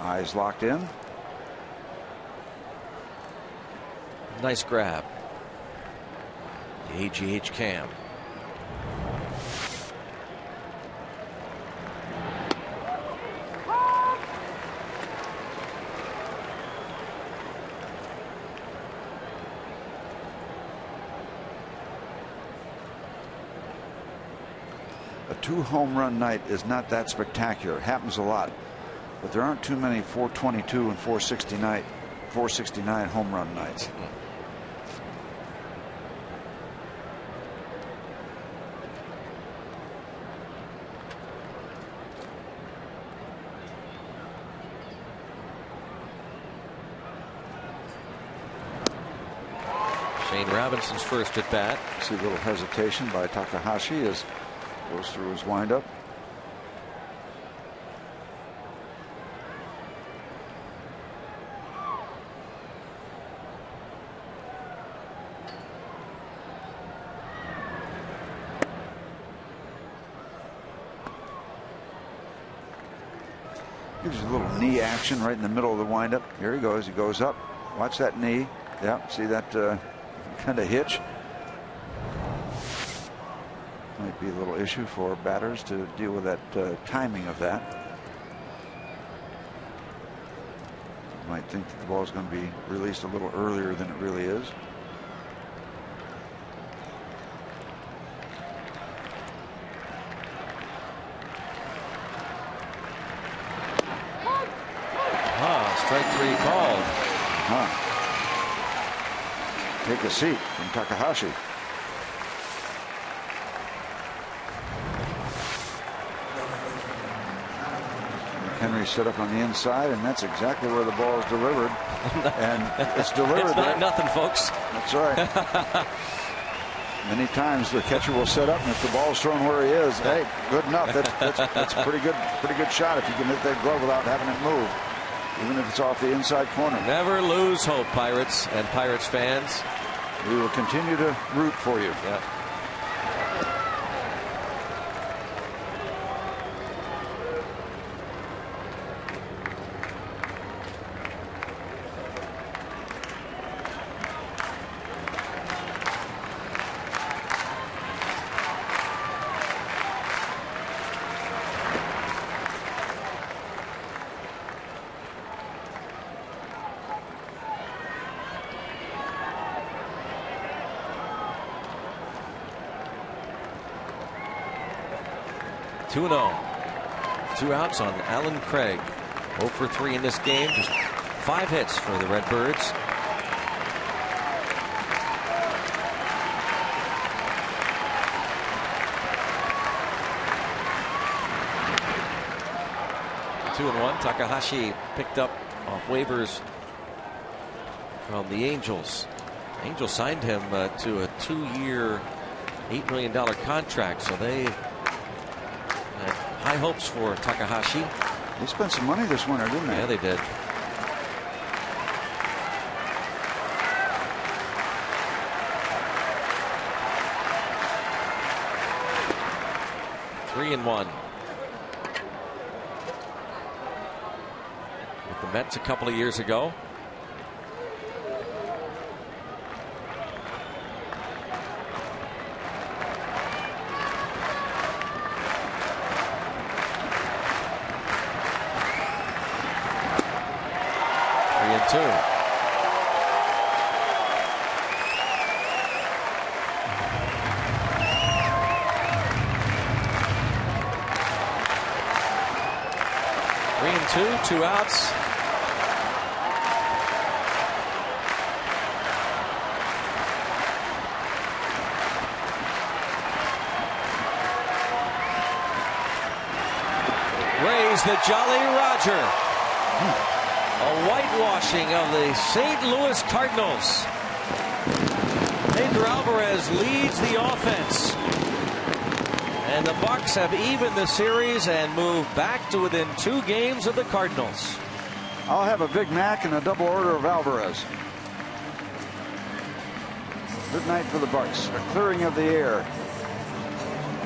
Eyes locked in. Nice grab. The AGH cam. A 2-home run night is not that spectacular. It happens a lot, but there aren't too many 422 and 469 home run nights. Shane Robinson's first at bat. See a little hesitation by Takahashi as goes through his windup. Gives you a little knee action right in the middle of the windup. Here he goes. He goes up. Watch that knee. Yeah, see that kind of hitch. Might be a little issue for batters to deal with that timing of that. Might think that the ball is going to be released a little earlier than it really is. Strike 3 called. Take a seat from Takahashi. Henry set up on the inside, and that's exactly where the ball is delivered. And it's delivered. It's not nothing, folks. That's right. Many times the catcher will set up, and if the ball's thrown where he is, hey, good enough. That's a pretty good shot if you can hit that glove without having it move, even if it's off the inside corner. Never lose hope, Pirates and Pirates fans. We will continue to root for you. Yeah. Two outs on Alan Craig. 0 for 3 in this game. Just 5 hits for the Redbirds. Two and one. Takahashi picked up off waivers from the Angels. Angels signed him to a 2-year, $8 million contract, so they high hopes for Takahashi. They spent some money this winter, didn't they? Yeah, they did. Three and one. With the Mets a couple of years ago. Two outs. Rays the Jolly Roger. A whitewashing of the St. Louis Cardinals. Pedro Alvarez leads the offense. And the Bucks have evened the series and moved back to within 2 games of the Cardinals. I'll have a Big Mac and a double order of Alvarez. Good night for the Bucks. A clearing of the air